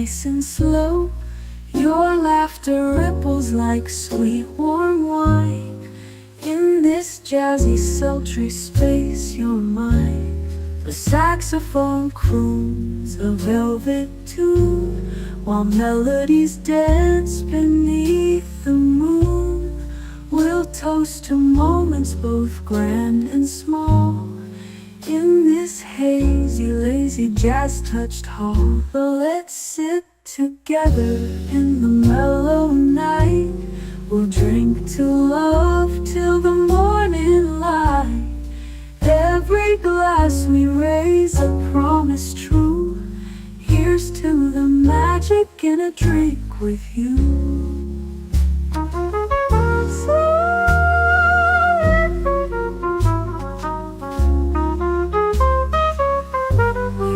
nice and slow. Your laughter ripples like sweet warm wine. In this jazzy sultry space you're mine. The saxophone croons a velvet tune, while melodies dance beneath the moon. We'll toast to moments both grand and small, in this hazy, lazy, jazz-touched hall. But let's sit together in the mellow night. We'll drink to love till the morning light. Every glass we raise a promise true. Here's to the magic in a drink with you.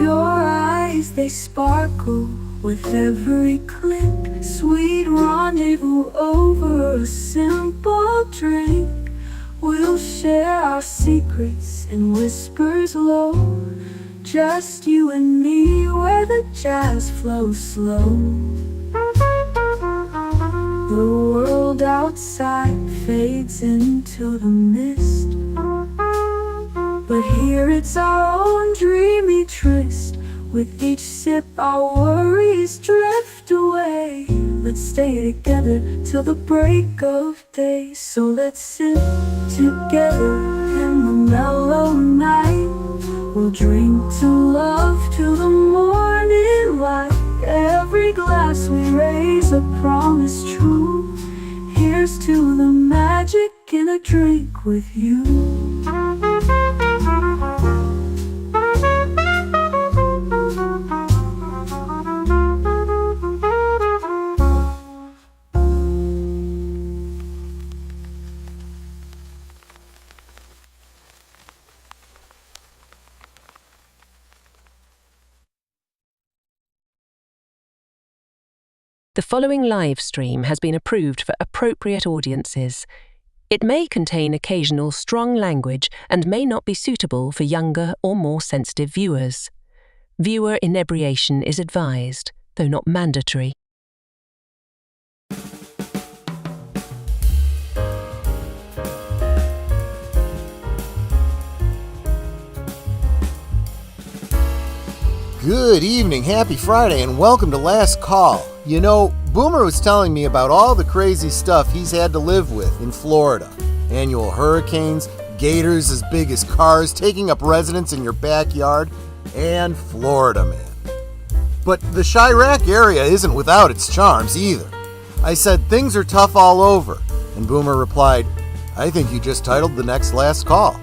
Your eyes, they sparkle with every click. Sweet rendezvous over a simple drink. We'll share our secrets in whispers low, just you and me where the jazz flows slow. The world outside fades into the mist, but here it's our own dreamy tryst. With each sip our worries drift away. Let's stay together till the break of day. So let's sit together in the mellow night. We'll drink to love till the morning light. Every glass we raise a promise true. Here's to the magic in a drink with you. The following live stream has been approved for appropriate audiences. It may contain occasional strong language and may not be suitable for younger or more sensitive viewers. Viewer inebriation is advised, though not mandatory. Good evening, happy Friday, and welcome to Last Call. You know, Boomer was telling me about all the crazy stuff he's had to live with in Florida. Annual hurricanes, gators as big as cars taking up residence in your backyard, and Florida man. But the Chirac area isn't without its charms either. I said things are tough all over, and Boomer replied, I think you just titled the next Last Call.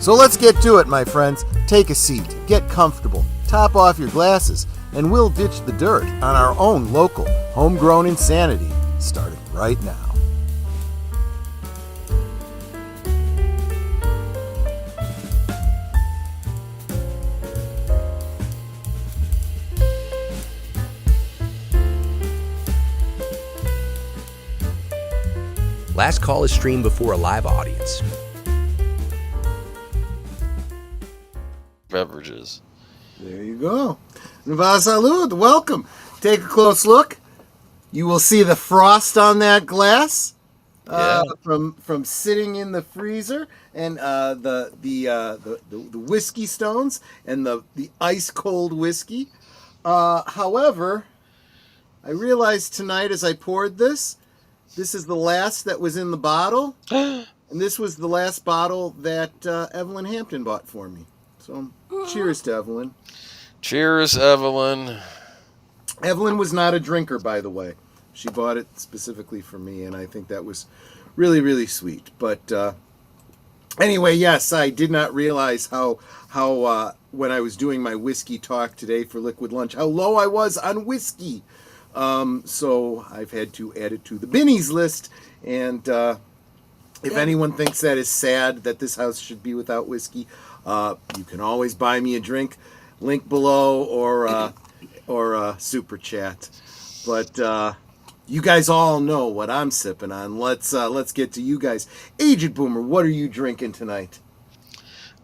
So let's get to it, my friends. Take a seat, get comfortable, top off your glasses, and we'll ditch the dirt on our own local, homegrown insanity, starting right now. Last Call is streamed before a live audience. Beverages. There you go. Salud, welcome. Take a close look. You will see the frost on that glass from sitting in the freezer, and the whiskey stones and the ice cold whiskey. However, I realized tonight as I poured this is the last that was in the bottle, and this was the last bottle that Evelyn Hampton bought for me. So, cheers to Evelyn. Cheers, Evelyn. Evelyn was not a drinker, by the way. She bought it specifically for me, and I think that was really, really sweet. But anyway, yes, I did not realize how when I was doing my whiskey talk today for Liquid Lunch, how low I was on whiskey. So I've had to add it to the Binnies list. And if anyone thinks that is sad that this house should be without whiskey, you can always buy me a drink. Link below, or super chat. But you guys all know what I'm sipping on. Let's get to you guys. Aged Boomer, what are you drinking tonight?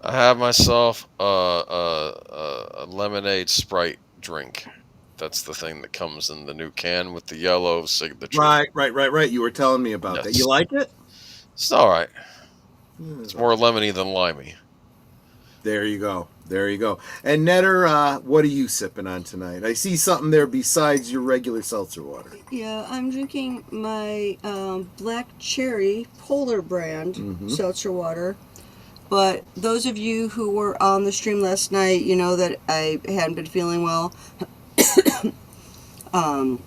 I have myself a lemonade Sprite drink. That's the thing that comes in the new can with the yellow signature. Right. You were telling me about that. You like it? It's all right. It's more lemony than limey. There you go. And Netter, what are you sipping on tonight? I see something there besides your regular seltzer water. Yeah, I'm drinking my Black Cherry Polar brand seltzer water. But those of you who were on the stream last night, you know that I hadn't been feeling well. You can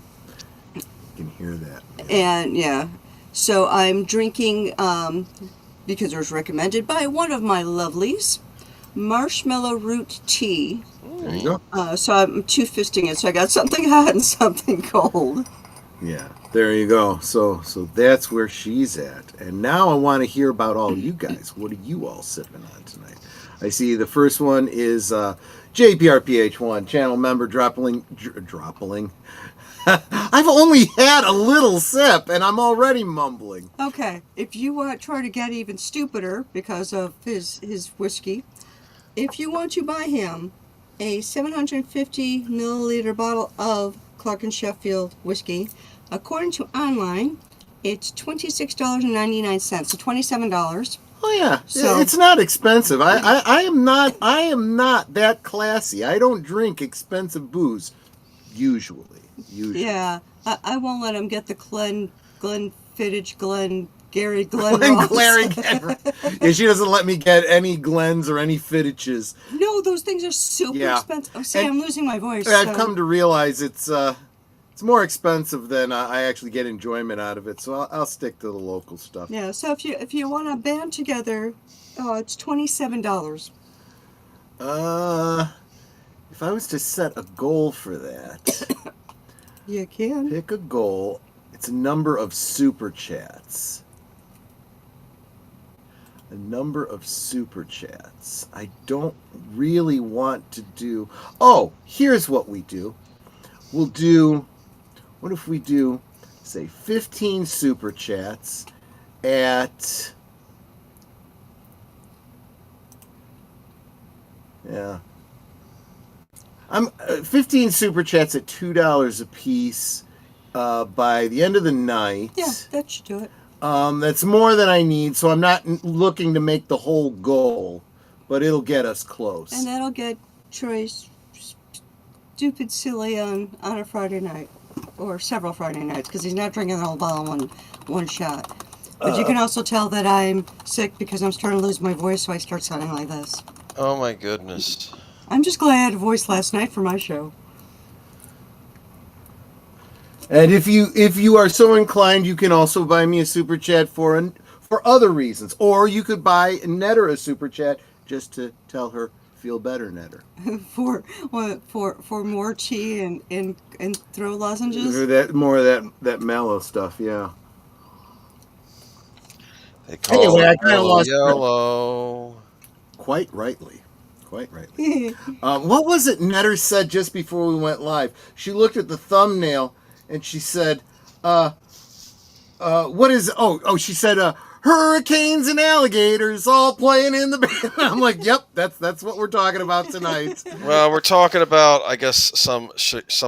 hear that. And yeah, so I'm drinking, because it was recommended by one of my lovelies, marshmallow root tea. There you go. So I'm two-fisting it, so I got something hot and something cold. Yeah, there you go. So that's where she's at. And now I want to hear about all you guys. What are you all sipping on tonight? I see the first one is JPRPH1, channel member dropping. I've only had a little sip and I'm already mumbling. Okay, if you want to try to get even stupider because of his whiskey, if you want to buy him a 750 milliliter bottle of Clark & Sheffield whiskey, according to online, it's $26.99, so $27. Oh yeah, So it's not expensive. I am not that classy. I don't drink expensive booze usually. yeah, I won't let him get the Glenn Fittich, Glenn Glenn Ross. Clary. Yeah, she doesn't let me get any Glens or any Fittiches. No, those things are super expensive. Oh, see, And I'm losing my voice. I've come to realize it's more expensive than I actually get enjoyment out of it. So I'll stick to the local stuff. Yeah, so if you want to band together, it's $27. If I was to set a goal for that, You can. pick a goal. It's a number of super chats. A number of super chats. I don't really want to do. Oh, here's what we do. We'll do. What if we do, say, 15 super chats at. Yeah. I'm 15 super chats at $2 a piece by the end of the night. Yeah, that should do it. That's more than I need, so I'm not looking to make the whole goal, but it'll get us close. And that'll get Troy stupid silly on a Friday night, or several Friday nights, because he's not drinking the whole bottle in one shot. But you can also tell that I'm sick because I'm starting to lose my voice, so I start sounding like this. Oh my goodness. I'm just glad I had a voice last night for my show. And if you are so inclined, you can also buy me a super chat for other reasons, or you could buy Netter a super chat just to tell her feel better, Netter. for more tea and throat lozenges. For that more of that mellow stuff, yeah. They call Anyway, I it kinda lost yellow. Quite rightly. What was it Netter said just before we went live? She looked at the thumbnail and she said, what is, she said, hurricanes and alligators all playing in the band. I'm like, yep, that's what we're talking about tonight. Well, we're talking about, I guess, some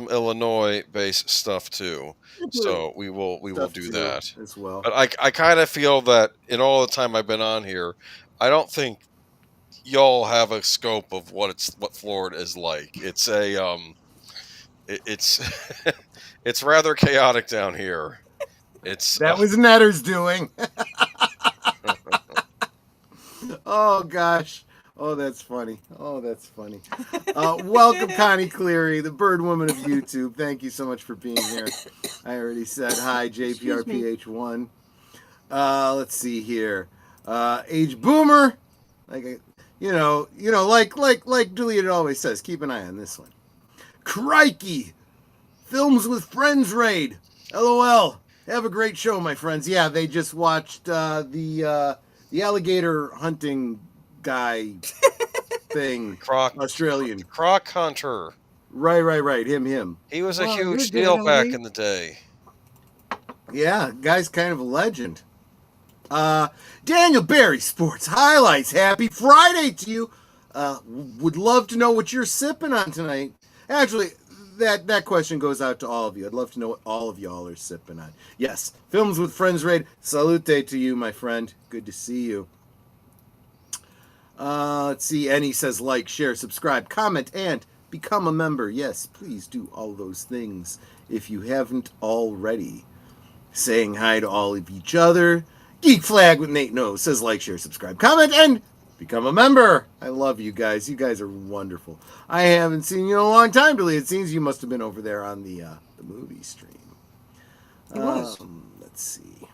Illinois-based stuff too. So we will do that as well. But I kind of feel that in all the time I've been on here, I don't think y'all have a scope of what Florida is like. It's it's it's rather chaotic down here. That was Netter's doing. Oh gosh. Oh, that's funny. Welcome, Connie Cleary, the bird woman of YouTube. Thank you so much for being here. I already said hi, JPRPH1. Let's see here. Age Boomer. Like Juliet always says, keep an eye on this one. Crikey! Films with Friends raid. LOL. Have a great show, my friends. Yeah, they just watched the alligator hunting guy thing. Australian. Croc Hunter. Right. Him. He was a huge deal back in the day. Yeah, guy's kind of a legend. Daniel Barry Sports Highlights. Happy Friday to you. Would love to know what you're sipping on tonight. Actually, that question goes out to all of you. I'd love to know what all of y'all are sipping on. Yes, Films with Friends raid. Salute to you, my friend. Good to see you. Let's see. Annie says like, share, subscribe, comment, and become a member. Yes, please do all those things if you haven't already. Saying hi to all of each other. Geek Flag with Nate Knows says like, share, subscribe, comment, and become a member. I love you guys. You guys are wonderful. I haven't seen you in a long time, Dahley. It seems you must have been over there on the movie stream. It was. Let's see.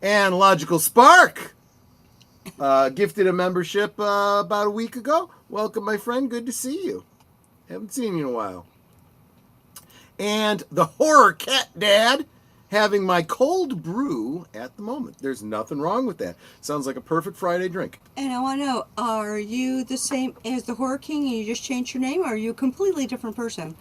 And Logical Spark gifted a membership about a week ago. Welcome, my friend. Good to see you. Haven't seen you in a while. And the Horror Cat Dad having my cold brew at the moment. There's nothing wrong with that. Sounds like a perfect Friday drink. And I want to know, are you the same as the Horror King and you just changed your name, or are you a completely different person?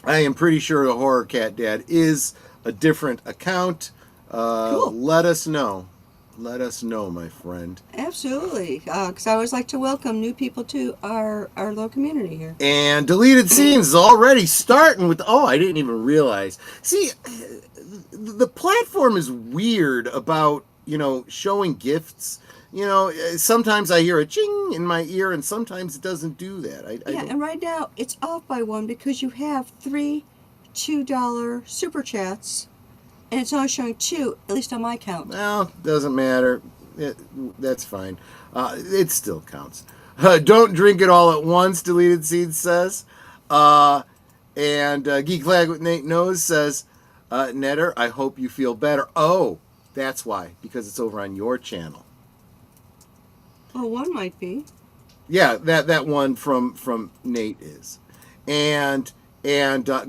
I am pretty sure the Horror Cat Dad is a different account. Cool. Let us know. Let us know, my friend. Absolutely. Because I always like to welcome new people to our little community here. And Deleted Scenes is already starting with... Oh, I didn't even realize. See, the platform is weird about, showing gifts. Sometimes I hear a ching in my ear, and sometimes it doesn't do that. And right now, it's off by one because you have 3 $2 super chats, and it's only showing 2, at least on my count. Well, doesn't matter. That's fine. It still counts. Don't drink it all at once, Deleted Seeds says. And Geek Flag with Nate Knows says, Netter, I hope you feel better. Oh, that's why. Because it's over on your channel. Well, one might be. Yeah, that one from Nate is. And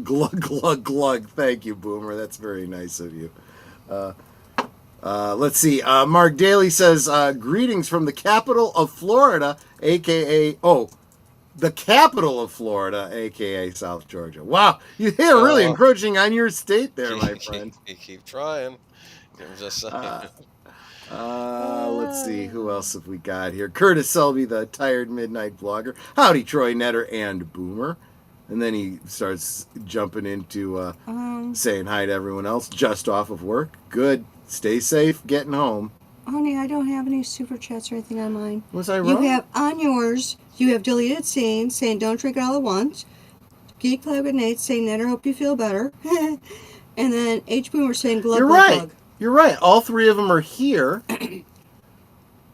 glug, glug, glug. Thank you, Boomer. That's very nice of you. Let's see. Mark Dahley says, greetings from the capital of Florida, a.k.a. The capital of Florida, a.k.a. South Georgia. Wow. You're really encroaching on your state there, my friend. You keep trying. I'm just saying. Let's see. Who else have we got here? Curtis Selby, the Tired Midnight Vlogger. Howdy, Troy Netter and Boomer. And then he starts jumping into saying hi to everyone else just off of work. Good. Stay safe getting home. Honey, I don't have any super chats or anything on mine. Was I wrong? You have on yours, you have Deleted Scenes saying don't drink it all at once. Geek Club with Nate saying Netter, hope you feel better. And then H Boomer saying glug, You're glug, right. glug. You're right. All 3 of them are here.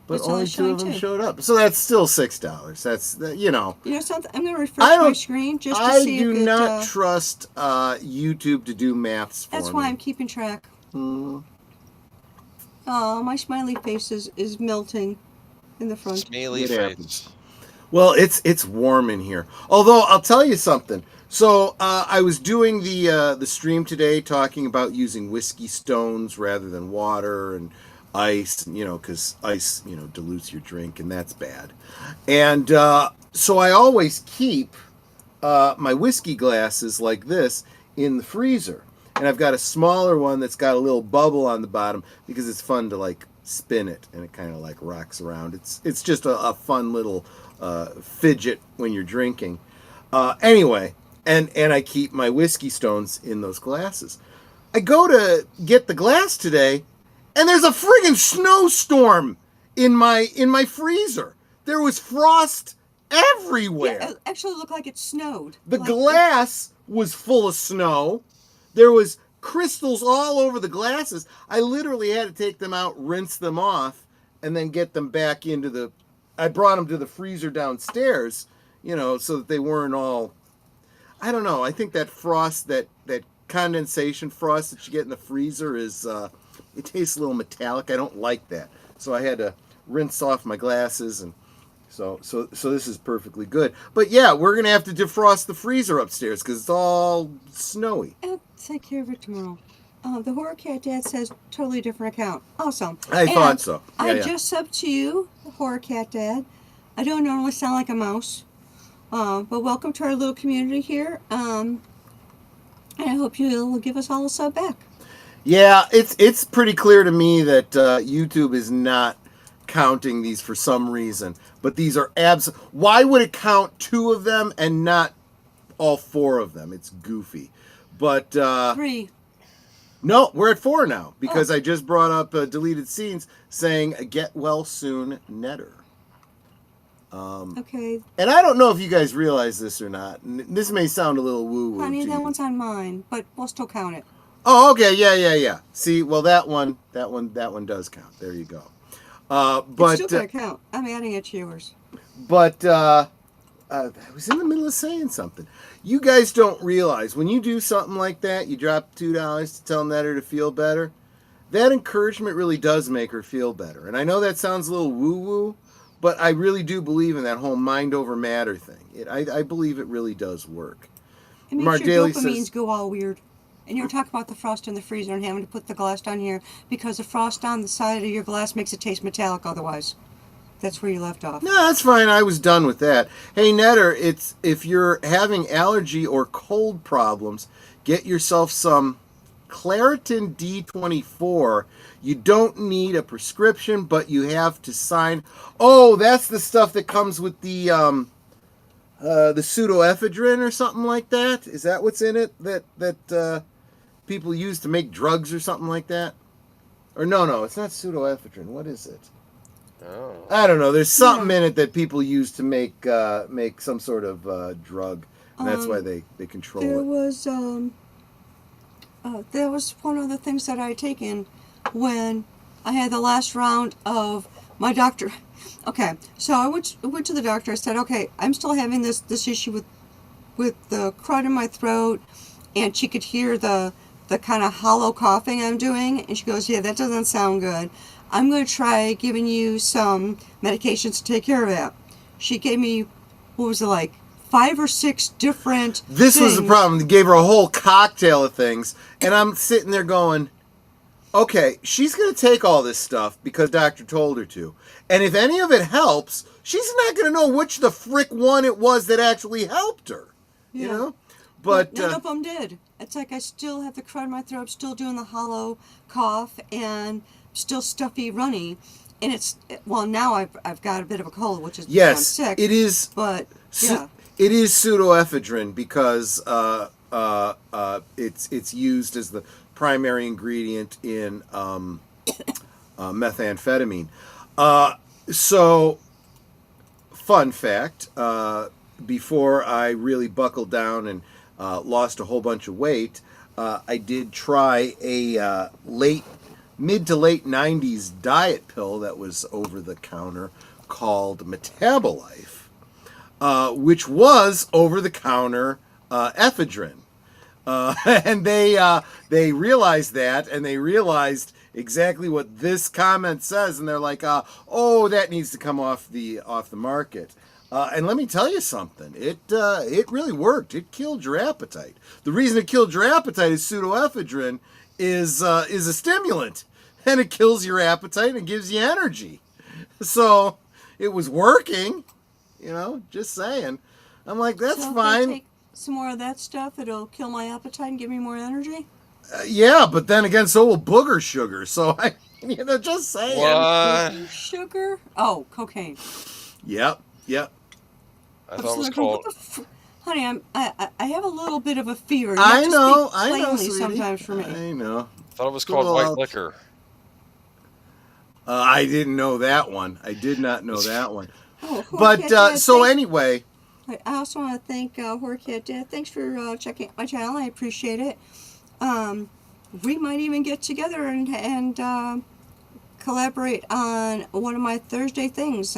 But It's only only 2 of them showing 2. showed up. So that's still $6. That's, You know something? I'm going to refresh my screen just to see if it... I do not trust YouTube to do maths for me. That's why I'm keeping track. Oh, my smiley face is melting in the front. Smiley It face. happens. Well, it's warm in here. Although, I'll tell you something. So, I was doing the stream today talking about using whiskey stones rather than water and ice, because ice, dilutes your drink, and that's bad. And so I always keep my whiskey glasses like this in the freezer. And I've got a smaller one that's got a little bubble on the bottom because it's fun to, spin it, and it kind of, rocks around. It's just a fun little fidget when you're drinking. Anyway, and I keep my whiskey stones in those glasses. I go to get the glass today, and there's a friggin' snowstorm in my freezer. There was frost everywhere. Yeah, it actually looked like it snowed. The glass was full of snow. There was crystals all over the glasses. I literally had to take them out, rinse them off, and then get them back into the... I brought them to the freezer downstairs, so that they weren't all... I don't know. I think that frost, that condensation frost that you get in the freezer is... it tastes a little metallic. I don't like that. So I had to rinse off my glasses, and so this is perfectly good. But yeah, we're going to have to defrost the freezer upstairs because it's all snowy. I'll take care of it tomorrow. The Horror Cat Dad says totally different account. Awesome. I thought so. Yeah, I just subbed to you, Horror Cat Dad. I don't normally sound like a mouse. But welcome to our little community here. And I hope you'll give us all a sub back. Yeah, it's pretty clear to me that YouTube is not counting these for some reason. But these are why would it count 2 of them and not all 4 of them. It's goofy. But 3. no, we're at 4 now because I just brought up deleted scenes saying "Get well soon, Netter." Okay. And I don't know if you guys realize this or not. This may sound a little woo-woo. Honey, to that you. one's on mine, but we'll still count it. Oh, okay, yeah. See, well, that one does count. There you go. But It's still gonna count. I'm adding it to yours. But I was in the middle of saying something. You guys don't realize when you do something like that, you drop $2 to tell Netter to feel better. That encouragement really does make her feel better. And I know that sounds a little woo-woo, but I really do believe in that whole mind over matter thing. I believe it really does work. It makes Mark your Dahley dopamines says- go all weird. And you were talking about the frost in the freezer and having to put the glass down here because the frost on the side of your glass makes it taste metallic otherwise. That's where you left off. No, that's fine. I was done with that. Hey, Netter, if you're having allergy or cold problems, get yourself some Claritin D24. You don't need a prescription, but you have to sign. Oh, that's the stuff that comes with the pseudoephedrine or something like that. Is that what's in it that people use to make drugs or something like that? Or no, it's not pseudoephedrine. What is it? Oh. I don't know. There's something in it that people use to make some sort of drug, and that's why they control There it. was one of the things that I had taken when I had the last round of my doctor. Okay, so I went to the doctor. I said, okay, I'm still having this issue with the crud in my throat, and she could hear the kind of hollow coughing I'm doing, and she goes, yeah, that doesn't sound good. I'm going to try giving you some medications to take care of that. She gave me, what was it, like 5 or 6 different This was the things. problem. They gave her a whole cocktail of things, and I'm sitting there going, okay, she's going to take all this stuff because doctor told her to. And if any of it helps, she's not going to know which the frick one it was that actually helped her. You know? But none of them did. It's like I still have the crud in my throat, still doing the hollow cough, and still stuffy, runny. And now I've got a bit of a cold, which is yes, I'm sick. it is. But yeah, It is pseudoephedrine because it's used as the primary ingredient in methamphetamine. So, fun fact, before I really buckled down and lost a whole bunch of weight, I did try a mid to late 90s diet pill that was over the counter called Metabolife, which was over the counter ephedrine. And they realized that, and they realized exactly what this comment says, and they're like, oh, that needs to come off the market. And let me tell you something, it really worked. It killed your appetite. The reason it killed your appetite is pseudoephedrine is a stimulant, and it kills your appetite and gives you energy. So it was working, just saying. I'm like, that's so fine. If I take some more of that stuff, it'll kill my appetite and give me more energy. Yeah, but then again, so will booger sugar. So just saying. What? Sugar? Oh, cocaine. Yep. I thought it was called. Honey, I have a little bit of a fever. You I have to know, speak I know, plainly sweetie. sometimes for me. I know. Thought it was called Well, white liquor. I didn't know that one. I did not know that one. Oh, But Horcat Dad, so thank- anyway, I also want to thank Horcat Dad. Thanks for checking out my channel. I appreciate it. We might even get together and collaborate on one of my Thursday things.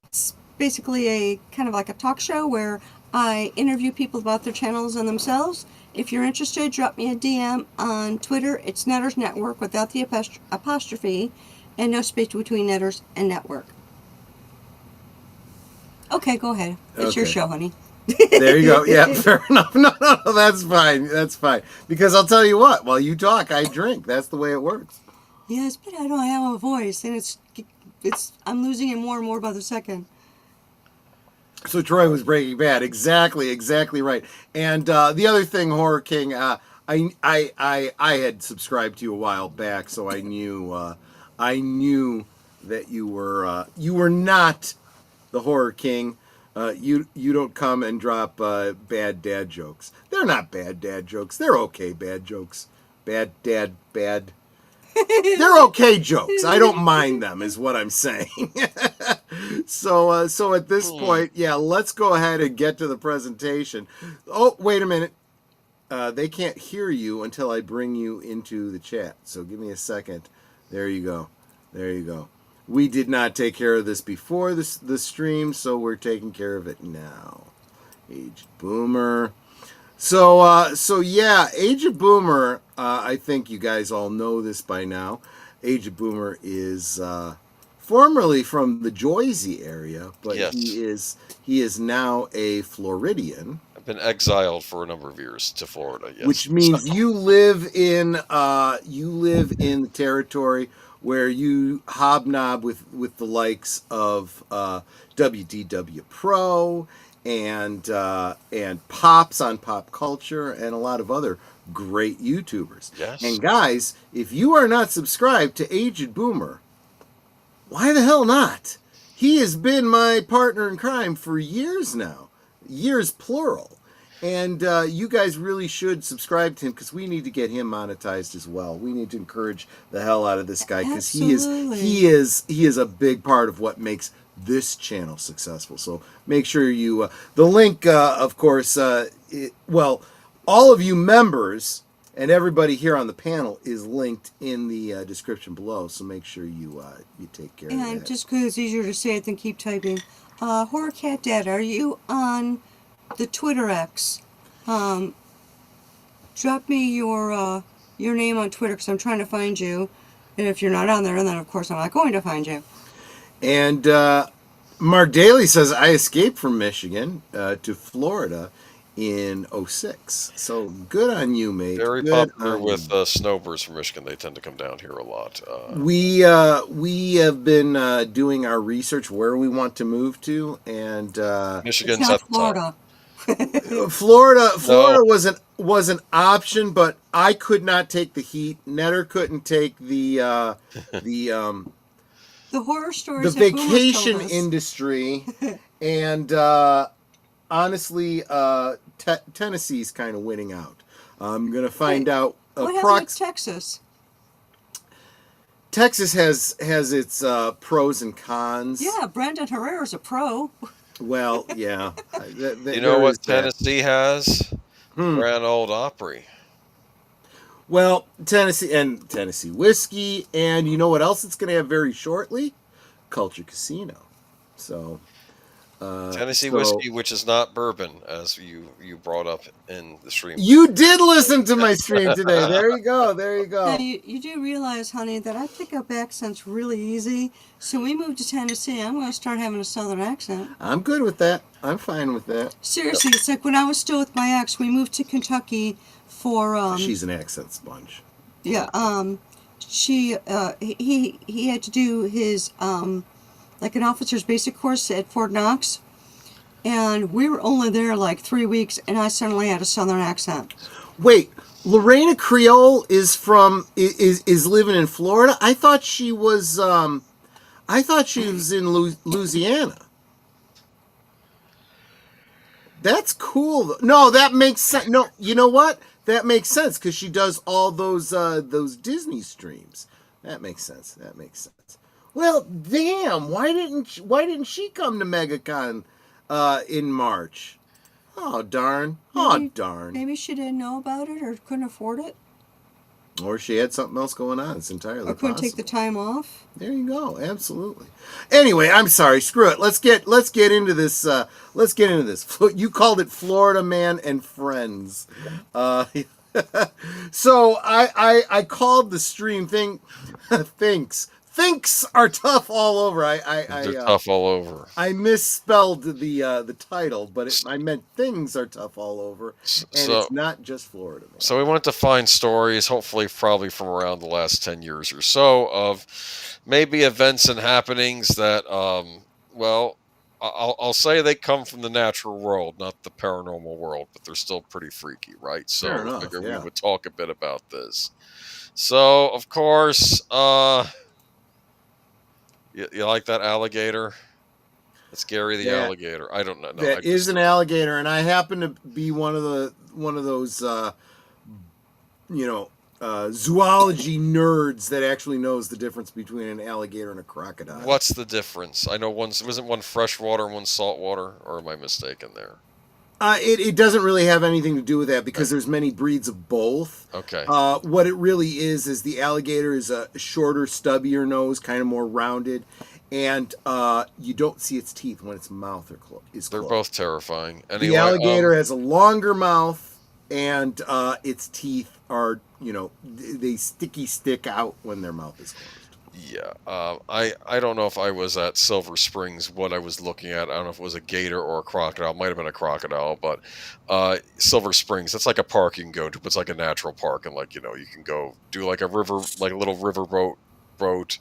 It's basically a kind of like a talk show where I interview people about their channels and themselves. If you're interested, drop me a DM on Twitter. It's Netters Network without the apostrophe and no space between Netters and Network. Okay, go ahead. It's your Okay. show, honey. there you go. Yeah, fair enough. No, that's fine. That's fine. Because I'll tell you what, while you talk, I drink. That's the way it works. Yes, but I don't have a voice, and I'm losing it more and more by the second. So Troy was Breaking Bad. Exactly right. And the other thing, Horror King, I had subscribed to you a while back, so I knew that you were not the Horror King. You don't come and drop bad dad jokes. They're not bad dad jokes. They're okay bad jokes. Bad dad bad. They're okay jokes. I don't mind them, is what I'm saying. So at this point, yeah, let's go ahead and get to the presentation. Oh, wait a minute. They can't hear you until I bring you into the chat. So give me a second. There you go. There you go. We did not take care of this before the stream, so we're taking care of it now. Aged Boomer. So yeah, Aged Boomer, I think you guys all know this by now. Aged Boomer is formerly from the Jersey area, but Yes. he is now a Floridian. Been exiled for a number of years to Florida, yes. Which means you live in the territory where you hobnob with the likes of WDW Pro and Pops on Pop Culture and a lot of other great YouTubers. Yes. And guys, if you are not subscribed to Aged Boomer, why the hell not? He has been my partner in crime for years now. Years plural. And you guys really should subscribe to him because we need to get him monetized as well. We need to encourage the hell out of this guy because he is a big part of what makes this channel successful. So make sure you the link, of course. All of you members and everybody here on the panel is linked in the description below. So make sure you take care of that. And just because it's easier to say it than keep typing, Horror Cat Dad, are you on the Twitter X? Drop me your name on Twitter because I'm trying to find you. And if you're not on there, then of course I'm not going to find you. And Mark Dahley says, I escaped from Michigan to Florida in 06. So good on you, mate. Very good popular with snowbirds from Michigan. They tend to come down here a lot. We have been doing our research where we want to move to, and Michigan's at the Florida. Florida was an option, but I could not take the heat. Netter couldn't take the horror stories. The vacation industry, and honestly, Tennessee's kind of winning out. I'm gonna find out. What happened with Texas? Texas has its pros and cons. Yeah, Brendan Herrera's a pro. Well, yeah. You know what Tennessee has? Grand Ole Opry. Well, Tennessee whiskey, and you know what else it's going to have very shortly? Culture Casino. So Tennessee whiskey, which is not bourbon, as you brought up in the stream. You did listen to my stream today. There you go. There you go. Now, you do realize, honey, that I pick up accents really easy. So we moved to Tennessee. I'm going to start having a southern accent. I'm good with that. I'm fine with that. Seriously, it's like when I was still with my ex, we moved to Kentucky for... She's an accent sponge. Yeah. He had to do his... like an officer's basic course at Fort Knox, and we were only there like 3 weeks, and I suddenly had a southern accent. Wait, Lorena Creole is living in Florida? I thought she was in Louisiana. That's cool. No, that makes sense. No, you know what? That makes sense because she does all those Disney streams. That makes sense. That makes sense. Well, damn! Why didn't she come to MegaCon in March? Oh darn! Darn! Maybe she didn't know about it or couldn't afford it. Or she had something else going on. It's entirely possible. Or couldn't take the time off. There you go. Absolutely. Anyway, I'm sorry. Screw it. Let's get into this. Let's get into this. You called it Florida Man and Friends. So I called the stream thing. Thinks are tough all over. They're tough all over. I misspelled the title, but I meant things are tough all over, and it's not just Florida. Man. So we wanted to find stories, hopefully, probably from around the last 10 years or so, of maybe events and happenings that, I'll say they come from the natural world, not the paranormal world, but they're still pretty freaky, right? So I figured we would talk a bit about this. So, of course, you like that alligator? It's Gary the That- alligator. I don't know. No, that I is just- an alligator, and I happen to be one of those zoology nerds that actually knows the difference between an alligator and a crocodile. What's the difference? I know wasn't one freshwater and one saltwater, or am I mistaken there? It doesn't really have anything to do with that because there's many breeds of both. Okay. What it really is the alligator is a shorter, stubbier nose, kind of more rounded, and you don't see its teeth when its mouth is They're closed. both terrifying. Anyway, The alligator has a longer mouth, and its teeth are, they stick out when their mouth is closed. Yeah, I don't know if I was at Silver Springs, what I was looking at. I don't know if it was a gator or a crocodile. It might have been a crocodile, but Silver Springs, that's like a park you can go to. It's like a natural park, and you can go do like a river, like a little river boat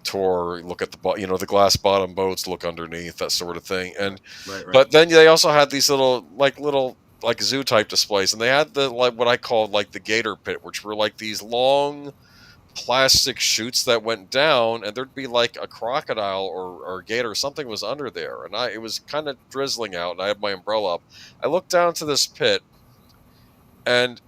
tour. Look at the glass bottom boats, look underneath, that sort of thing. And Right. but then they also had these little zoo type displays, and they had the what I called the gator pit, which were like these long plastic chutes that went down, and there'd be like a crocodile or a gator, something was under there, and it was kind of drizzling out, and I had my umbrella up. I looked down to this pit, and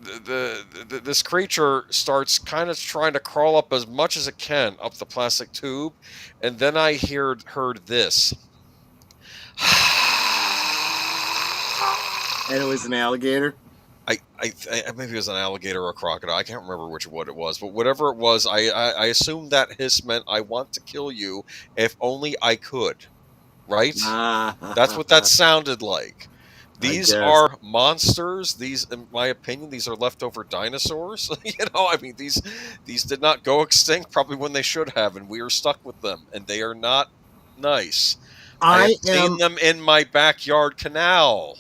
this creature starts kind of trying to crawl up as much as it can up the plastic tube, and then I heard this. And it was an alligator? I maybe it was an alligator or a crocodile. I can't remember what it was, but whatever it was, I assumed that hiss meant I want to kill you if only I could. Right? That's what that sounded like. These are monsters. These, in my opinion, these are leftover dinosaurs. These did not go extinct probably when they should have, and we are stuck with them, and they are not nice. I have seen them in my backyard canal.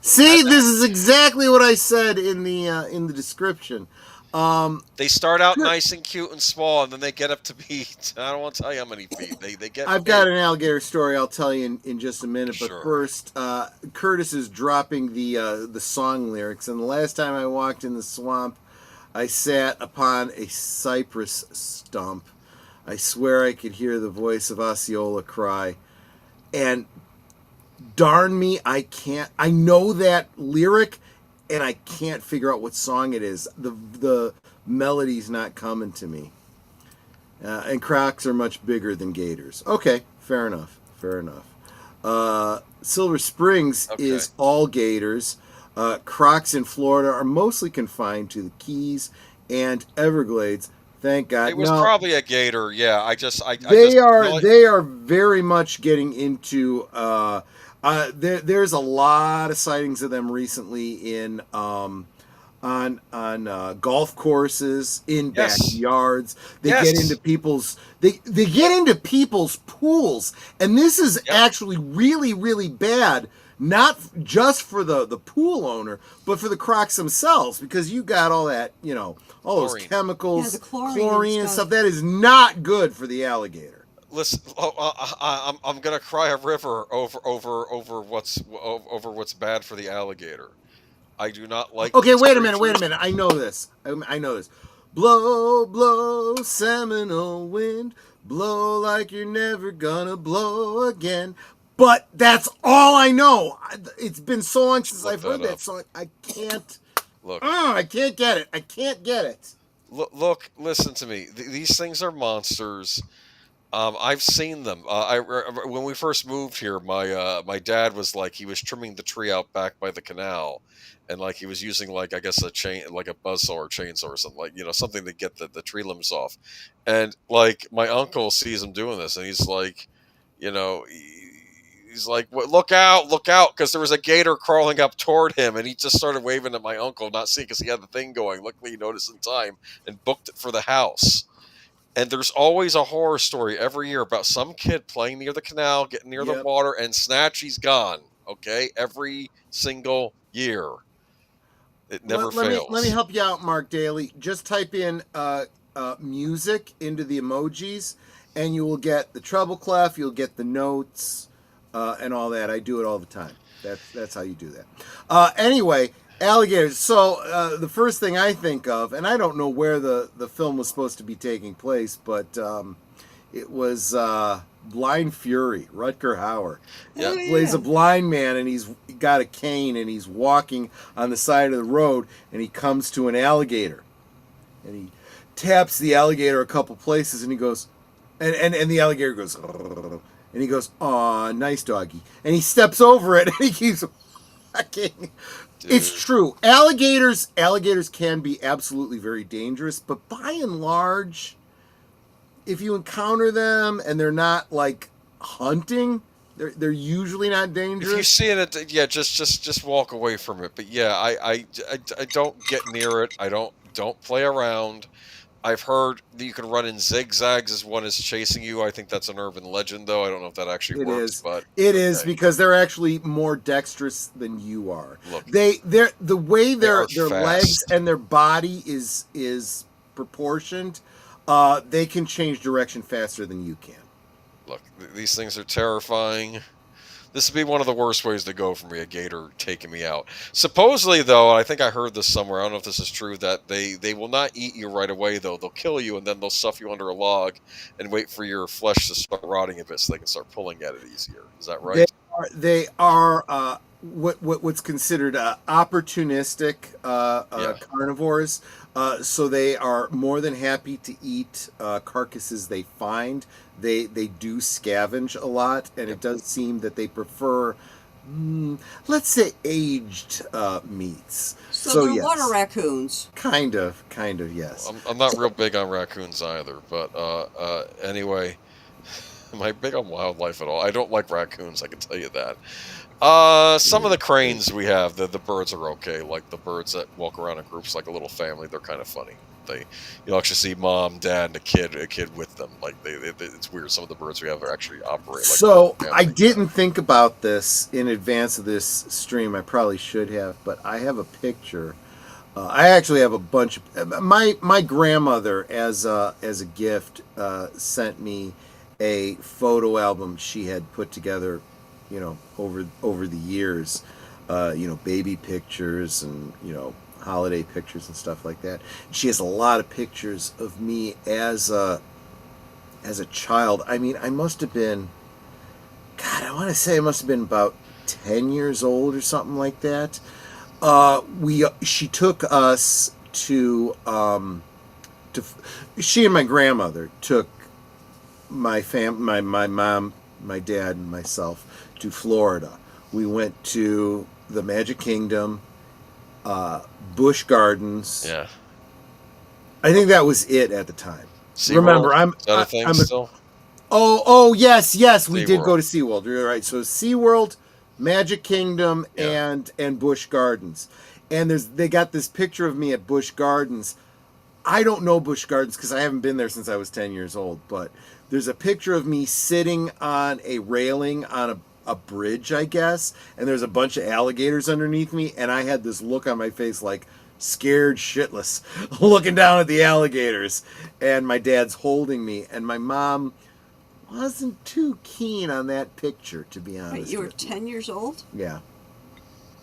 See, this is exactly what I said in the description. They start out nice and cute and small, and then they get up to be, I don't want to tell you how many feet. They get. I've got an alligator story I'll tell you in just a minute, but Sure. first, Curtis is dropping the song lyrics. And the last time I walked in the swamp, I sat upon a cypress stump. I swear I could hear the voice of Osceola cry. And darn me, I know that lyric, and I can't figure out what song it is. The melody's not coming to me. And crocs are much bigger than gators. Okay, fair enough. Silver Springs is all gators. Crocs in Florida are mostly confined to the Keys and Everglades. Thank God. It was probably a gator. Yeah, They are very much getting into. There's a lot of sightings of them recently in on golf courses, in backyards. They get into people's they get into people's pools, and this is actually really, really bad. Not just for the pool owner, but for the crocs themselves, because you got all that, all those chemicals, the chlorine and stuff. That is not good for the alligator. Listen, I'm gonna cry a river over what's bad for the alligator. I do not like. Okay, wait a minute. I know this. Blow, blow, Seminole wind, blow like you're never gonna blow again. But that's all I know. It's been so long since I've heard that song. I can't. Look. I can't get it. Look, listen to me. These things are monsters. I've seen them. When we first moved here, my dad was he was trimming the tree out back by the canal, and he was using I guess a chain, like a buzzsaw or chainsaw or something, something to get the tree limbs off. And my uncle sees him doing this, and he's like, he's like, look out, because there was a gator crawling up toward him, and he just started waving at my uncle, not seeing because he had the thing going. Luckily, he noticed in time and booked it for the house. And there's always a horror story every year about some kid playing near the canal, getting near the water, and snatch, he's gone. Okay? Every single year. It never fails. Let me help you out, Mark Dahley. Just type in music into the emojis, and you will get the treble clef, you'll get the notes, and all that. I do it all the time. That's how you do that. Anyway, alligators. So the first thing I think of, and I don't know where the film was supposed to be taking place, but it was Blind Fury, Rutger Hauer. Yeah. Oh, Plays a blind man, and he's got a cane, and he's walking on the side of the road, and he comes to an alligator, and he taps the alligator a couple places, and he goes, and the alligator goes, and he goes, "Aw, nice doggy," and he steps over it, and he keeps walking. It's true. Alligators can be absolutely very dangerous, but by and large, if you encounter them and they're not like hunting, they're usually not dangerous. If you see it, yeah, just walk away from it. But yeah, I don't get near it. I don't play around. I've heard that you can run in zigzags as one is chasing you. I think that's an urban legend, though. I don't know if that actually works, but it is because they're actually more dexterous than you are. Look, they're the way their fast. legs and their body is proportioned. They can change direction faster than you can. Look, these things are terrifying. This would be one of the worst ways to go for me, a gator taking me out. Supposedly, though, I think I heard this somewhere, I don't know if this is true, that they will not eat you right away, though. They'll kill you, and then they'll stuff you under a log and wait for your flesh to start rotting a bit so they can start pulling at it easier. Is that right? They are what's considered opportunistic carnivores. So they are more than happy to eat carcasses they find. They do scavenge a lot, and it does seem that they prefer, let's say, aged meats. So they're yes. water raccoons. Kind of, yes. I'm not real big on raccoons either, but anyway, am I big on wildlife at all? I don't like raccoons, I can tell you that. Some of the cranes we have, the birds are okay. Like the birds that walk around in groups like a little family, they're kind of funny. You'll actually see mom, dad, and a kid with them. Like it's weird. Some of the birds we have are actually operate. Like so I didn't think about this in advance of this stream. I probably should have, but I have a picture. I actually have a bunch of my grandmother as a gift sent me a photo album she had put together, over the years, baby pictures and holiday pictures and stuff like that. She has a lot of pictures of me as a child. I mean, I must have been, God, I want to say I must have been about 10 years old or something like that. She took us to she and my grandmother took my mom, my dad, and myself to Florida. We went to the Magic Kingdom, Busch Gardens. Yeah, I think that was it at the time. SeaWorld? Remember, Is that a thing still? Oh, yes, we did SeaWorld. go to SeaWorld. You're right. So SeaWorld, Magic Kingdom, Yeah. and Busch Gardens. And they got this picture of me at Busch Gardens. I don't know Busch Gardens because I haven't been there since I was 10 years old, but there's a picture of me sitting on a railing on a bridge, I guess, and there's a bunch of alligators underneath me, and I had this look on my face like scared shitless, looking down at the alligators, and my dad's holding me, and my mom wasn't too keen on that picture, to be honest. Wait, you were 10 years old? Yeah.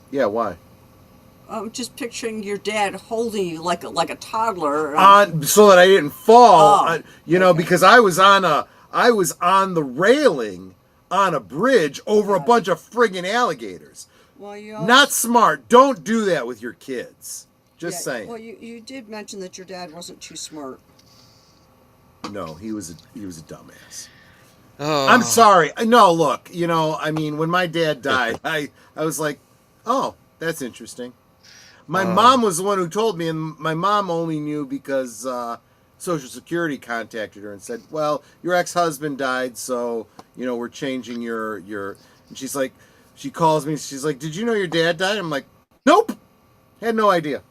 Yeah, why? I'm just picturing your dad holding you like a toddler. So that I didn't fall, okay. because I was on the railing on a bridge over a bunch of friggin' alligators. Well, Not smart. Don't do that with your kids. Just saying. Well, you did mention that your dad wasn't too smart. No, he was a dumbass. Oh. I'm sorry. No, look, when my dad died, I was like, oh, that's interesting. My mom was the one who told me, and my mom only knew because Social Security contacted her and said, well, your ex-husband died, so, we're changing your... And she's like, she calls me, she's like, did you know your dad died? I'm like, nope, had no idea.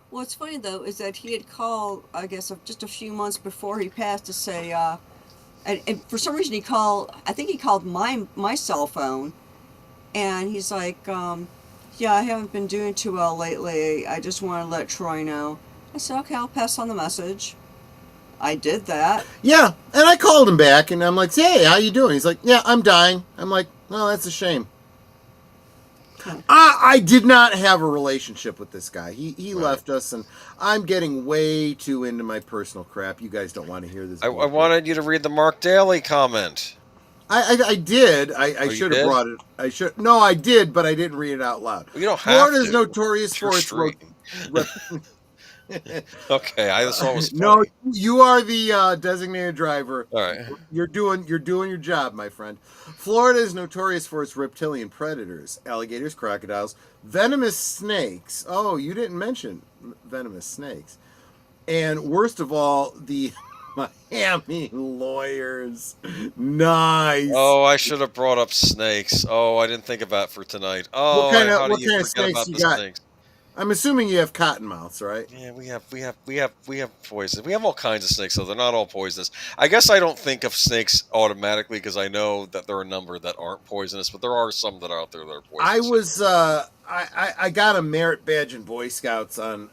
What's funny, though, is that he had called, I guess, just a few months before he passed to say, and for some reason I think he called my cell phone, and he's like, yeah, I haven't been doing too well lately. I just want to let Troy know. I said, okay, I'll pass on the message. I did that. Yeah, and I called him back, and I'm like, hey, how you doing? He's like, yeah, I'm dying. I'm like, oh, that's a shame. I did not have a relationship with this guy. He left us, and I'm getting way too into my personal crap. You guys don't want to hear this. I wanted you to read the Mark Dahley comment. I did. I Oh, you should have did? brought it. I should. No, I did, but I didn't read it out loud. Well, you don't have Florida is to. notorious It's your for its street. Okay, I just thought it was funny. No, you are the designated driver. All right. You're doing your job, my friend. Florida is notorious for its reptilian predators: alligators, crocodiles, venomous snakes. Oh, you didn't mention venomous snakes. And worst of all, the Miami lawyers. Nice. Oh, I should have brought up snakes. Oh, I didn't think of that for tonight. Oh, how do you forget snakes about you the got? snakes? I'm assuming you have cottonmouths, right? Yeah, we have poison. We have all kinds of snakes, so they're not all poisonous. I guess I don't think of snakes automatically because I know that there are a number that aren't poisonous, but there are some that are out there that are poisonous. I was I got a merit badge in Boy Scouts on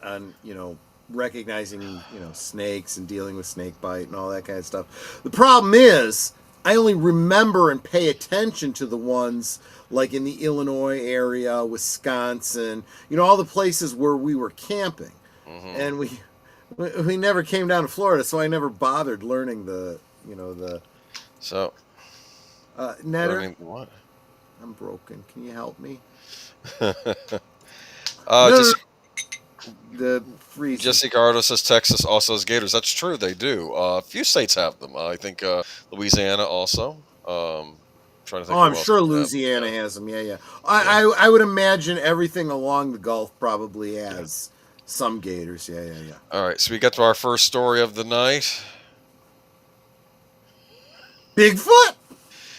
recognizing snakes and dealing with snake bite and all that kind of stuff. The problem is I only remember and pay attention to the ones like in the Illinois area, Wisconsin, all the places where we were camping. Mm-hmm. And we never came down to Florida, so I never bothered learning So, Netter, learning what? I'm broken. Can you help me? The freeze. Jesse Gardo says Texas also has gators. That's true, they do. A few states have them. I think Louisiana also. Trying to think. Oh, I'm sure Louisiana has them. Yeah. I would imagine everything along the Gulf probably has some gators. Yeah. All right, so we get to our first story of the night. Bigfoot?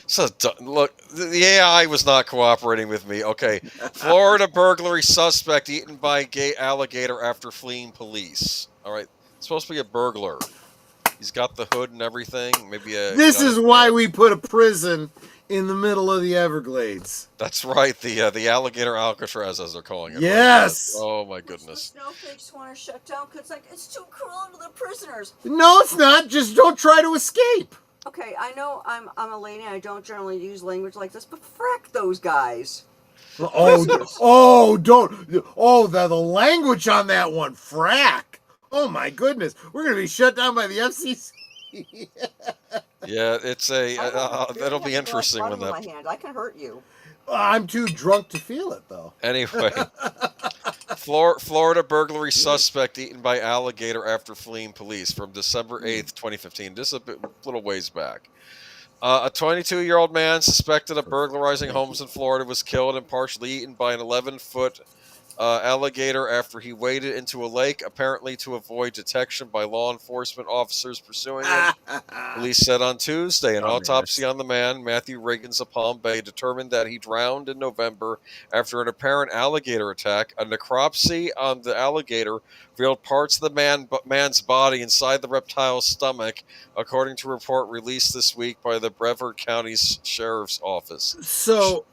So look, the AI was not cooperating with me. Okay, Florida burglary suspect eaten by gay alligator after fleeing police. All right, it's supposed to be a burglar. He's got the hood and everything. Maybe a. This is why we put a prison in the middle of the Everglades. That's right, the alligator Alcatraz, as they're calling it. Yes. Right? Oh my goodness. The snowflakes want to shut down because it's too cruel to the prisoners. No, it's not. Just don't try to escape. Okay, I know I'm a lady and I don't generally use language like this, but frack those guys. The language on that one, frack. Oh my goodness, we're gonna be shut down by the FCC. Yeah, it's that'll be interesting when that. My hand. I can hurt you. I'm too drunk to feel it though. Anyway, Florida burglary suspect eaten by alligator after fleeing police from December 8th, 2015. This is a little ways back. A 22-year-old man suspected of burglarizing homes in Florida was killed and partially eaten by an 11-foot alligator after he waded into a lake, apparently to avoid detection by law enforcement officers pursuing him. Police said on Tuesday an autopsy on the man, Matthew Riggins of Palm Bay, determined that he drowned in November after an apparent alligator attack. A necropsy on the alligator revealed parts of the man's body inside the reptile's stomach, according to a report released this week by the Brevard County Sheriff's Office. So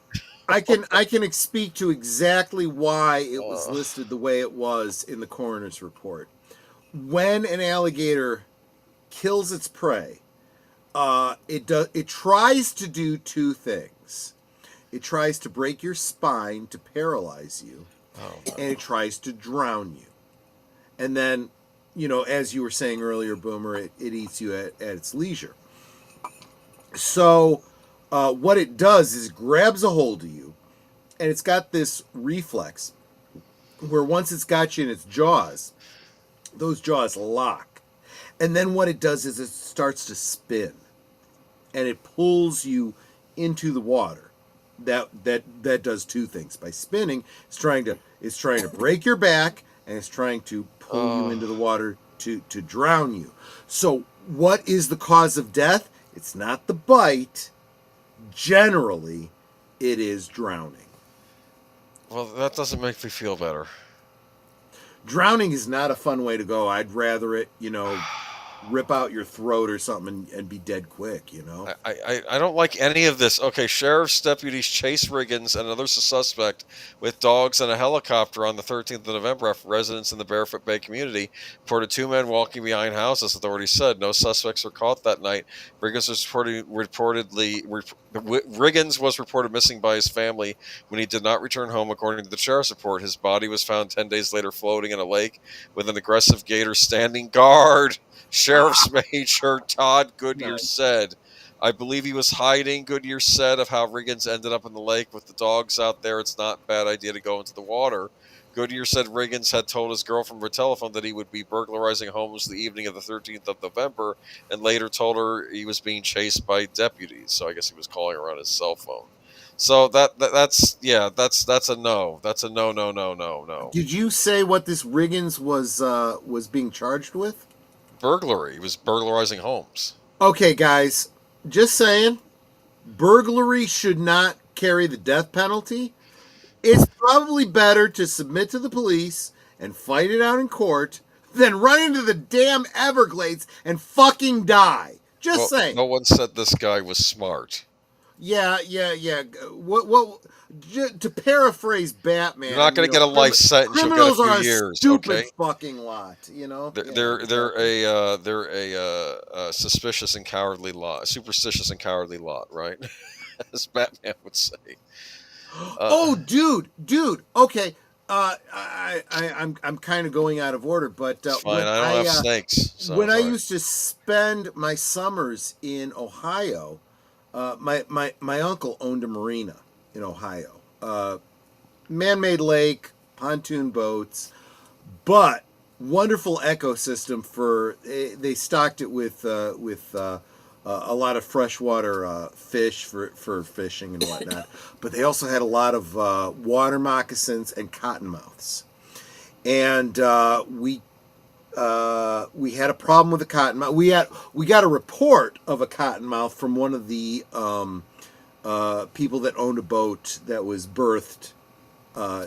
I can speak to exactly why it was listed the way it was in the coroner's report. When an alligator kills its prey, it tries to do two things. It tries to break your spine to paralyze you, and it tries to drown you. And then, as you were saying earlier, Boomer, it eats you at its leisure. So what it does is grabs a hold of you, and it's got this reflex where once it's got you in its jaws, those jaws lock. And then what it does is it starts to spin, and it pulls you into the water. That does two things. By spinning, it's trying to break your back, and it's trying to pull you into the water to drown you. So what is the cause of death? It's not the bite. Generally, it is drowning. Well, that doesn't make me feel better. Drowning is not a fun way to go. I'd rather it, rip out your throat or something and be dead quick, I don't like any of this. Okay, sheriff's deputies chase Riggins and another suspect with dogs and a helicopter on the 13th of November after residents in the Barefoot Bay community reported two men walking behind houses. Authorities said no suspects were caught that night. Riggins was reported missing by his family when he did not return home, according to the sheriff's report. His body was found 10 days later floating in a lake with an aggressive gator standing guard. Sheriff's Major Todd Goodyear said, I believe he was hiding. Goodyear said of how Riggins ended up in the lake with the dogs out there. It's not a bad idea to go into the water. Goodyear said Riggins had told his girlfriend over telephone that he would be burglarizing homes the evening of the 13th of November, and later told her he was being chased by deputies. So I guess he was calling her on his cell phone. So that's a no. That's a no. Did you say what this Riggins was being charged with? Burglary. He was burglarizing homes. Okay, guys, just saying, burglary should not carry the death penalty. It's probably better to submit to the police and fight it out in court than run into the damn Everglades and fucking die. Just saying. No one said this guy was smart. Yeah. What? To paraphrase Batman, you're not going to get a life sentence. You'll get a few years. Stupid okay? fucking lot. You know. They're a suspicious and cowardly lot, superstitious and cowardly lot, right? As Batman would say. Dude. Okay. I'm kind of going out of order, but it's fine. I don't have snakes. So when I used to spend my summers in Ohio, my uncle owned a marina in Ohio, man-made lake, pontoon boats, but wonderful ecosystem for. They stocked it with a lot of freshwater fish for fishing and whatnot, but they also had a lot of water moccasins and cottonmouths, and we had a problem with the cottonmouth. We got a report of a cottonmouth from one of the people that owned a boat that was berthed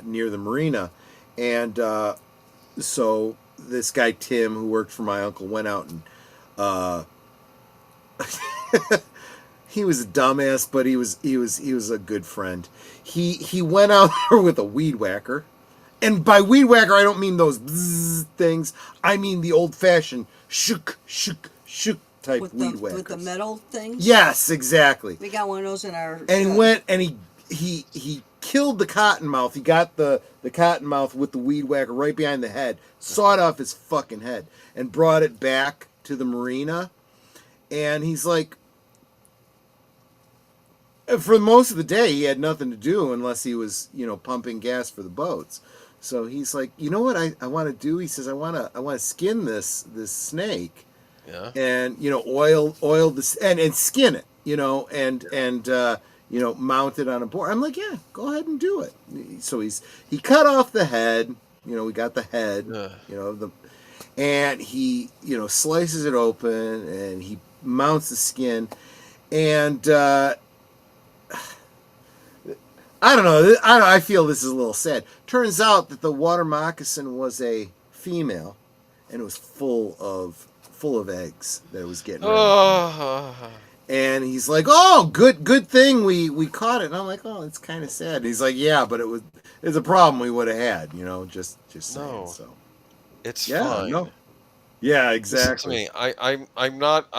near the marina, and so this guy Tim, who worked for my uncle, went out and. He was a dumbass, but he was a good friend. He went out there with a weed whacker, and by weed whacker I don't mean those bzzz things. I mean the old fashioned shook type with weed whackers with the metal things. Yes, exactly. We got one of those in our. And he went and he killed the cottonmouth. He got the cottonmouth with the weed whacker right behind the head, sawed off his fucking head, and brought it back to the marina. And he's like, for most of the day, he had nothing to do unless he was, pumping gas for the boats. So he's like, you know what I want to do? He says, I want to skin this snake, and oil this and skin it, and mount it on a board. I'm like, yeah, go ahead and do it. So he cut off the head. We got the head, and he slices it open and he mounts the skin, and I don't know. I feel this is a little sad. Turns out that the water moccasin was a female, and it was full of eggs that it was getting ready. And he's like, "Oh, good thing we caught it." And I'm like, "Oh, it's kind of sad." And he's like, "Yeah, but it's a problem we would have had, just saying." No, so it's fine. No. Yeah, exactly. Listen to me. I'm not.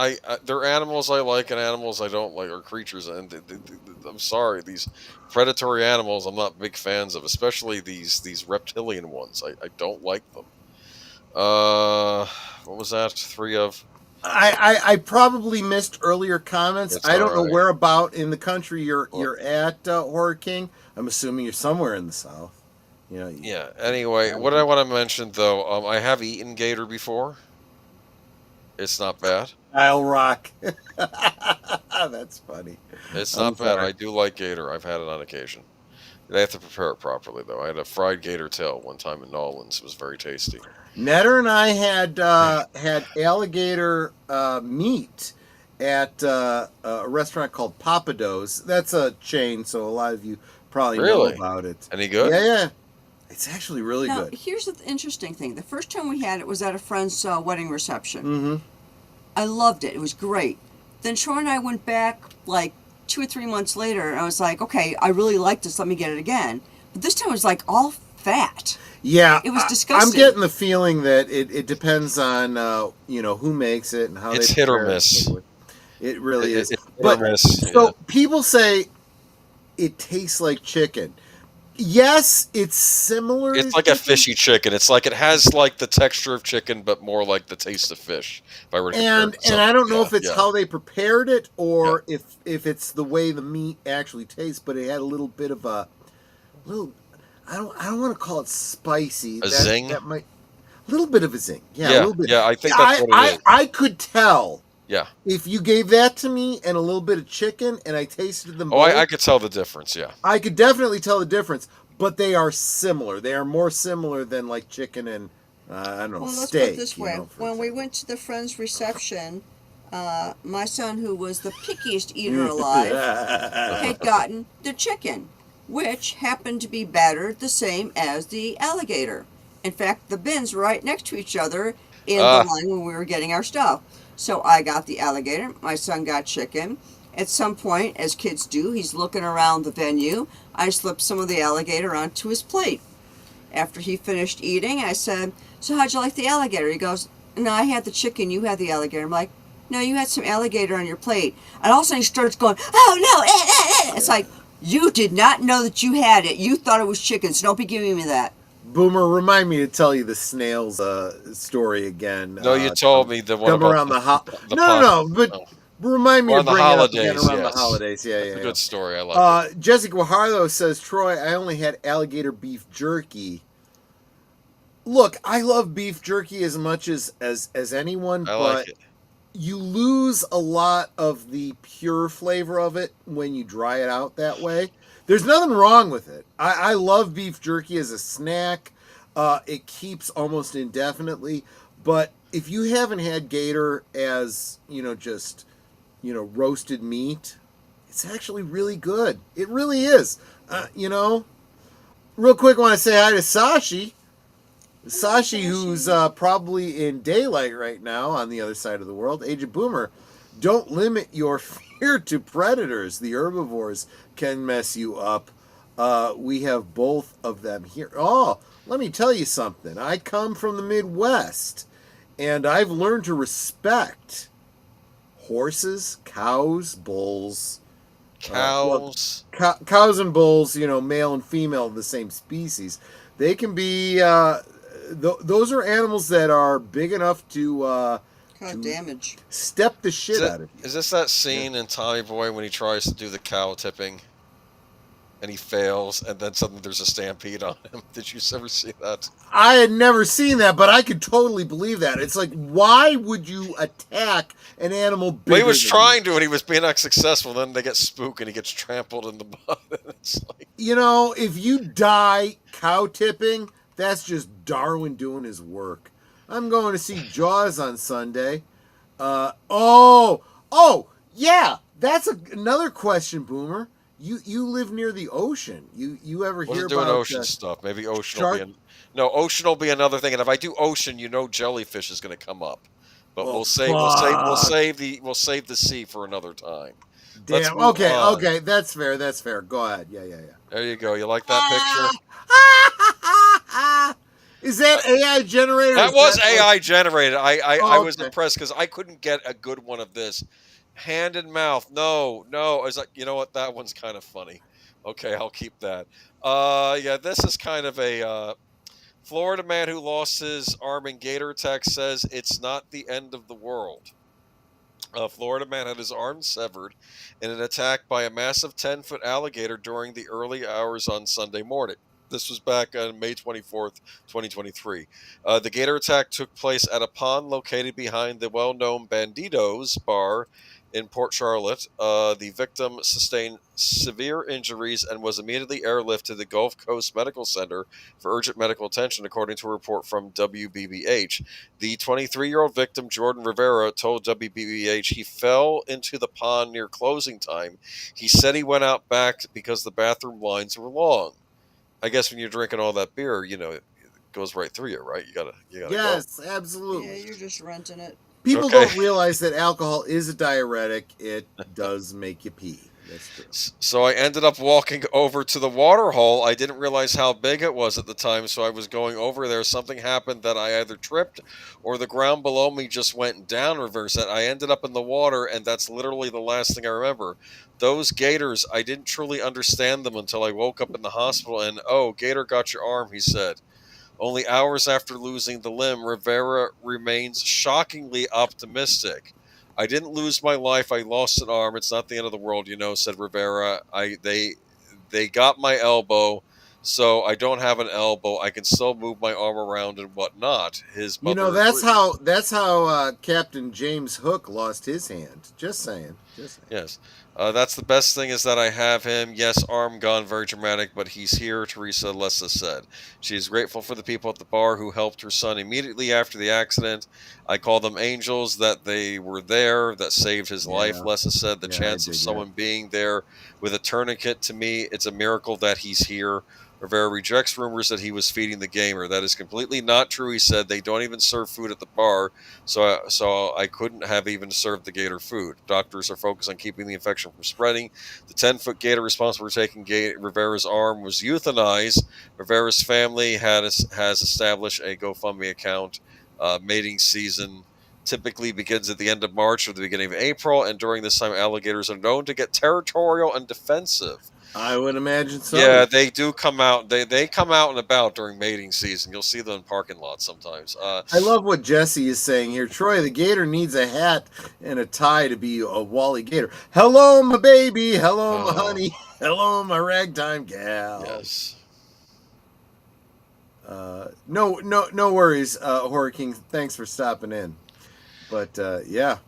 There are animals I like and animals I don't like, or creatures. And I'm sorry, these predatory animals I'm not big fans of, especially these reptilian ones. I don't like them. What was that? 3 of. I probably missed earlier comments. It's I don't know right. where about in the country you're at, Horror King. I'm assuming you're somewhere in the South. Yeah. Anyway, what I want to mention though, I have eaten gator before. It's not bad. I'll rock. That's funny. It's not bad. I do like gator. I've had it on occasion. They have to prepare it properly though. I had a fried gator tail one time in Nolans. It was very tasty. Netter and I had alligator meat at a restaurant called Papados. That's a chain, so a lot of you probably know about it. Any good? Yeah. It's actually really now, good. Here's the interesting thing. The first time we had it was at a friend's wedding reception. Mm-hmm. I loved it. It was great. Then Troy and I went back like 2 or 3 months later, and I was like, okay, I really like this. Let me get it again. But this time it was like all fat. Yeah, it was disgusting. I'm getting the feeling that it depends on who makes it and how it's they hit or miss. It really is. It's hit or miss. So people say it tastes like chicken. Yes, it's similar. It's to like a chicken. fishy chicken. It's like it has like the texture of chicken, but more like the taste of fish. If I were to compare it And to and I something. don't know Yeah, if it's yeah, how they prepared it yeah. or if it's the way the meat actually tastes, but it had a little bit of a little. I don't want to call it spicy. A zing. That might a little bit of a zing. Yeah, a Yeah, little bit. yeah. I think that's what it is. I could tell Yeah. if you gave that to me and a little bit of chicken and I tasted them Oh, both. I could tell the difference. Yeah. I could definitely tell the difference, but they are similar. They are more similar than like chicken and I don't know, Well, let's steak. put it this way. For When we example. went to the friend's reception, my son, who was the pickiest eater alive, had gotten the chicken, which happened to be battered the same as the alligator. In fact, the bins were right next to each other in the line when we were getting our stuff. So I got the alligator, my son got chicken. At some point, as kids do, he's looking around the venue. I slipped some of the alligator onto his plate. After he finished eating, I said, "So how'd you like the alligator?" He goes, "No, I had the chicken, you had the alligator." I'm like, "No, you had some alligator on your plate." And all of a sudden he starts going, "Oh no, It's like, you did not know that you had it. You thought it was chicken, so don't be giving me that. Boomer, remind me to tell you the snails story again. No, you told me the one come about around the pot. no, but Oh. remind me Or to on the bring it up again holidays, around the yes. holidays. Yeah, That's yeah, a yeah. good story. I like it. Jessica Guajardo says, Troy, I only had alligator beef jerky. Look, I love beef jerky as much as anyone, I but like it. you lose a lot of the pure flavor of it when you dry it out that way. There's nothing wrong with it. I love beef jerky as a snack. It keeps almost indefinitely. But if you haven't had gator as, just, roasted meat, it's actually really good. It really is. Real quick, I want to say hi to Sashi. Sashi, who's probably in daylight right now on the other side of the world. Agent Boomer, don't limit your fear to predators. The herbivores can mess you up. We have both of them here. Oh, let me tell you something. I come from the Midwest, and I've learned to respect horses, cows, bulls. Cows. Cows and bulls, male and female of the same species. They can be... those are animals that are big enough to Cause damage. step the shit out of you. Is this that scene in Tommy Boy when he tries to do the cow tipping and he fails and then suddenly there's a stampede on him? Did you ever see that? I had never seen that, but I could totally believe that. It's like, why would you attack an animal bigger Well, he was than trying to and he was being unsuccessful. Then they get spooked and he gets trampled in the mud. It's like, if you die cow tipping, that's just Darwin doing his work. I'm going to see Jaws on Sunday. Yeah, that's another question, Boomer. You live near the ocean. You ever hear wasn't doing about ocean stuff. Maybe ocean shark? will be ocean will be another thing. And if I do ocean, jellyfish is going to come up. But we'll save the sea for another time. Damn. Okay. That's fair. Go ahead. Yeah. There you go. You like that picture? Is that AI generated? That was AI generated. I was okay. impressed because I couldn't get a good one of this. Hand and mouth. No. I was like, you know what? That one's kind of funny. Okay, I'll keep that. Yeah, this is kind of a Florida man who lost his arm in gator attack says it's not the end of the world. A Florida man had his arm severed in an attack by a massive 10-foot alligator during the early hours on Sunday morning. This was back on May 24th, 2023. The gator attack took place at a pond located behind the well-known Bandidos bar in Port Charlotte. The victim sustained severe injuries and was immediately airlifted to the Gulf Coast Medical Center for urgent medical attention, according to a report from WBBH. The 23-year-old victim, Jordan Rivera, told WBBH he fell into the pond near closing time. He said he went out back because the bathroom lines were long. I guess when you're drinking all that beer, it goes right through you, right? You gotta Yes, go. absolutely. Yeah, you're just renting it. People don't realize that alcohol is a diuretic. It does make you pee. That's true. So I ended up walking over to the water hole. I didn't realize how big it was at the time, so I was going over there. Something happened that I either tripped or the ground below me just went down reverse. And I ended up in the water, and that's literally the last thing I remember. Those gators, I didn't truly understand them until I woke up in the hospital, and oh, gator got your arm, he said. Only hours after losing the limb, Rivera remains shockingly optimistic. I didn't lose my life. I lost an arm. It's not the end of the world, said Rivera. They got my elbow, so I don't have an elbow. I can still move my arm around and whatnot. His mother That's agreed. how Captain James Hook lost his hand. Just saying. Yes. That's the best thing is that I have him. Yes, arm gone, very dramatic, but he's here, Teresa Lessa said. She is grateful for the people at the bar who helped her son immediately after the accident. I call them angels that they were there, that saved his life, Lessa said. The chance of someone being there with a tourniquet, to me, it's a miracle that he's here. Rivera rejects rumors that he was feeding the gamer. That is completely not true, he said. They don't even serve food at the bar, so I couldn't have even served the gator food. Doctors are focused on keeping the infection from spreading. The 10-foot gator responsible for taking Rivera's arm was euthanized. Rivera's family has established a GoFundMe account. Mating season typically begins at the end of March or the beginning of April, and during this time, alligators are known to get territorial and defensive. I would imagine so. Yeah, they do come out. They come out and about during mating season. You'll see them in parking lots sometimes. I love what Jesse is saying here. Troy, the gator needs a hat and a tie to be a Wally Gator. Hello, my baby. Hello, my honey. Hello, my ragtime gal. Yes. No worries, Horror King. Thanks for stopping in. But yeah,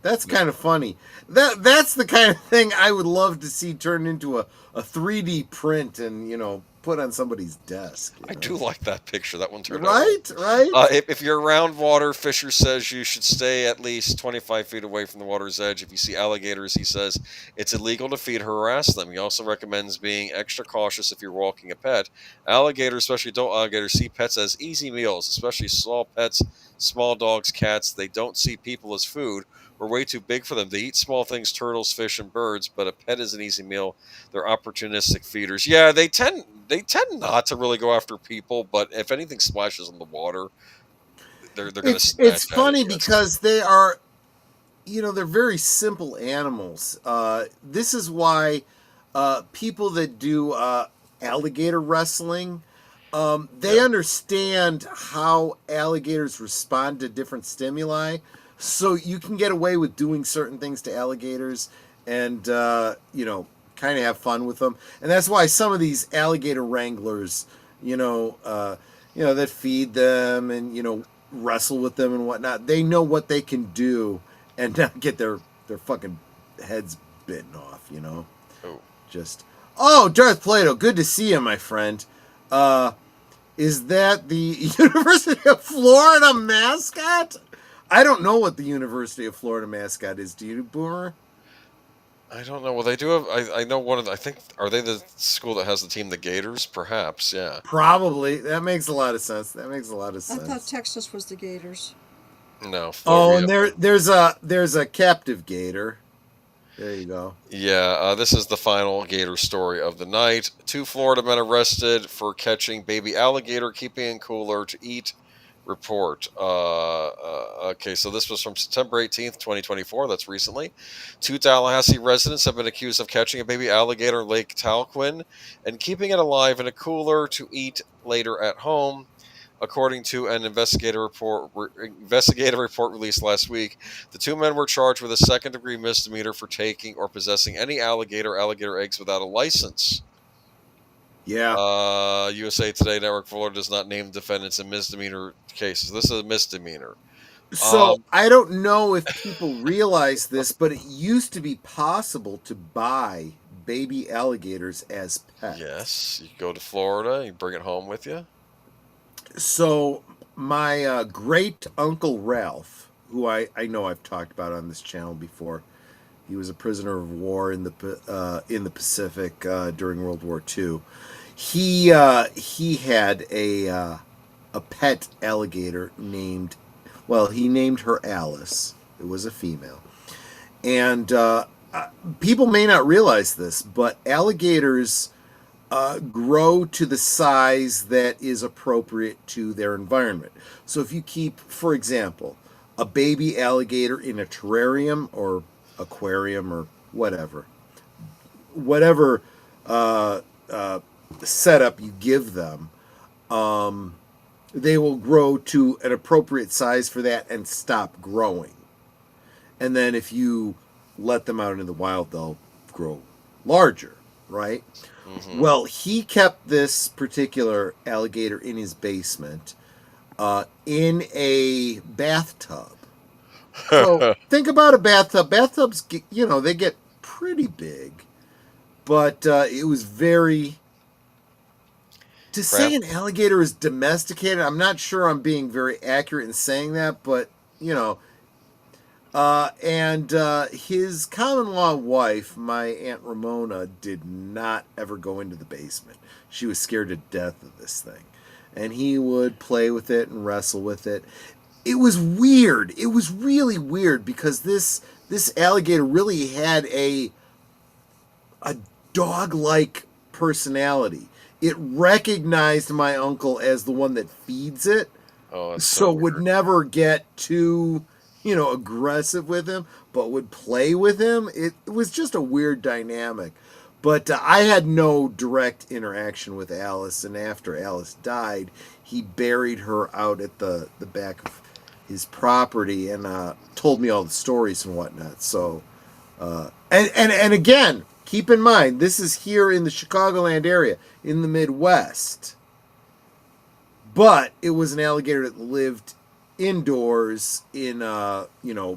that's kind of funny. That's the kind of thing I would love to see turned into a 3D print and put on somebody's desk. I do like that picture. That one turned out right. If you're around water, Fisher says you should stay at least 25 feet away from the water's edge. If you see alligators, he says it's illegal to feed or harass them. He also recommends being extra cautious if you're walking a pet. Alligators, especially adult alligators, see pets as easy meals, especially small pets, small dogs, cats. They don't see people as food. We're way too big for them. They eat small things, turtles, fish, and birds, but a pet is an easy meal. They're opportunistic feeders. Yeah, they tend not to really go after people, but if anything splashes in the water, they're going to snatch. It's funny because they are, they're very simple animals. This is why people that do alligator wrestling, they understand how alligators respond to different stimuli. So you can get away with doing certain things to alligators and, kind of have fun with them. And that's why some of these alligator wranglers, that feed them and, wrestle with them and whatnot, they know what they can do and not get their fucking heads bitten off, Oh. Darth Plato, good to see you, my friend. Is that the University of Florida mascot? I don't know what the University of Florida mascot is. Do you, Boomer? I don't know. Well, they do have. I know one of. I think are they the school that has the team, the Gators? Perhaps, yeah. Probably. That makes a lot of sense. I thought Texas was the Gators. No. Florida. Oh, and there's a captive gator. There you go. Yeah, this is the final gator story of the night. 2 Florida men arrested for catching baby alligator, keeping in cooler to eat. Report. Okay, so this was from September 18th, 2024. That's recently. 2 Tallahassee residents have been accused of catching a baby alligator in Lake Talquin and keeping it alive in a cooler to eat later at home. According to an investigative report released last week, the 2 men were charged with a second-degree misdemeanor for taking or possessing any alligator eggs without a license. Yeah. USA Today Network Florida does not name defendants in misdemeanor cases. This is a misdemeanor. So I don't know if people realize this, but it used to be possible to buy baby alligators as pets. Yes. You go to Florida, you bring it home with you. So my great uncle Ralph, who I know I've talked about on this channel before, he was a prisoner of war in the Pacific during World War II. He had a pet alligator he named her Alice. It was a female, and people may not realize this, but alligators grow to the size that is appropriate to their environment. So if you keep, for example, a baby alligator in a terrarium or aquarium or whatever setup you give them, they will grow to an appropriate size for that and stop growing. And then if you let them out into the wild, they'll grow larger, right? Mm-hmm. Well, he kept this particular alligator in his basement in a bathtub. So think about a bathtub. Bathtubs, they get pretty big. But it was very... To say an alligator is domesticated, I'm not sure I'm being very accurate in saying that, but, and his common-law wife, my Aunt Ramona, did not ever go into the basement. She was scared to death of this thing. And he would play with it and wrestle with it. It was weird. It was really weird because this alligator really had a dog-like personality. It recognized my uncle as the one that feeds it, so would never get too, aggressive with him, but would play with him. It was just a weird dynamic. But I had no direct interaction with Alice, and after Alice died, he buried her out at the back of his property and told me all the stories and whatnot. So, and again, keep in mind, this is here in the Chicagoland area, in the Midwest. But it was an alligator that lived indoors in a,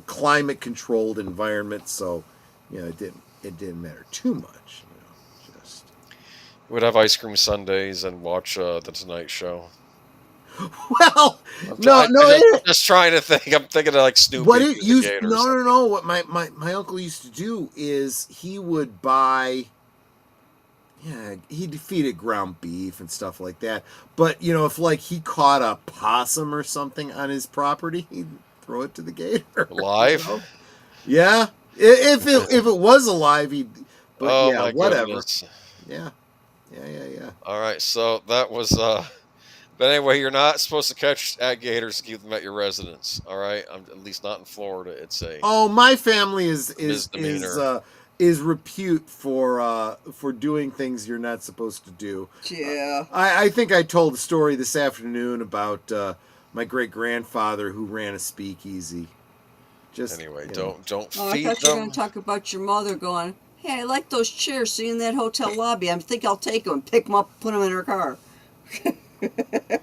climate-controlled environment, so, it didn't matter too much. Just. Would have ice cream sundaes and watch The Tonight Show. Well, I'm just trying to think. I'm thinking of like Snoopy. What it used? No. What my uncle used to do is he would buy. Yeah, he'd feed it ground beef and stuff like that. But if he caught a possum or something on his property, he'd throw it to the gator. Live? Yeah, if it was alive, he'd. But my whatever. Goodness. Yeah. All right, so that was. But anyway, you're not supposed to catch alligators and keep them at your residence. All right, at least not in Florida. It's a. Oh, my family is repute for doing things you're not supposed to do. Yeah. I think I told a story this afternoon about my great grandfather who ran a speakeasy. Anyway, don't feed them. I thought you were going to talk about your mother going, "Hey, I like those chairs sitting in that hotel lobby. I think I'll take them and pick them up, put them in her car."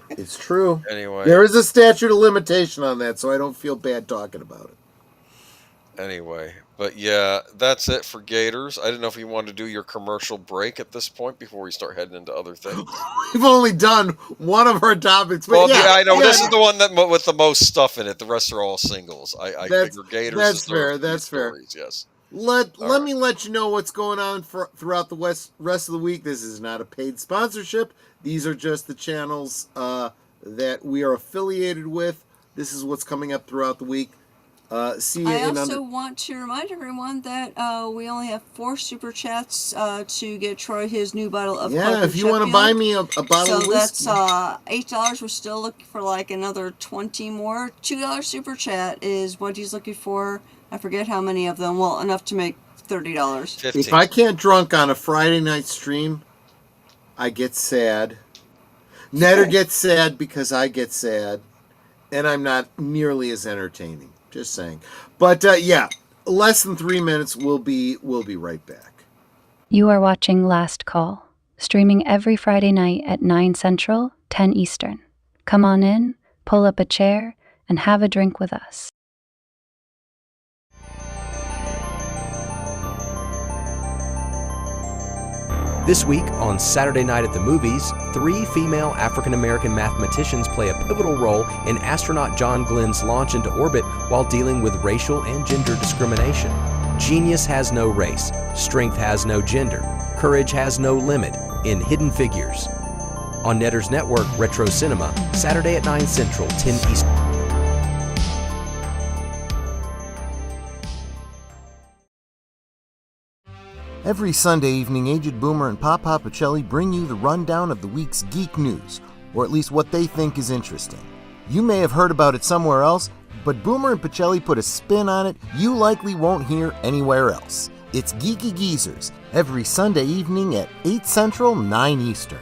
It's true. Anyway, there is a statute of limitation on that, so I don't feel bad talking about it. Anyway, but yeah, that's it for Gators. I didn't know if you wanted to do your commercial break at this point before we start heading into other things. We've only done one of our topics. But well, I know this is the one that with the most stuff in it. The rest are all singles. I figure Gators. That's fair. That's fair. Stories, yes. Let me let you know what's going on throughout the rest of the week. This is not a paid sponsorship. These are just the channels that we are affiliated with. This is what's coming up throughout the week. See you I also want to remind everyone that we only have 4 super chats to get Troy his new bottle of Clark if you want to buy me a bottle of whiskey. So that's $8. We're still looking for like another 20 more. $2 super chat is what he's looking for. I forget how many of them. Well, enough to make $30. 15. If I can't drunk on a Friday night stream, I get sad. Netter gets sad because I get sad, and I'm not nearly as entertaining. Just saying. But yeah, less than 3 minutes. We'll be right back. You are watching Last Call, streaming every Friday night at 9 Central, 10 Eastern. Come on in, pull up a chair, and have a drink with us. This week on Saturday Night at the Movies, 3 female African-American mathematicians play a pivotal role in astronaut John Glenn's launch into orbit while dealing with racial and gender discrimination. Genius has no race, strength has no gender, courage has no limit in Hidden Figures. On Netter's network, Retro Cinema, Saturday at 9 Central, 10 Eastern. Every Sunday evening, Aged Boomer and Papa Pacelli bring you the rundown of the week's geek news, or at least what they think is interesting. You may have heard about it somewhere else, but Boomer and Pacelli put a spin on it you likely won't hear anywhere else. It's Geeky Geezers, every Sunday evening at 8 Central, 9 Eastern.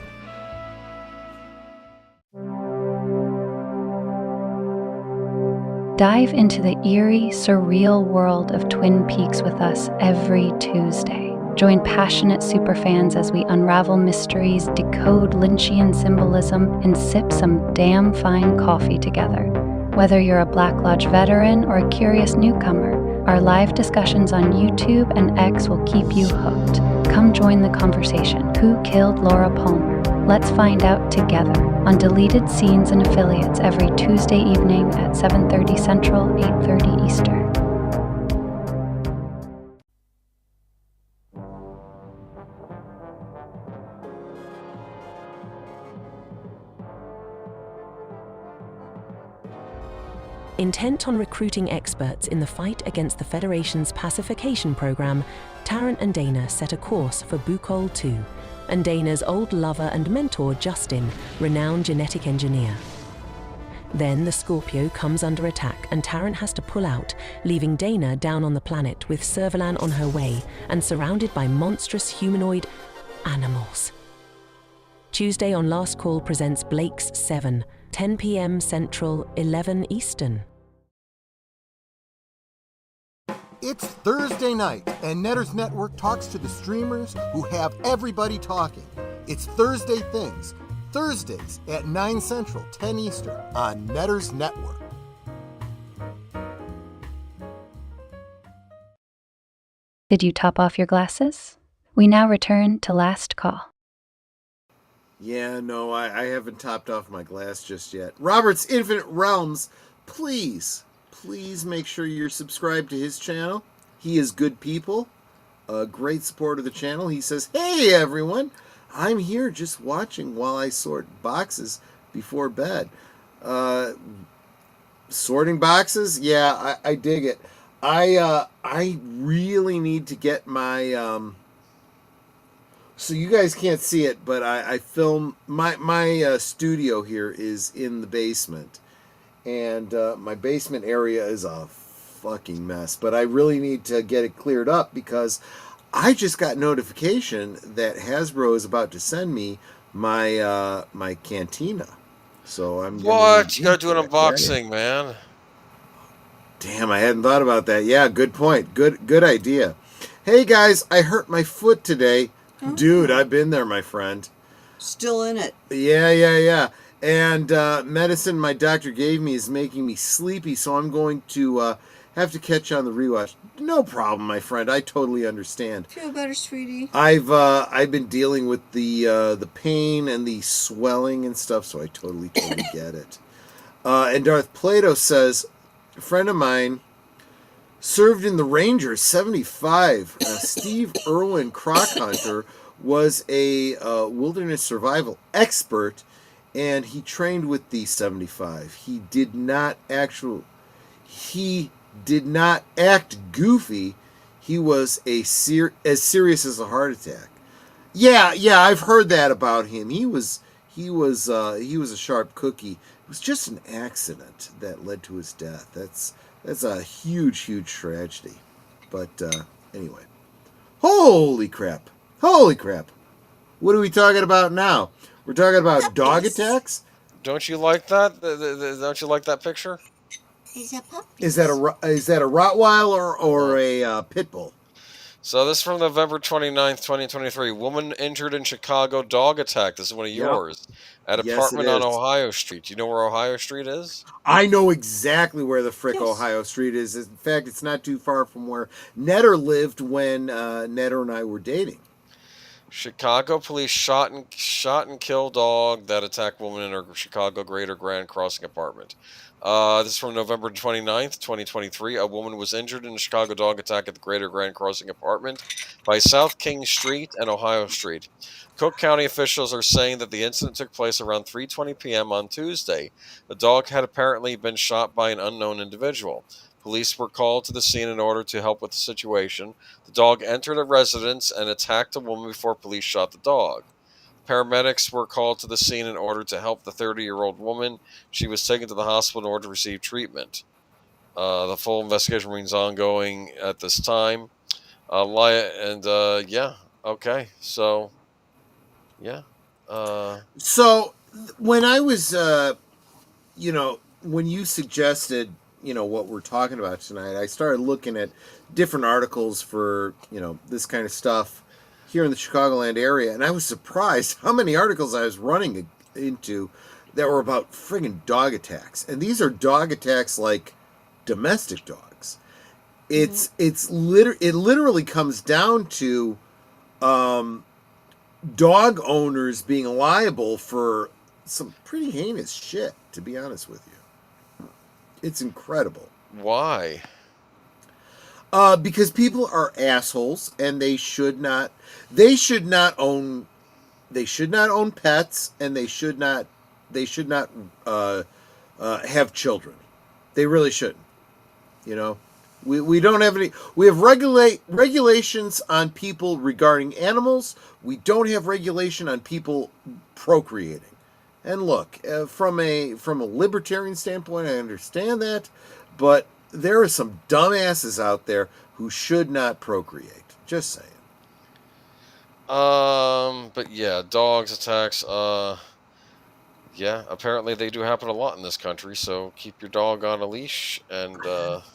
Dive into the eerie, surreal world of Twin Peaks with us every Tuesday. Join passionate superfans as we unravel mysteries, decode Lynchian symbolism, and sip some damn fine coffee together. Whether you're a Black Lodge veteran or a curious newcomer, our live discussions on YouTube and X will keep you hooked. Come join the conversation. Who killed Laura Palmer? Let's find out together on Deleted Scenes and Affiliates every Tuesday evening at 7:30 Central, 8:30 Eastern. Intent on recruiting experts in the fight against the Federation's pacification program, Tarrant and Dana set a course for Bukol 2, and Dana's old lover and mentor, Justin, renowned genetic engineer. Then the Scorpio comes under attack and Tarrant has to pull out, leaving Dana down on the planet with Servalan on her way and surrounded by monstrous humanoid animals. Tuesday on Last Call presents Blake's 7, 10 p.m. Central, 11 Eastern. It's Thursday night, and Netter's Network talks to the streamers who have everybody talking. It's Thursday Things, Thursdays at 9 Central, 10 Eastern on Netter's Network. Did you top off your glasses? We now return to Last Call. Yeah, no, I haven't topped off my glass just yet. Robert's Infinite Realms, please make sure you're subscribed to his channel. He is good people, a great support of the channel. He says, hey everyone, I'm here just watching while I sort boxes before bed. Sorting boxes? Yeah, I dig it. I really need to get my... So you guys can't see it, but I film... My studio here is in the basement. And my basement area is a fucking mess. But I really need to get it cleared up because I just got notification that Hasbro is about to send me my my Cantina. So I'm... What? You gotta do an unboxing, man. Damn, I hadn't thought about that. Yeah, good point. Good idea. Hey guys, I hurt my foot today. Dude, I've been there, my friend. Still in it. Yeah. And medicine my doctor gave me is making me sleepy, so I'm going to have to catch on the rewatch. No problem, my friend. I totally understand. Feel better, sweetie. I've been dealing with the pain and the swelling and stuff, so I totally get it. And Darth Plato says, a friend of mine served in the Rangers, 75. Steve Irwin Crockhunter was a wilderness survival expert, and he trained with the 75. He did not act goofy. He was as serious as a heart attack. Yeah, I've heard that about him. He was a sharp cookie. It was just an accident that led to his death. That's a huge tragedy. But anyway. Holy crap. What are we talking about now? We're talking about dog attacks? Don't you like that? Don't you like that picture? He's a puppy. Is that a Rottweiler or a pit bull? So this is from November 29th, 2023. Woman injured in Chicago, dog attack. This is one of yours. At apartment on Ohio Street. Do you know where Ohio Street is? I know exactly where the frick Ohio Street is. In fact, it's not too far from where Netter lived when Netter and I were dating. Chicago police shot and killed dog that attacked woman in her Chicago Greater Grand Crossing apartment. This is from November 29th, 2023. A woman was injured in a Chicago dog attack at the Greater Grand Crossing apartment by South King Street and Ohio Street. Cook County officials are saying that the incident took place around 3:20 p.m. on Tuesday. The dog had apparently been shot by an unknown individual. Police were called to the scene in order to help with the situation. The dog entered a residence and attacked a woman before police shot the dog. Paramedics were called to the scene in order to help the 30-year-old woman. She was taken to the hospital in order to receive treatment. The full investigation remains ongoing at this time. Yeah, okay, so, yeah. So when I was, when you suggested, what we're talking about tonight, I started looking at different articles for, this kind of stuff here in the Chicagoland area, and I was surprised how many articles I was running into that were about friggin' dog attacks. And these are dog attacks like domestic dogs. It literally comes down to dog owners being liable for some pretty heinous shit, to be honest with you. It's incredible. Why? Because people are assholes, and they should not own pets, and they should not have children. They really shouldn't. We don't have any. We have regulations on people regarding animals. We don't have regulation on people procreating. And look, from a libertarian standpoint, I understand that, but there are some dumbasses out there who should not procreate. Just saying. But yeah, dogs attacks. Yeah, apparently they do happen a lot in this country. So keep your dog on a leash. And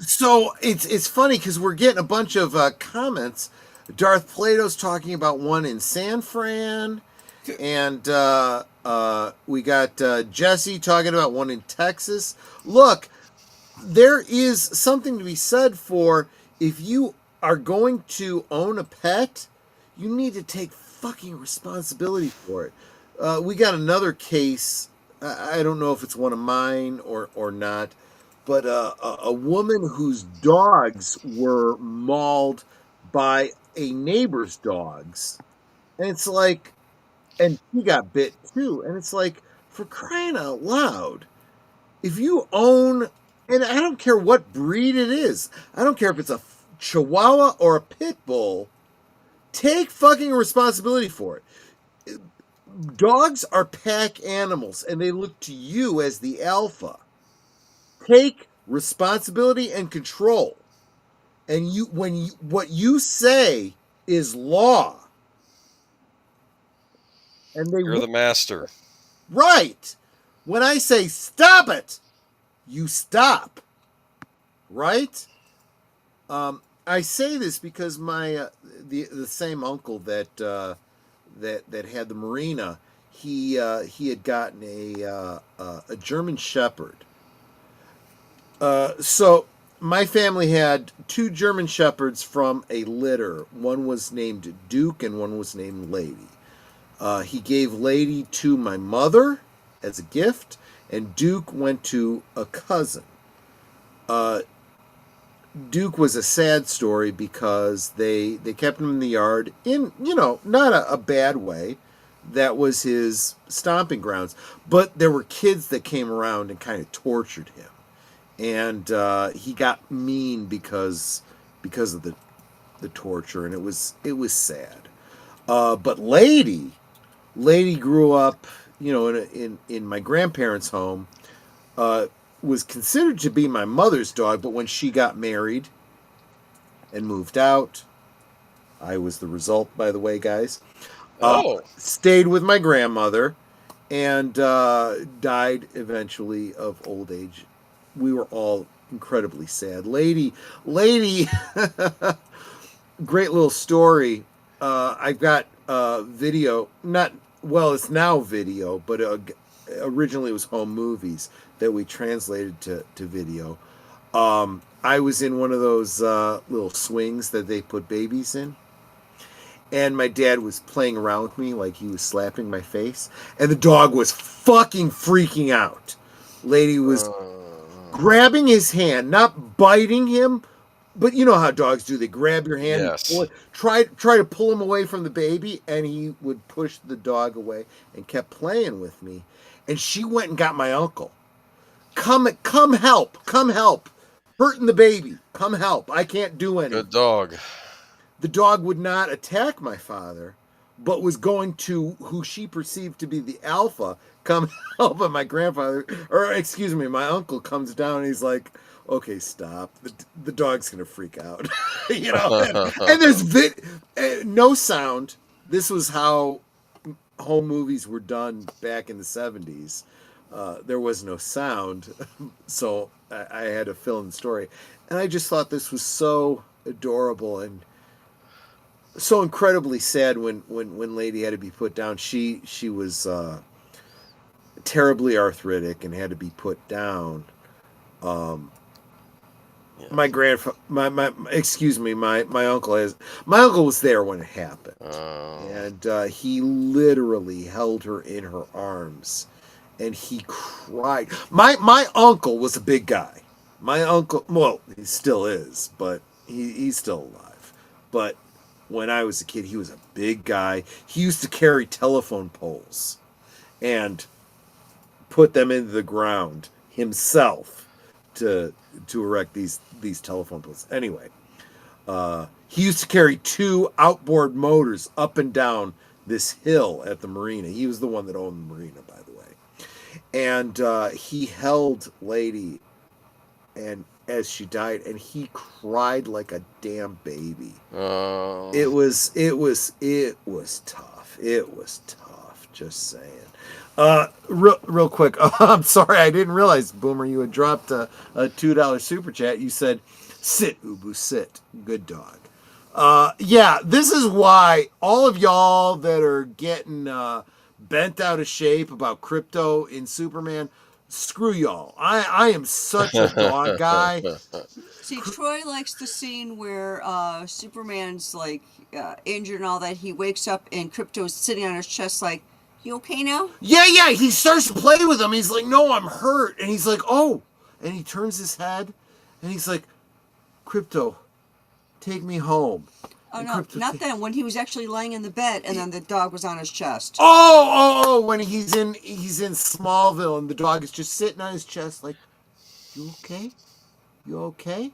so it's funny because we're getting a bunch of comments. Darth Plato's talking about one in San Fran, and we got Jesse talking about one in Texas. Look, there is something to be said for if you are going to own a pet, you need to take fucking responsibility for it. We got another case. I don't know if it's one of mine or not, but a woman whose dogs were mauled by a neighbor's dogs. And it's like, and he got bit too. And it's like, for crying out loud, if you own, and I don't care what breed it is, I don't care if it's a Chihuahua or a Pit Bull, take fucking responsibility for it. Dogs are pack animals, and they look to you as the alpha. Take responsibility and control. And what you say is law. And you're the master. Right. When I say stop it, you stop. Right? I say this because my the same uncle that had the marina, he had gotten a German Shepherd. So my family had 2 German Shepherds from a litter. One was named Duke and one was named Lady. He gave Lady to my mother as a gift, and Duke went to a cousin. Duke was a sad story because they kept him in the yard in, not a bad way. That was his stomping grounds. But there were kids that came around and kind of tortured him. And he got mean because of the torture, and it was sad. But Lady grew up, in my grandparents' home. Was considered to be my mother's dog, but when she got married and moved out, I was the result, by the way, guys. Stayed with my grandmother and died eventually of old age. We were all incredibly sad. Lady, great little story. I've got video, it's now video, but originally it was home movies that we translated to video. I was in one of those little swings that they put babies in. And my dad was playing around with me like he was slapping my face. And the dog was fucking freaking out. Lady was grabbing his hand, not biting him, but you know how dogs do. They grab your hand, yes. And try to pull him away from the baby, and he would push the dog away and kept playing with me. And she went and got my uncle. Come help. hurting the baby. Come help. I can't do anything. Good dog. The dog would not attack my father, but was going to who she perceived to be the alpha come help. And my grandfather, or excuse me, my uncle comes down and he's like, okay, stop. The dog's going to freak out. You know, and there's no sound. This was how home movies were done back in the 70s. There was no sound, so I had to fill in the story. And I just thought this was so adorable and so incredibly sad when Lady had to be put down. She was terribly arthritic and had to be put down. My uncle was there when it happened, and he literally held her in her arms, and he cried. My uncle was a big guy. My uncle, well, he still is, but he's still alive. But when I was a kid, he was a big guy. He used to carry telephone poles and put them into the ground himself to erect these telephone poles. Anyway, he used to carry 2 outboard motors up and down this hill at the marina. He was the one that owned the marina, by the way. And he held Lady, and as she died, and he cried like a damn baby. Oh. It was tough. It was tough. Just saying. Real quick. I'm sorry, I didn't realize, Boomer, you had dropped a $2 super chat. You said, "Sit, Ubu, sit. Good dog." Yeah, this is why all of y'all that are getting bent out of shape about crypto in Superman, screw y'all. I am such a dog guy. See, Troy likes the scene where Superman's like injured and all that. He wakes up and Crypto's sitting on his chest like, "You okay now?" Yeah. He starts to play with him. He's like, "No, I'm hurt." And he's like, "Oh." And he turns his head and he's like, "Crypto, take me home." Oh, And no, Crypto not then. When he was actually laying in the bed and then the dog was on his chest. Oh, when he's in Smallville and the dog is just sitting on his chest like, "You okay? You okay?"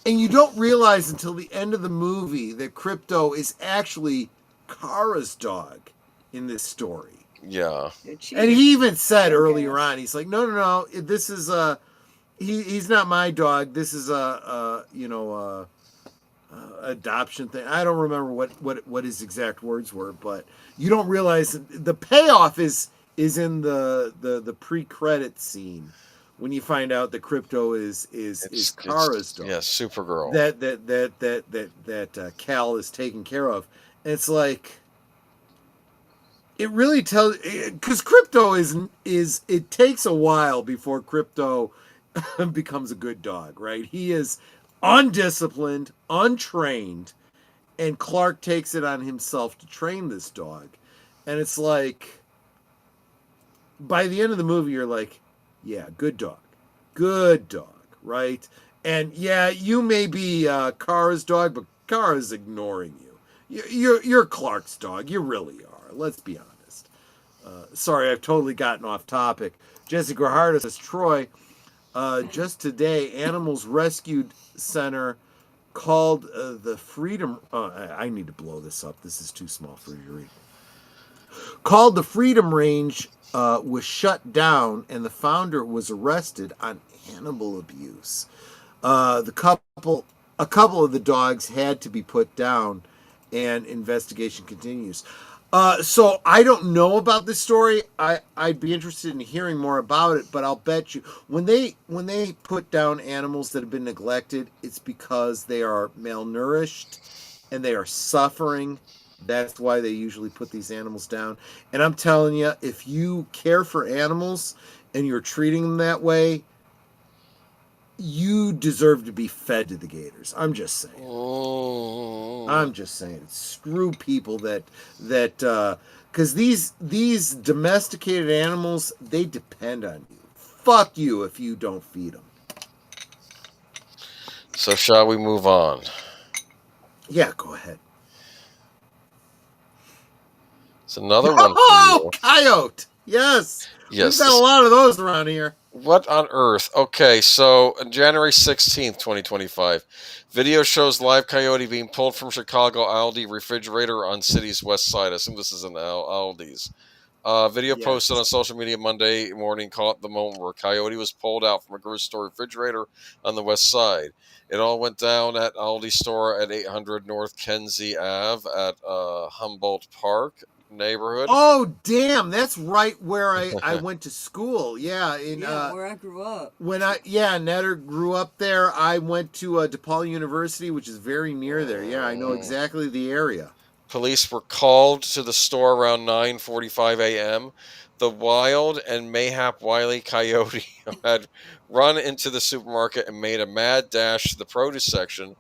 And you don't realize until the end of the movie that Crypto is actually Kara's dog in this story. Yeah. And he even said earlier on, he's like, no, this is he's not my dog. This is a adoption thing. I don't remember what his exact words were, but you don't realize the payoff is in the pre-credit scene when you find out that Crypto is Kara's dog. Yeah, Supergirl. That Cal is taken care of. And it's like, it really tells, because Crypto is it takes a while before Crypto becomes a good dog, right? He is undisciplined, untrained, and Clark takes it on himself to train this dog. And it's like, by the end of the movie, you're like, yeah, good dog, right? And yeah, you may be Kara's dog, but Kara's ignoring you. You're Clark's dog. You really are. Let's be honest. Sorry, I've totally gotten off topic. Jesse Grahardo says, Troy, just today, Animals Rescued Center called the Freedom... I need to blow this up. This is too small for you to read. Called the Freedom Range was shut down, and the founder was arrested on animal abuse. A couple of the dogs had to be put down, and investigation continues. So I don't know about this story. I'd be interested in hearing more about it, but I'll bet you when they put down animals that have been neglected, it's because they are malnourished and they are suffering. That's why they usually put these animals down. And I'm telling you, if you care for animals and you're treating them that way, you deserve to be fed to the gators. I'm just saying. Oh. I'm just saying. Screw people that because these domesticated animals, they depend on you. Fuck you if you don't feed them. So shall we move on? Yeah, go ahead. It's another one. Oh, coyote! Yes. Yes. We've got a lot of those around here. What on earth? Okay, so on January 16th, 2025, video shows live coyote being pulled from Chicago Aldi refrigerator on city's west side. I assume this is in Aldi's. Video Yes. posted on social media Monday morning caught the moment where a coyote was pulled out from a grocery store refrigerator on the west side. It all went down at Aldi store at 800 North Kenzie Ave at Humboldt Park neighborhood. Oh, damn! That's right where I went to school. Yeah, where I grew up. Netter grew up there. I went to DePaul University, which is very near there. Yeah, I know exactly the area. Police were called to the store around 9:45 a.m. The wild and mayhap wily coyote had run into the supermarket and made a mad dash to the produce section.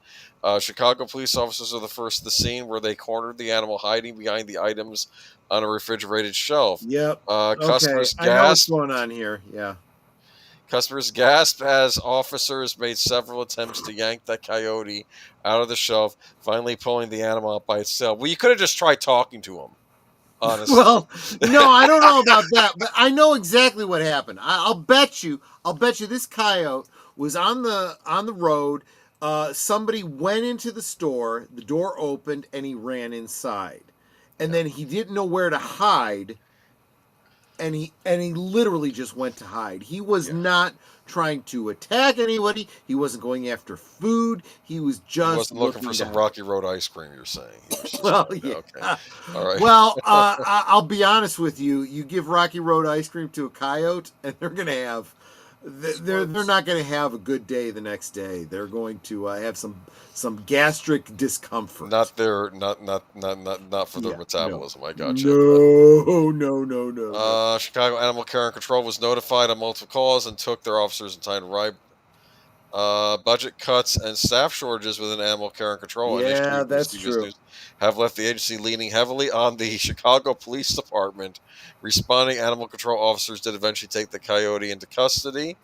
Chicago police officers are the first to the scene, where they cornered the animal hiding behind the items on a refrigerated shelf. Yep. Customers I know what's gasped. going on here. Yeah. Customers gasped as officers made several attempts to yank that coyote out of the shelf, finally pulling the animal out by itself. Well, you could have just tried talking to him, honestly. Well, no, I don't know about that, but I know exactly what happened. I'll bet you this coyote was on the road. Somebody went into the store, the door opened, and he ran inside. And then he didn't know where to hide, and he literally just went to hide. He was not trying to attack anybody. He wasn't going after food. He was just He wasn't looking for some Rocky Road ice cream, you're saying. Well, yeah. Okay. All right. Well, I'll be honest with you. You give Rocky Road ice cream to a coyote, and they're going to have... They're not going to have a good day the next day. They're going to have some gastric discomfort. Not for their metabolism. No. I got you. No. Chicago Animal Care and Control was notified on multiple calls and took their officers in time to ride. Budget cuts and staff shortages within Animal Care and Control. Yeah, that's true. Have left the agency leaning heavily on the Chicago Police Department. Responding animal control officers did eventually take the coyote into custody.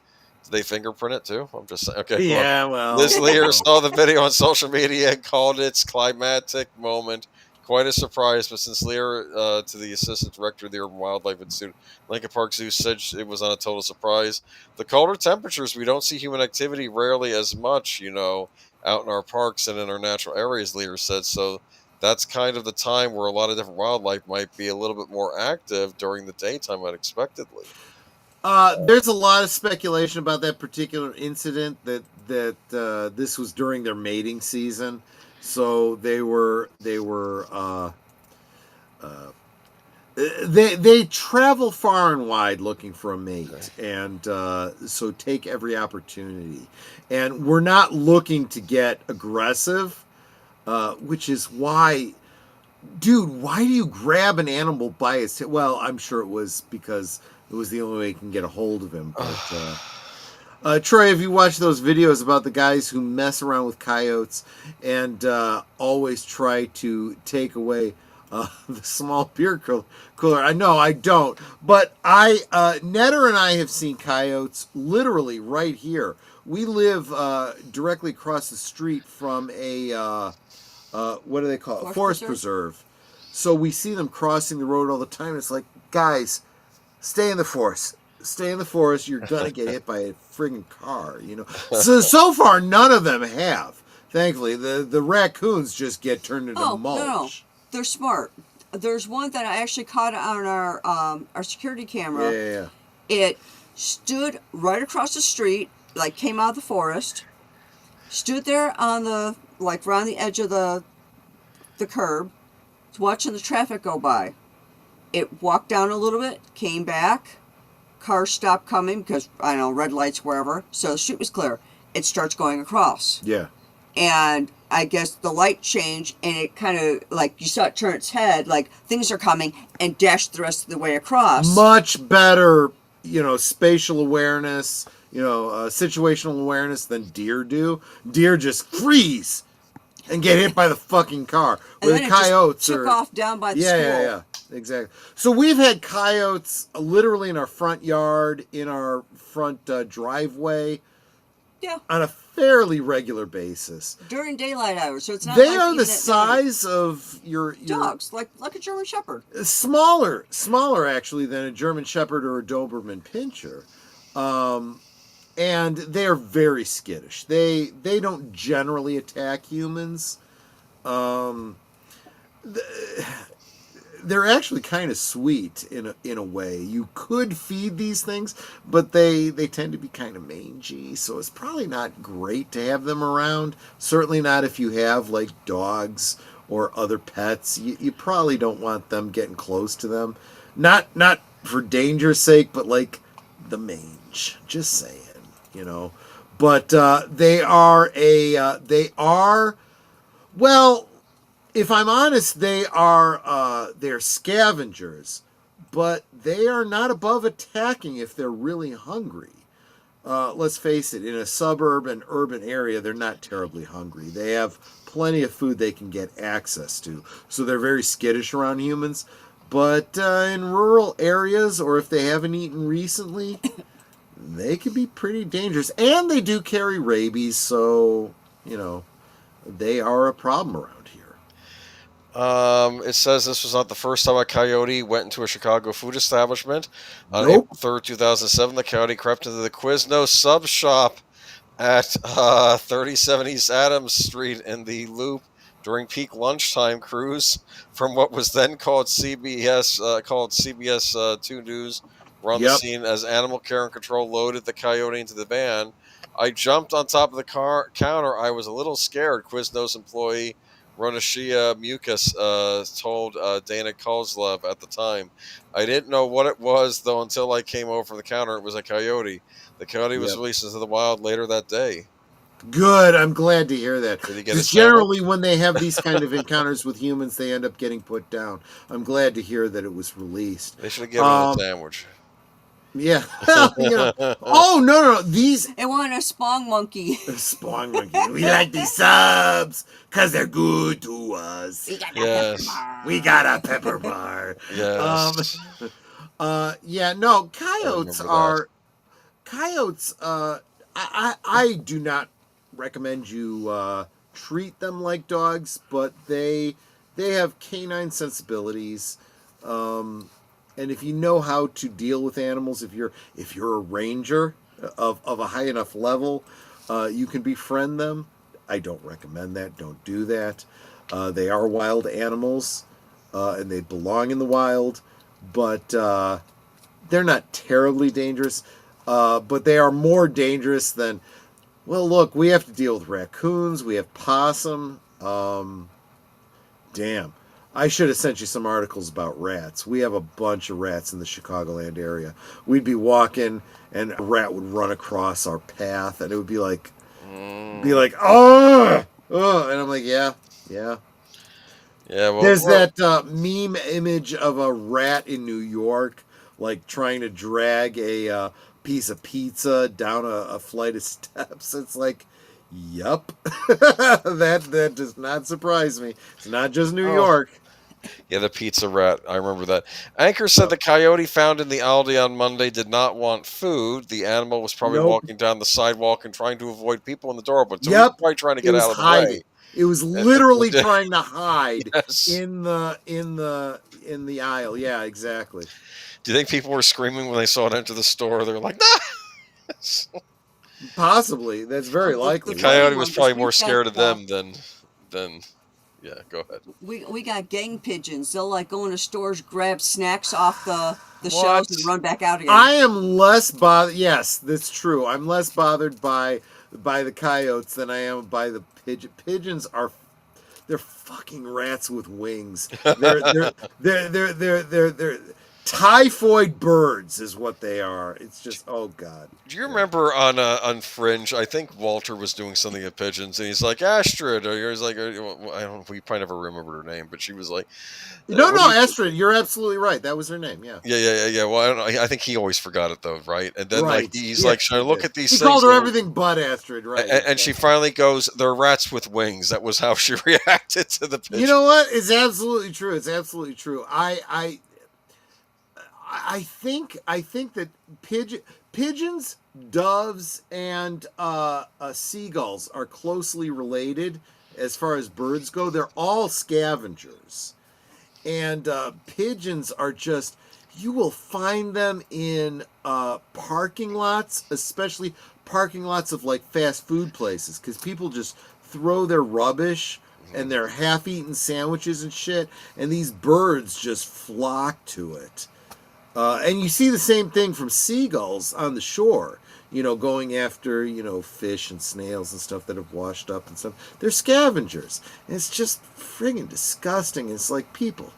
Did they fingerprint it too? I'm just saying. Okay. Yeah, well. Liz Lear saw the video on social media and called its climactic moment quite a surprise. But since Lear, to the assistant director of the Urban Wildlife Institute, Lincoln Park Zoo, said it was not a total surprise. The colder temperatures, we don't see human activity rarely as much, out in our parks and in our natural areas, Lear said. So that's kind of the time where a lot of different wildlife might be a little bit more active during the daytime, unexpectedly. There's a lot of speculation about that particular incident that this was during their mating season, so they travel far and wide looking for a mate, and so take every opportunity. And we're not looking to get aggressive, which is why. Dude, why do you grab an animal by its tail? Well, I'm sure it was because it was the only way you can get a hold of him. But, Troy, have you watched those videos about the guys who mess around with coyotes and always try to take away the small beer cooler? I know I don't, but Netter and I have seen coyotes literally right here. We live directly across the street from a... what do they call it? Forest preserve. So we see them crossing the road all the time. It's like, guys, stay in the forest. Stay in the forest. You're gonna get hit by a friggin' car, So far, none of them have. Thankfully, the raccoons just get turned into mulch. No, they're smart. There's one that I actually caught on our security camera. Yeah. It stood right across the street, like came out of the forest, stood there on the around the edge of the curb, watching the traffic go by. It walked down a little bit, came back, cars stopped coming because, I don't know, red lights, wherever, so the street was clear. It starts going across. Yeah. And I guess the light changed, and it kind of, you saw it turn its head, things are coming, and dashed the rest of the way across. Much better, spatial awareness, situational awareness than deer do. Deer just freeze and get hit by the fucking car. And Where the coyotes took off down by the school. Yeah, exactly. So we've had coyotes literally in our front yard, in our front driveway, on a fairly regular basis during daylight hours. So it's not. They are the size of your dogs, like a German Shepherd. Smaller actually than a German Shepherd or a Doberman Pinscher. And they're very skittish. They don't generally attack humans. They're actually kind of sweet in a way. You could feed these things, but they tend to be kind of mangy, so it's probably not great to have them around. Certainly not if you have like dogs or other pets. You probably don't want them getting close to them. Not for danger's sake, but like the mange. Just saying, you know. But they are well. If I'm honest, they're scavengers, but they are not above attacking if they're really hungry. Let's face it, in a suburb and urban area, they're not terribly hungry. They have plenty of food they can get access to, so they're very skittish around humans. But in rural areas, or if they haven't eaten recently, they can be pretty dangerous. And they do carry rabies, so, you know, they are a problem around here. It says this was not the first time a coyote went into a Chicago food establishment. On Nope. April 3rd, 2007, the coyote crept into the Quiznos sub shop at 3070 East Adams Street in the Loop during peak lunchtime. Crews from what was then called CBS 2 News were on the scene as Animal Care and Control loaded the coyote into the van. I jumped on top of the counter. I was a little scared, Quiznos employee Ronashia Mucus told Dana Kozlov at the time. I didn't know what it was, though, until I came over from the counter. It was a coyote. The coyote was released into the wild later that day. Good. I'm glad to hear that. Did he get Because generally when they have these kind of encounters with humans, they end up getting put down. I'm glad to hear that it was released. They should have given him a sandwich. Yeah. You know. Oh, no. These... They want a spong monkey. Spong monkey. We like these subs because they're good to us. We got a pepper bar. Yes. Yeah, no, coyotes are... Coyotes, I do not recommend you treat them like dogs, but they have canine sensibilities. And if you know how to deal with animals, if you're a ranger of a high enough level, you can befriend them. I don't recommend that. Don't do that. They are wild animals, and they belong in the wild, but they're not terribly dangerous. But they are more dangerous than... Well, look, we have to deal with raccoons. We have possum. Damn. I should have sent you some articles about rats. We have a bunch of rats in the Chicagoland area. We'd be walking, and a rat would run across our path, and it would be like, oh, and I'm like, yeah. Well, there's that meme image of a rat in New York, like trying to drag a piece of pizza down a flight of steps. It's like, yup. that does not surprise me. It's not just New York. Yeah, the pizza rat. I remember that. Anchor said the coyote found in the Aldi on Monday did not want food. The animal was probably walking down the sidewalk and trying to avoid people in the door, but so he was probably trying to get out of the way. It was literally trying to hide in the aisle. Yeah, exactly. Do you think people were screaming when they saw it enter the store? They were like, "No!" Possibly. That's very likely. The coyote was probably more scared of them than. Yeah, go ahead. We got gang pigeons. They'll like go into stores, grab snacks off the shelves and run back out again. I am less bothered. Yes, that's true. I'm less bothered by the coyotes than I am by the pigeon. Pigeons are, they're fucking rats with wings. They're typhoid birds is what they are. It's just, oh god. Do you remember on Fringe? I think Walter was doing something at pigeons, and he's like Astrid, or he's like, I don't. We probably never remembered her name, but she was like, no, Astrid. You're absolutely right. That was her name. Yeah. Yeah. Well, I don't know. I think he always forgot it though, right? And then like he's like, should I look at these? He things? called her everything but Astrid, right? And she finally goes, "They're rats with wings." That was how she reacted to the pigeon. You know what? It's absolutely true. It's absolutely true. I think that pigeons, doves, and seagulls are closely related as far as birds go. They're all scavengers, and pigeons are just you will find them in parking lots, especially parking lots of like fast food places, because people just throw their rubbish and their half-eaten sandwiches and shit, and these birds just flock to it. And you see the same thing from seagulls on the shore, going after, fish and snails and stuff that have washed up and stuff. They're scavengers. And it's just friggin' disgusting. It's like, people.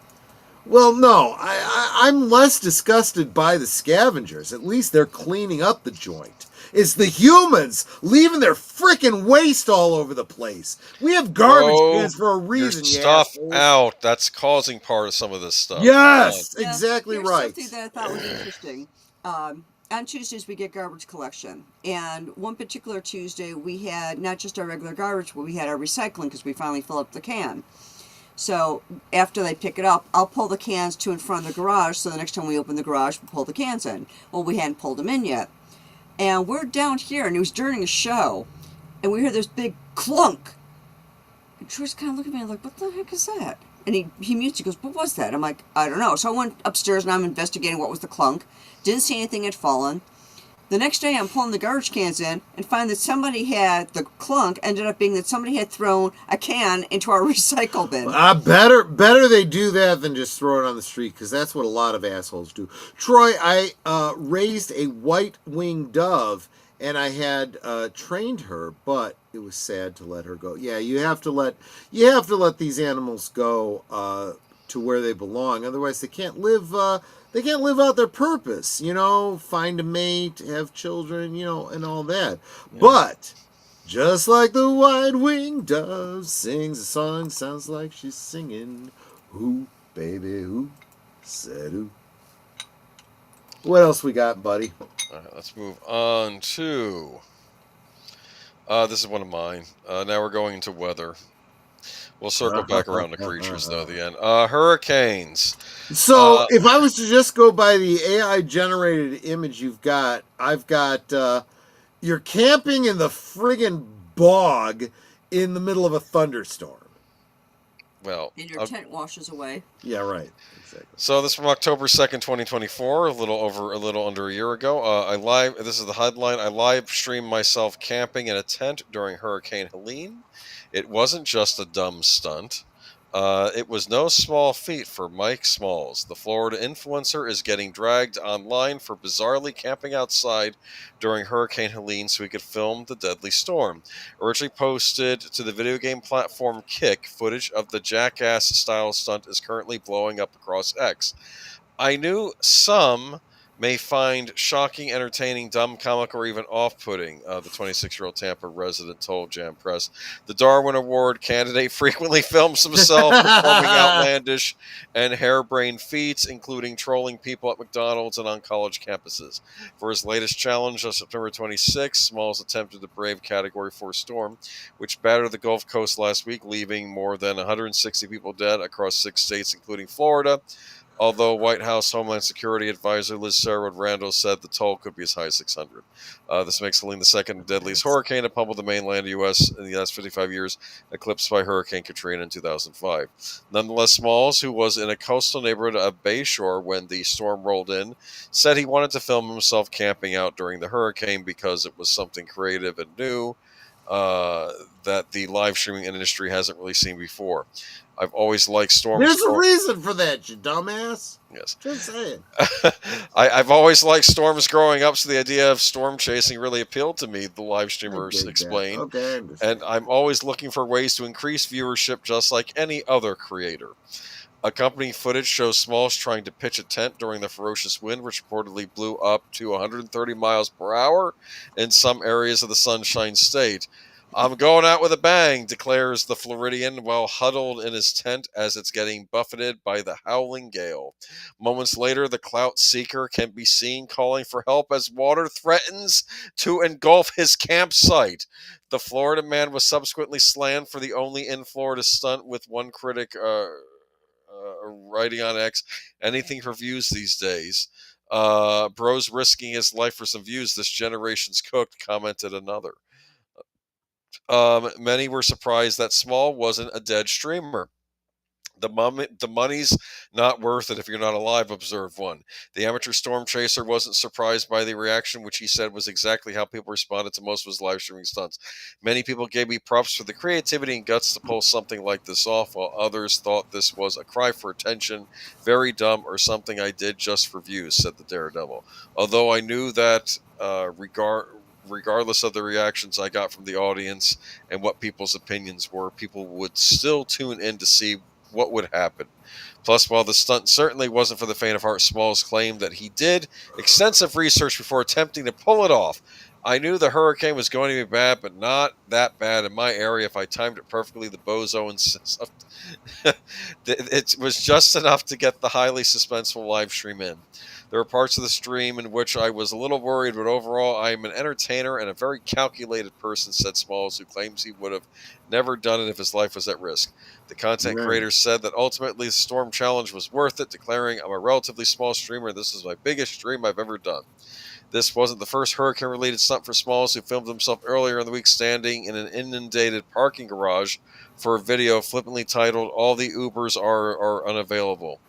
Well, no, I'm less disgusted by the scavengers. At least they're cleaning up the joint. It's the humans leaving their frickin' waste all over the place. We have garbage cans for a reason. Your stuff out. That's causing part of some of this stuff. Yes, exactly right. Something that I thought was interesting. On Tuesdays, we get garbage collection. And one particular Tuesday, we had not just our regular garbage, but we had our recycling because we finally filled up the can. So after they pick it up, I'll pull the cans to in front of the garage. So the next time we open the garage, we'll pull the cans in. Well, we hadn't pulled them in yet. And we're down here, and it was during a show, and we heard this big clunk. And Troy's kind of looking at me like, what the heck is that? And he mutes, he goes, what was that? I'm like, I don't know. So I went upstairs, and I'm investigating what was the clunk. Didn't see anything had fallen. The next day, I'm pulling the garbage cans in and find that somebody had, the clunk ended up being that somebody had thrown a can into our recycle bin. Better they do that than just throw it on the street, because that's what a lot of assholes do. Troy, I raised a white-winged dove, and I had trained her, but it was sad to let her go. Yeah, you have to let these animals go to where they belong. Otherwise, they can't live. They can't live out their purpose, find a mate, have children, and all that. Yeah. But just like the white-winged dove sings a song, sounds like she's singing, "Who, baby, who said who?" What else we got, buddy? All right, let's move on to. This is one of mine. Now we're going into weather. We'll circle back around to creatures, though, at the end. Hurricanes. So, if I was to just go by the AI-generated image I've got, you're camping in the friggin' bog in the middle of a thunderstorm. Well, and your tent washes away. Yeah, right. Exactly. So this is from October 2nd, 2024, a little under a year ago. This is the headline. I live streamed myself camping in a tent during Hurricane Helene. It wasn't just a dumb stunt. It was no small feat for Mike Smalls. The Florida influencer is getting dragged online for bizarrely camping outside during Hurricane Helene so he could film the deadly storm. Originally posted to the video game platform GEEK, footage of the Jackass-style stunt is currently blowing up across X. I knew some may find shocking, entertaining, dumb, comic, or even off-putting, the 26-year-old Tampa resident told Jam Press. The Darwin Award candidate frequently films himself performing outlandish and harebrained feats, including trolling people at McDonald's and on college campuses. For his latest challenge on September 26, Smalls attempted to brave Category 4 storm, which battered the Gulf Coast last week, leaving more than 160 people dead across 6 states, including Florida. Although White House Homeland Security Advisor Liz Sherwood Randall said the toll could be as high as 600. This makes Helene the second deadliest hurricane to pummel the mainland U.S. in the last 55 years, eclipsed by Hurricane Katrina in 2005. Nonetheless, Smalls, who was in a coastal neighborhood of Bayshore when the storm rolled in, said he wanted to film himself camping out during the hurricane because it was something creative and new that the live streaming industry hasn't really seen before. I've always liked storms. There's a reason for that, you dumbass. Yes. Just saying. I've always liked storms growing up, so the idea of storm chasing really appealed to me, the live streamers explained. Okay. And I'm always looking for ways to increase viewership just like any other creator. Accompanying footage shows Smalls trying to pitch a tent during the ferocious wind, which reportedly blew up to 130 miles per hour in some areas of the Sunshine State. I'm going out with a bang, declares the Floridian while huddled in his tent as it's getting buffeted by the howling gale. Moments later, the clout seeker can be seen calling for help as water threatens to engulf his campsite. The Florida man was subsequently slammed for the only in-Florida stunt, with one critic writing on X, anything for views these days. Bro's risking his life for some views. This generation's cooked, commented another. Many were surprised that Small wasn't a dead streamer. The money's not worth it if you're not alive, observed one. The amateur storm chaser wasn't surprised by the reaction, which he said was exactly how people responded to most of his live streaming stunts. Many people gave me props for the creativity and guts to pull something like this off, while others thought this was a cry for attention, very dumb, or something I did just for views, said the Daredevil. Although I knew that regardless of the reactions I got from the audience and what people's opinions were, people would still tune in to see what would happen. Plus, while the stunt certainly wasn't for the faint of heart, Smalls claimed that he did extensive research before attempting to pull it off. I knew the hurricane was going to be bad, but not that bad in my area if I timed it perfectly, the bozo and it was just enough to get the highly suspenseful live stream in. There were parts of the stream in which I was a little worried, but overall I am an entertainer and a very calculated person, said Smalls, who claims he would have never done it if his life was at risk. The content creator said that ultimately the storm challenge was worth it, declaring, I'm a relatively small streamer. This is my biggest stream I've ever done. This wasn't the first hurricane-related stunt for Smalls, who filmed himself earlier in the week standing in an inundated parking garage for a video flippantly titled, All the Ubers are unavailable.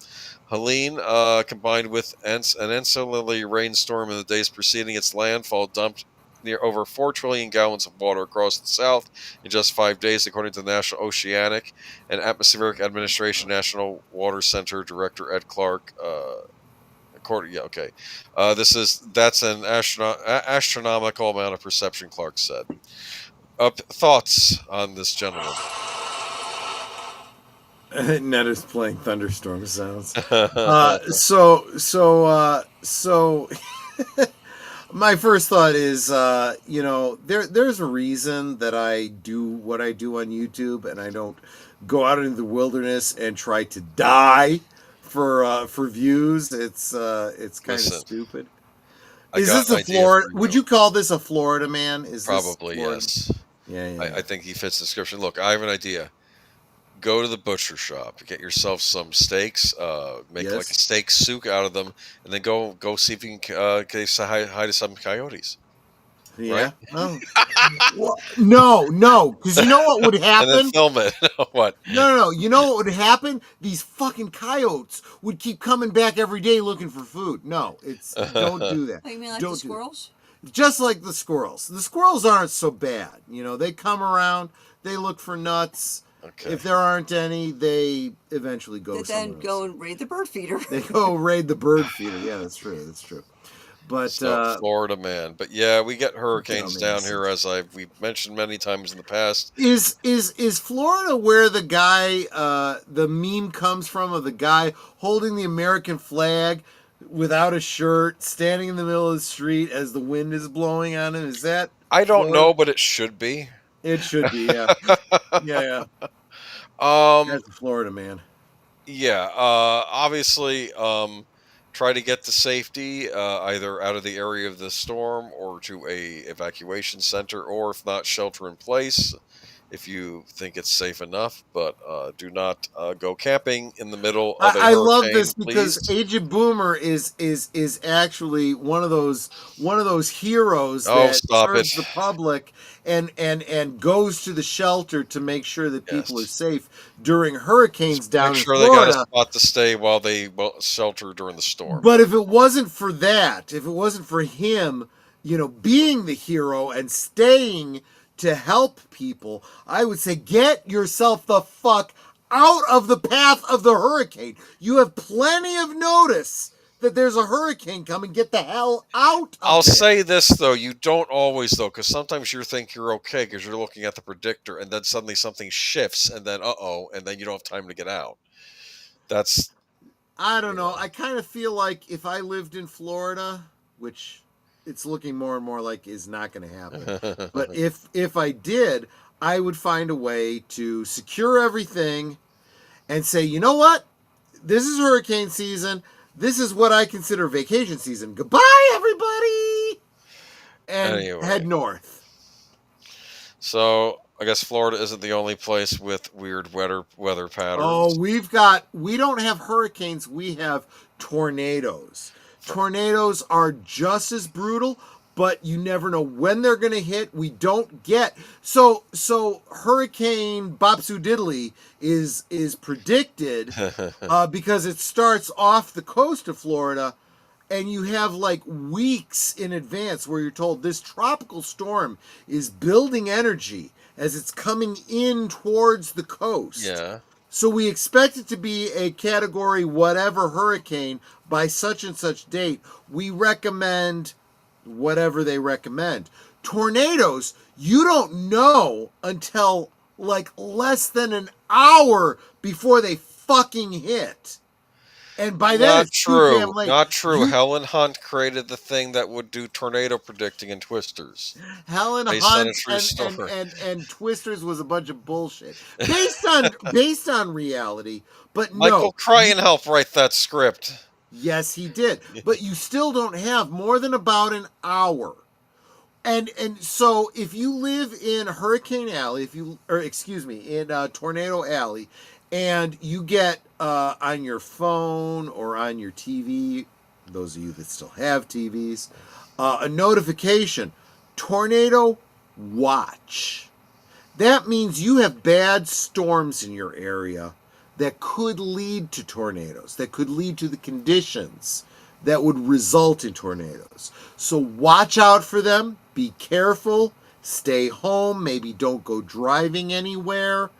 Helene, combined with an ancillary rainstorm in the days preceding its landfall, dumped near over 4 trillion gallons of water across the South in just 5 days, according to the National Oceanic and Atmospheric Administration National Water Center Director Ed Clark. That's an astronomical amount of perception, Clark said. Thoughts on this gentleman? Ned is playing thunderstorm sounds. My first thought is, there's a reason that I do what I do on YouTube, and I don't go out into the wilderness and try to die for views. It's kind of stupid. Is this a Florida? Would you call this a Florida man? Probably, yes. Yeah. I think he fits the description. Look, I have an idea. Go to the butcher shop, get yourself some steaks, make like a steak souk out of them, and then go see if you can say hi to some coyotes. Yeah. Right? Oh. No, because you know what would happen? And then film it. What? No. You know what would happen? These fucking coyotes would keep coming back every day looking for food. No, don't do that. Oh, you mean like don't the squirrels? Just like the squirrels. The squirrels aren't so bad. They come around, they look for nuts. Okay. If there aren't any, they eventually go somewhere else. Then go and raid the bird feeder. They go raid the bird feeder. Yeah, that's true. But Florida man. But yeah, we get hurricanes down here, as we've mentioned many times in the past. Is Florida where the guy, the meme comes from of the guy holding the American flag without a shirt, standing in the middle of the street as the wind is blowing on him? Is that? I don't know, but it should be. It should be, yeah. Yeah. That's a Florida man. Yeah. Obviously, try to get to safety, either out of the area of the storm or to a evacuation center, or if not, shelter in place if you think it's safe enough. But do not go camping in the middle of a hurricane. I love this because Agent Boomer is actually one of those heroes that serves the public and goes to the shelter to make sure that people are safe during hurricanes down in Florida. Make sure they got a spot to stay while they shelter during the storm. But if it wasn't for that, if it wasn't for him, being the hero and staying to help people, I would say get yourself the fuck out of the path of the hurricane. You have plenty of notice that there's a hurricane coming. Get the hell out of I'll say this, though. You don't always, though, because sometimes you think you're okay because you're looking at the predictor, and then suddenly something shifts, and then, and then you don't have time to get out. I don't know. I kind of feel like if I lived in Florida, which it's looking more and more like is not going to happen. But if I did, I would find a way to secure everything and say, you know what? This is hurricane season. This is what I consider vacation season. Goodbye, everybody! And head north. So I guess Florida isn't the only place with weird weather patterns. Oh, we don't have hurricanes. We have tornadoes. Tornadoes are just as brutal, but you never know when they're going to hit. We don't get so Hurricane Bopsu Diddley is predicted because it starts off the coast of Florida, and you have like weeks in advance where you're told this tropical storm is building energy as it's coming in towards the coast. Yeah. So we expect it to be a category whatever hurricane by such and such date. We recommend whatever they recommend. Tornadoes, you don't know until like less than an hour before they fucking hit. And by then Not it's too damn late. Not true. Helen Hunt created the thing that would do tornado predicting in Twisters. Helen Based on a Hunt true story. and Twisters was a bunch of bullshit. Based on reality, but Michael no. Crichton helped write that script. Yes, he did. But you still don't have more than about an hour. And so if you live in Hurricane Alley, in Tornado Alley, and you get on your phone or on your TV, those of you that still have TVs, a notification, tornado watch. That means you have bad storms in your area that could lead to tornadoes, that could lead to the conditions that would result in tornadoes. So watch out for them, be careful, stay home, maybe don't go driving anywhere.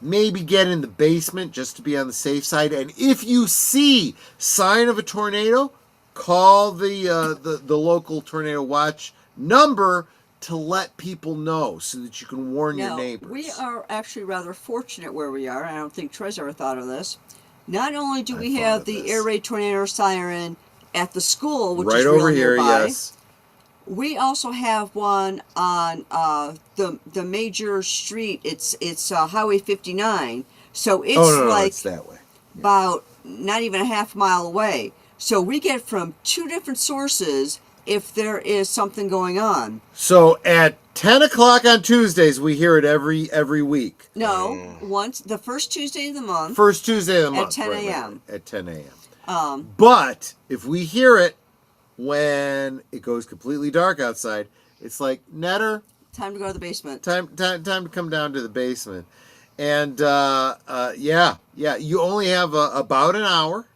Maybe get in the basement just to be on the safe side. And if you see sign of a tornado, call the local tornado watch number to let people know so that you can warn your neighbors. We are actually rather fortunate where we are. I don't think Troy's ever thought of this. Not only do we have the air raid tornado siren at the school, which is over real here, nearby, yes. We also have one on the major street. It's Highway 59. So it's it's that way. About not even a half mile away. So we get from two different sources if there is something going on. So at 10 o'clock on Tuesdays, we hear it every week. No, once the first Tuesday of the month. First Tuesday of the month. At 10 a.m. At 10 a.m. But if we hear it when it goes completely dark outside, it's like, Netter, time to go to the basement. Time to come down to the basement. And you only have about an hour.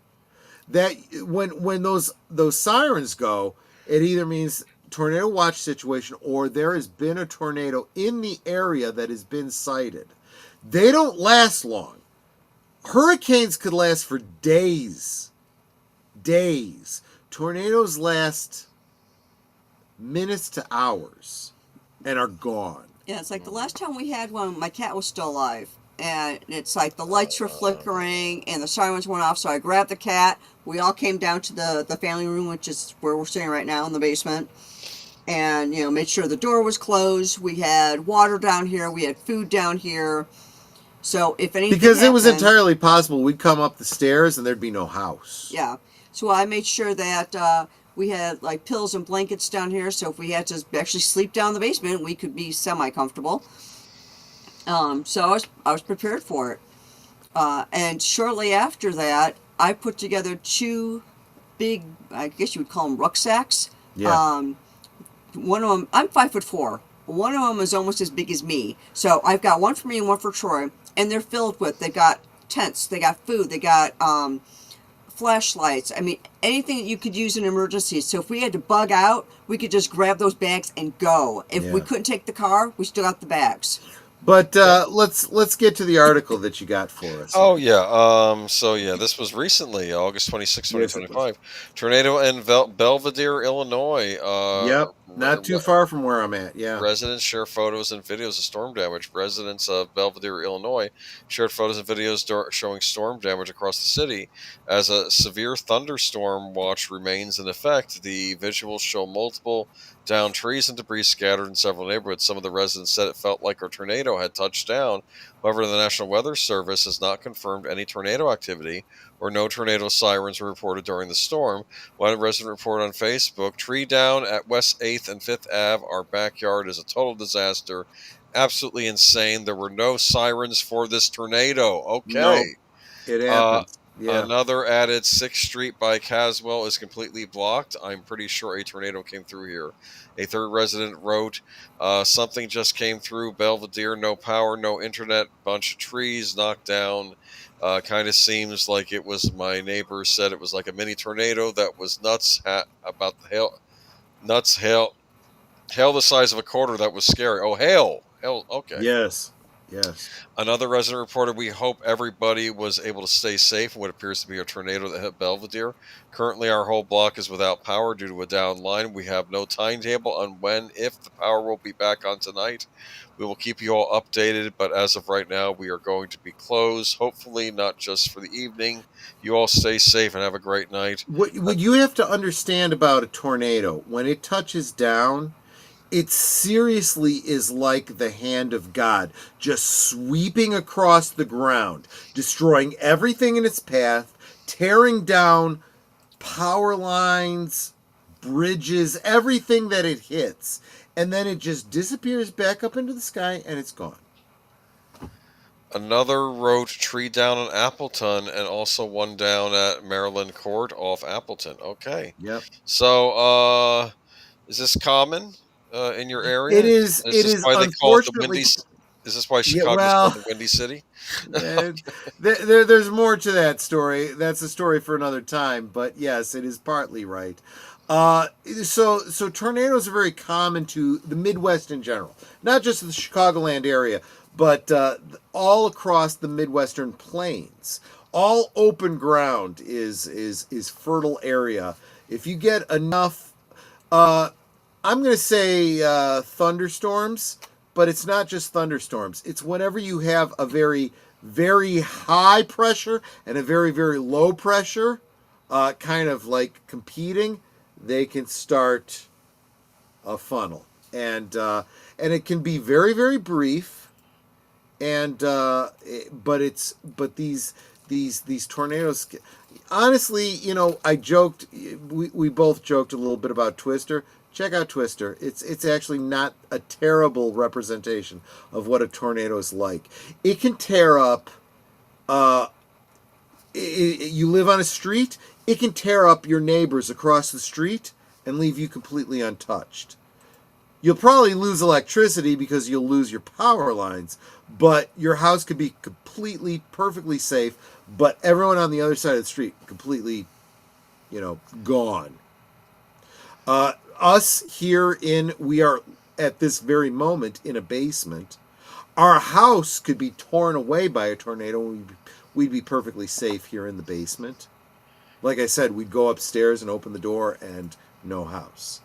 That when those sirens go, it either means tornado watch situation or there has been a tornado in the area that has been sighted. They don't last long. Hurricanes could last for days. Days. Tornadoes last minutes to hours and are gone. Yeah, it's like the last time we had one, my cat was still alive. And it's like the lights were flickering and the sirens went off. So I grabbed the cat. We all came down to the family room, which is where we're sitting right now in the basement. And, made sure the door was closed. We had water down here. We had food down here. So if anything Because happened, it was entirely possible we'd come up the stairs and there'd be no house. Yeah. So I made sure that we had like pillows and blankets down here. So if we had to actually sleep down in the basement, we could be semi-comfortable. So I was prepared for it. And shortly after that, I put together two big, I guess you would call them rucksacks. Yeah. One of them, I'm 5'4". One of them is almost as big as me. So I've got one for me and one for Troy. And they're filled with, they got tents, they got food, they got flashlights. I mean, anything that you could use in an emergency. So if we had to bug out, we could just grab those bags and go. If we couldn't take the car, we still got the bags. But let's get to the article that you got for us. Oh yeah. This was recently, August 26, 2025. Tornado in Belvedere, Illinois. Yep. Not too far from where I'm at. Yeah. Residents share photos and videos of storm damage. Residents of Belvedere, Illinois, shared photos and videos showing storm damage across the city. As a severe thunderstorm watch remains in effect, the visuals show multiple downed trees and debris scattered in several neighborhoods. Some of the residents said it felt like a tornado had touched down. However, the National Weather Service has not confirmed any tornado activity or no tornado sirens were reported during the storm. One resident reported on Facebook, "Tree down at West 8th and 5th Ave. Our backyard is a total disaster. Absolutely insane. There were no sirens for this tornado." Okay. No, it happens. Yeah. Another added 6th Street by Caswell is completely blocked. I'm pretty sure a tornado came through here. A third resident wrote, something just came through Belvedere, no power, no internet, bunch of trees knocked down. Kind of seems like it was, my neighbor said it was like a mini tornado that was nuts about the hail. Nuts, hail the size of a quarter. That was scary. Oh, hail. Okay. Yes. Yes. Another resident reported, we hope everybody was able to stay safe in what appears to be a tornado that hit Belvedere. Currently, our whole block is without power due to a down line. We have no timetable on when, if the power will be back on tonight. We will keep you all updated, but as of right now, we are going to be closed. Hopefully, not just for the evening. You all stay safe and have a great night. What you have to understand about a tornado, when it touches down, it seriously is like the hand of God, just sweeping across the ground, destroying everything in its path, tearing down power lines, bridges, everything that it hits. And then it just disappears back up into the sky and it's gone. Another wrote, tree down in Appleton, and also one down at Maryland Court off Appleton. Okay. Yep. So, is this common in your area? It is. It is why they call it the unfortunately. Windy? Is this why Chicago's called the Windy City? There's more to that story. That's a story for another time. But yes, it is partly right. So tornadoes are very common to the Midwest in general, not just the Chicagoland area, but all across the Midwestern plains. All open ground is fertile area. If you get enough, I'm going to say thunderstorms, but it's not just thunderstorms. It's whenever you have a very, very high pressure and a very, very low pressure, kind of like competing, they can start a funnel. And it can be very, very brief. And but these tornadoes, honestly, you know, I joked, we both joked a little bit about Twister. Check out Twister. It's actually not a terrible representation of what a tornado is like. It can tear up, you live on a street, it can tear up your neighbors across the street and leave you completely untouched. You'll probably lose electricity because you'll lose your power lines, but your house could be completely, perfectly safe, but everyone on the other side of the street completely, gone. Us here we are at this very moment in a basement. Our house could be torn away by a tornado and we'd be perfectly safe here in the basement. Like I said, we'd go upstairs and open the door and no house.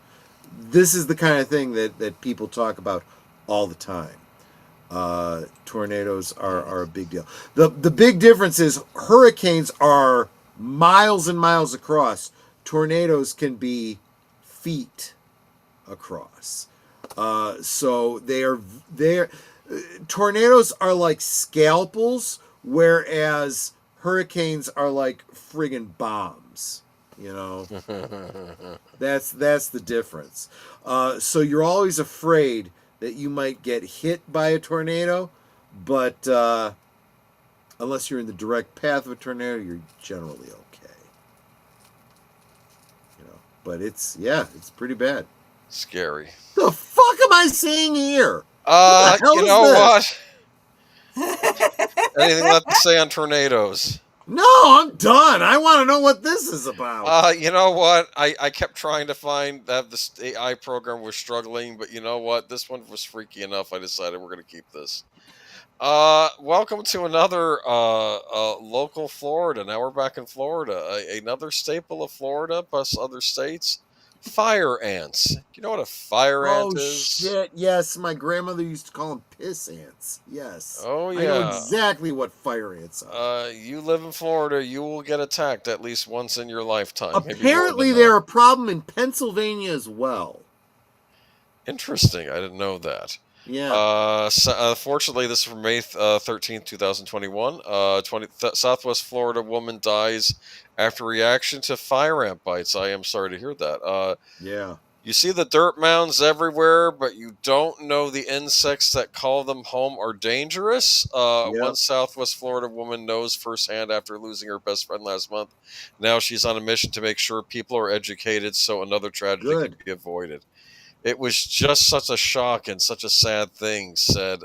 This is the kind of thing that people talk about all the time. Tornadoes are a big deal. The big difference is hurricanes are miles and miles across. Tornadoes can be feet across. So tornadoes are like scalpels, whereas hurricanes are like friggin' bombs. That's the difference. So you're always afraid that you might get hit by a tornado, but unless you're in the direct path of a tornado, you're generally okay. But it's pretty bad. Scary. The fuck am I saying here? You know what? Anything left to say on tornadoes? No, I'm done. I want to know what this is about. You know what? I kept trying to find that this AI program was struggling, but you know what? This one was freaky enough. I decided we're going to keep this. Welcome to another local Florida. Now we're back in Florida. Another staple of Florida plus other states. Fire ants. You know what a fire ant is? Oh, shit. Yes, my grandmother used to call them piss ants. Yes. Oh, yeah. I know exactly what fire ants are. You live in Florida, you will get attacked at least once in your lifetime. Apparently, they're a problem in Pennsylvania as well. Interesting. I didn't know that. Yeah. Fortunately, this is from May 13th, 2021. Southwest Florida woman dies after reaction to fire ant bites. I am sorry to hear that. Yeah. You see the dirt mounds everywhere, but you don't know the insects that call them home are dangerous. One Yep. Southwest Florida woman knows firsthand after losing her best friend last month. Now she's on a mission to make sure people are educated so another tragedy Good. can be avoided. It was just such a shock and such a sad thing, said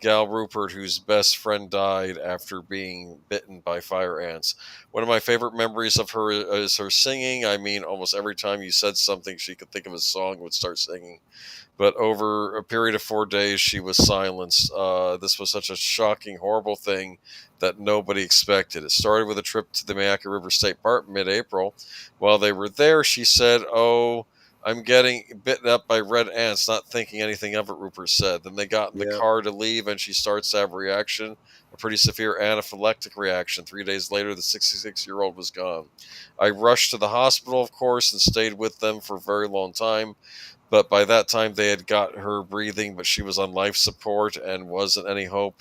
Gal Rupert, whose best friend died after being bitten by fire ants. One of my favorite memories of her is her singing. I mean, almost every time you said something, she could think of a song and would start singing. But over a period of 4 days, she was silenced. This was such a shocking, horrible thing that nobody expected. It started with a trip to the Mayaca River State Park mid-April. While they were there, she said, "Oh, I'm getting bitten up by red ants," not thinking anything of it, Rupert said. Then they got in the Yep. car to leave, and she starts to have a reaction, a pretty severe anaphylactic reaction. 3 days later, the 66-year-old was gone. I rushed to the hospital, of course, and stayed with them for a very long time. But by that time, they had got her breathing, but she was on life support and wasn't any hope.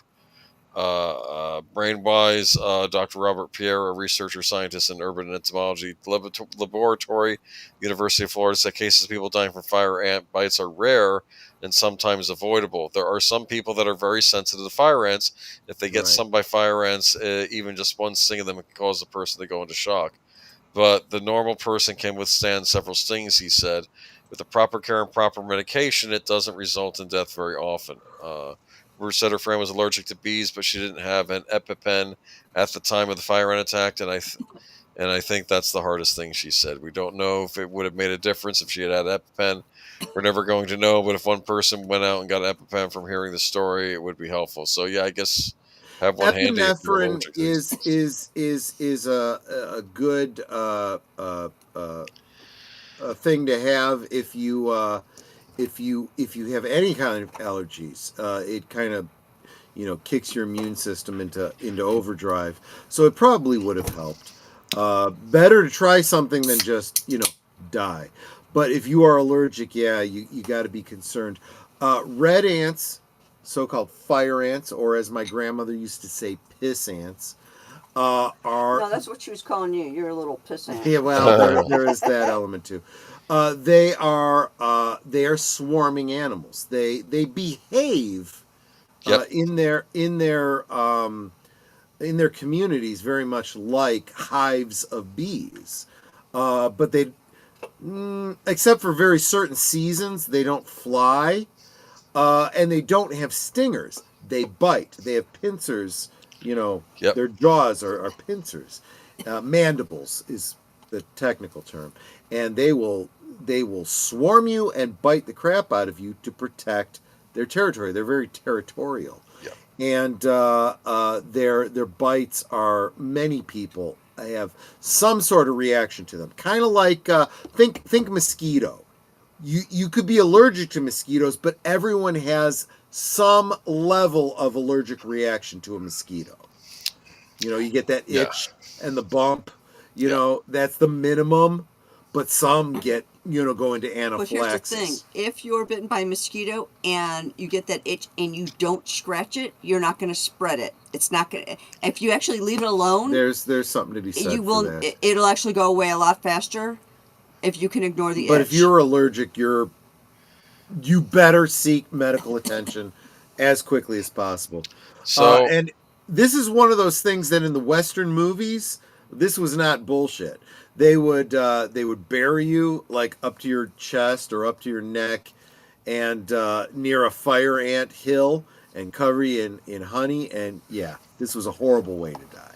Brain-wise, Dr. Robert Pierre, a researcher scientist in urban entomology laboratory, University of Florida, said cases of people dying from fire ant bites are rare and sometimes avoidable. There are some people that are very sensitive to fire ants. If they get Right. stung by fire ants, even just one sting of them can cause the person to go into shock. But the normal person can withstand several stings, he said. With the proper care and proper medication, it doesn't result in death very often. Ruth said her friend was allergic to bees, but she didn't have an EpiPen at the time of the fire ant attack, and I think that's the hardest thing, she said. We don't know if it would have made a difference if she had EpiPen. We're never going to know, but if one person went out and got EpiPen from hearing the story, it would be helpful. So yeah, I guess have one handy if you're Epinephrine allergic to these things. is a good a thing to have if you have any kind of allergies. It kind of kicks your immune system into overdrive. So it probably would have helped. Better to try something than just die. But if you are allergic, yeah, you got to be concerned. Red ants, so-called fire ants, or as my grandmother used to say, piss ants, are... No, that's what she was calling you. You're a little piss ant. Yeah, well, there is that element too. They are swarming animals. They behave Yep. in their communities very much like hives of bees, but they, except for very certain seasons, they don't fly, and they don't have stingers. They bite. They have pincers. Yep. Their jaws are pincers. Mandibles is the technical term, and they will swarm you and bite the crap out of you to protect their territory. They're very territorial. Yep. And their bites are, many people have some sort of reaction to them. Kind of like think mosquito. You could be allergic to mosquitoes, but everyone has some level of allergic reaction to a mosquito. You get that itch and the bump. That's the minimum, but some get go into anaphylaxis. But here's the thing: if you're bitten by a mosquito and you get that itch and you don't scratch it, you're not going to spread it. It's not going to. If you actually leave it alone, there's something to be said for that. It'll actually go away a lot faster if you can ignore the itch. But if you're allergic, you better seek medical attention as quickly as possible. So and this is one of those things that in the Western movies, this was not bullshit. They would bury you like up to your chest or up to your neck, and near a fire ant hill, and cover you in honey. And yeah, this was a horrible way to die.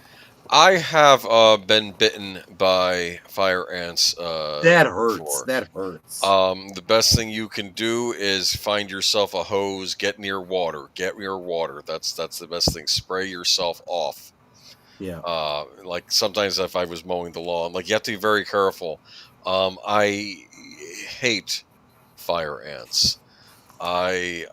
I have been bitten by fire ants. That hurts. Before. That hurts. The best thing you can do is find yourself a hose. Get near water. That's the best thing. Spray yourself off. Yeah. Like sometimes if I was mowing the lawn, like you have to be very careful. I hate fire ants. I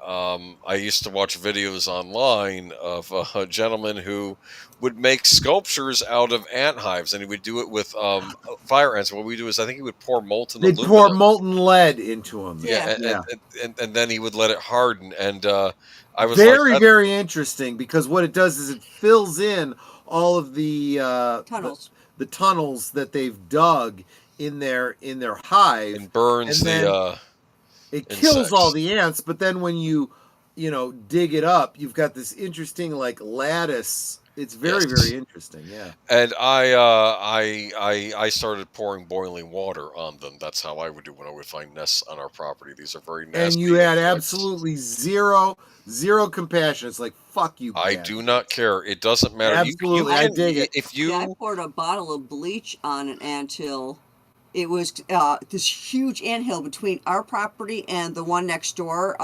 used to watch videos online of a gentleman who would make sculptures out of ant hives, and he would do it with fire ants. What we do is, I think he would pour molten They'd aluminum. pour molten lead into them. And then he would let it harden. And I was very interesting, because what it does is it fills in all of the tunnels. The tunnels that they've dug in their hive and burns and then it kills all the ants. But then when you dig it up, you've got this interesting like lattice. It's very very interesting. Yeah. And I started pouring boiling water on them. That's how I would do when I would find nests on our property. These are very nasty. And you had absolutely zero compassion. It's like, fuck you. I do not care. It doesn't matter. Absolutely, I dig it. I poured a bottle of bleach on an anthill. It was this huge anthill between our property and the one next door.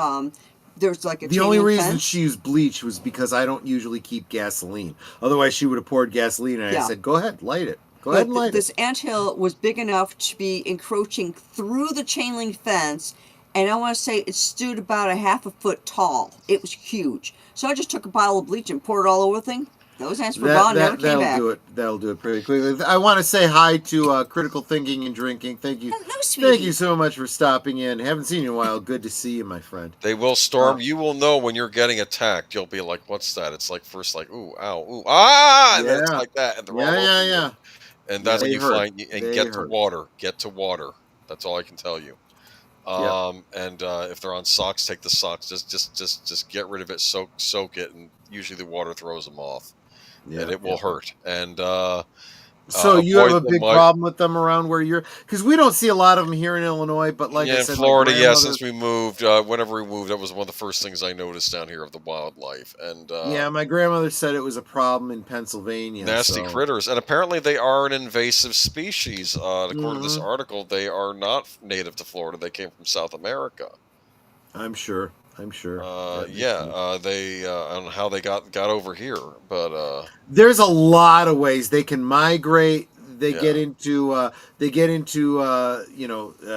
There's like a the only reason she used bleach was because I don't usually keep gasoline. Otherwise, she would have poured gasoline, and I said, "Go ahead, light it. Go ahead and light it." This anthill was big enough to be encroaching through the chain link fence, and I want to say it stood about a half a foot tall. It was huge. So I just took a bottle of bleach and poured it all over the thing. Those ants were gone, never came back. That'll do it pretty quickly. I want to say hi to Critical Thinking and Drinking. Thank you. Hello, sweetie. Thank you so much for stopping in. Haven't seen you in a while. Good to see you, my friend. They will storm. You will know when you're getting attacked. You'll be like, "What's that?" It's like first like, "Ooh, ow, ooh, ah!" And then it's like that, and they're all over you. And that's when you find and get to water. Get to water. That's all I can tell you. And if they're on socks, take the socks. Just get rid of it. Soak it, and usually the water throws them off. And it will hurt. And so you have a big problem with them around where you're, because we don't see a lot of them here in Illinois. But like I said, in Florida, since we moved, whenever we moved, that was one of the first things I noticed down here of the wildlife. And my grandmother said it was a problem in Pennsylvania. Nasty critters, and apparently they are an invasive species. According to this article, they are not native to Florida. They came from South America. I'm sure. They I don't know how they got over here, but there's a lot of ways they can migrate. They get into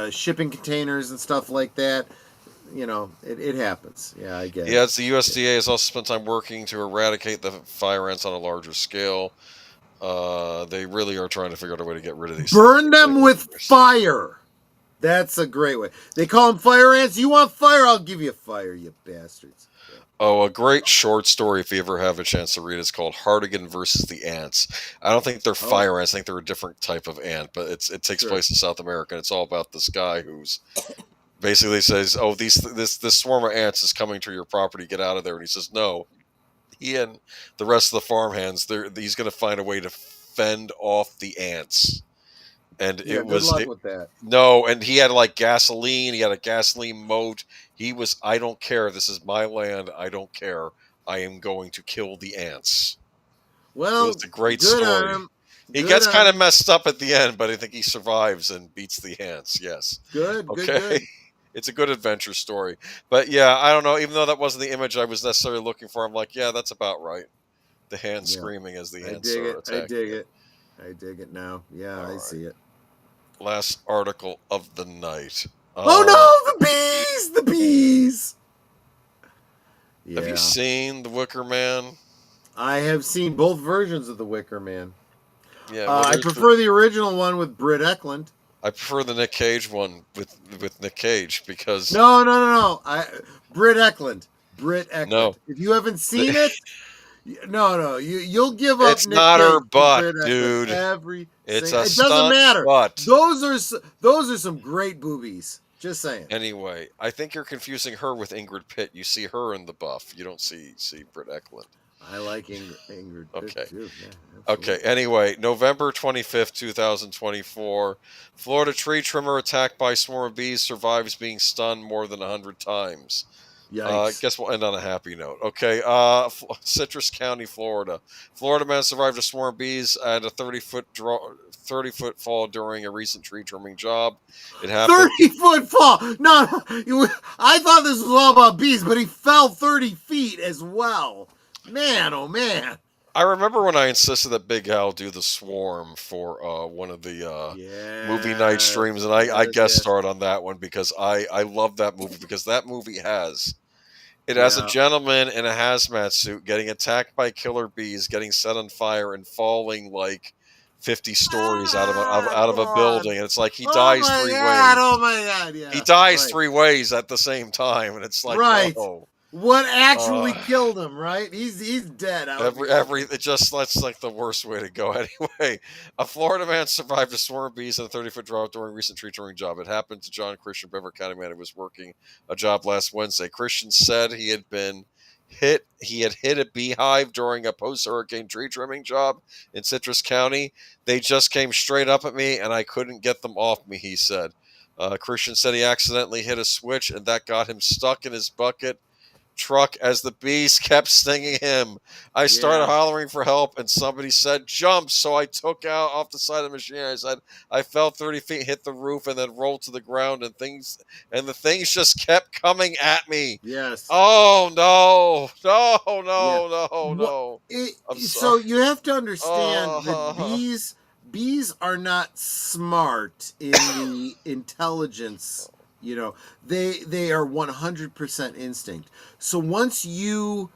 shipping containers and stuff like that. It happens. Yeah, I get it. Yeah, the USDA has also spent time working to eradicate the fire ants on a larger scale. They really are trying to figure out a way to get rid of these. Burn them with fire. That's a great way. They call them fire ants. You want fire? I'll give you fire, you bastards. Oh, a great short story, if you ever have a chance to read it. It's called Hartigan versus the Ants. I don't think they're fire ants. I think they're a different type of ant, but it takes place in South America, and it's all about this guy who's basically says, "Oh, this swarm of ants is coming to your property. Get out of there." And he says, "No." He and the rest of the farmhands, he's going to find a way to fend off the ants. And it was good luck with that. No, and he had like gasoline. He had a gasoline moat. He was, "I don't care. This is my land. I don't care. I am going to kill the ants." Well, it was a great story. He gets kind of messed up at the end, but I think he survives and beats the ants. Yes. Good. Okay. Good. It's a good adventure story. But yeah, I don't know. Even though that wasn't the image I was necessarily looking for, I'm like, yeah, that's about right. The hand screaming as the ants are attacking. I dig it now. Yeah, I see it. Last article of the night. Oh no, the bees! Yeah. Have you seen The Wicker Man? I have seen both versions of The Wicker Man. Yeah, I prefer the original one with Britt Eklund. I prefer the Nick Cage one with Nick Cage because... No. Britt Eklund. No. If you haven't seen it... No, you'll give up. It's Nick not Cage her butt, dude. It doesn't matter. Butt. Those are some great boobies. Just saying. Anyway, I think you're confusing her with Ingrid Pitt. You see her in the buff. You don't see Britt Eklund. I like Ingrid Pitt too. Yeah, okay. Anyway, November 25th, 2024. Florida tree trimmer attacked by swarm of bees survives being stunned more than 100 times. Guess we'll end on a happy note. Okay, Citrus County, Florida. Florida man survived a swarm of bees and a 30-foot fall during a recent tree trimming job. It happened. 30-foot fall. No, I thought this was all about bees, but he fell 30 feet as well. Man, oh man. I remember when I insisted that Big Al do the swarm for one of the movie night streams, and I guest starred on that one because I love that movie because that movie has a gentleman in a hazmat suit getting attacked by killer bees, getting set on fire, and falling like 50 stories out of a building, and it's like he dies 3 ways. Oh my god! Yeah, he dies 3 ways at the same time, and it's like, oh. What actually killed him, right? He's dead. That's like the worst way to go. Anyway, a Florida man survived a swarm of bees in a 30-foot drought during a recent tree trimming job. It happened to John Christian, Beverly County man who was working a job last Wednesday. Christian said he had hit a beehive during a post-hurricane tree trimming job in Citrus County. They just came straight up at me, and I couldn't get them off me, he said. Christian said he accidentally hit a switch, and that got him stuck in his bucket truck as the bees kept stinging him. I started hollering for help, and somebody said jump, so I took out off the side of the machine. I said I fell 30 feet, hit the roof, and then rolled to the ground, and the things just kept coming at me. Yes. Oh no. So you have to understand that bees are not smart in the intelligence. You know, they are 100% instinct. So once you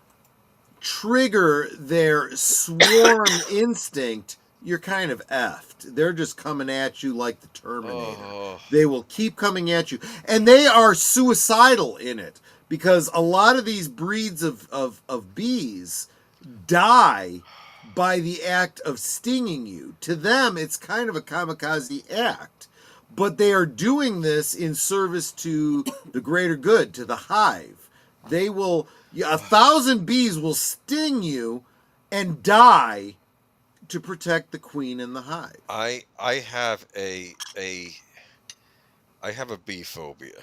trigger their swarm instinct, you're kind of effed. They're just coming at you like the Terminator. They will keep coming at you. And they are suicidal in it, because a lot of these breeds of bees die by the act of stinging you. To them, it's kind of a kamikaze act. But they are doing this in service to the greater good, to the hive. They will, 1,000 bees will sting you and die to protect the queen and the hive. I have a bee phobia.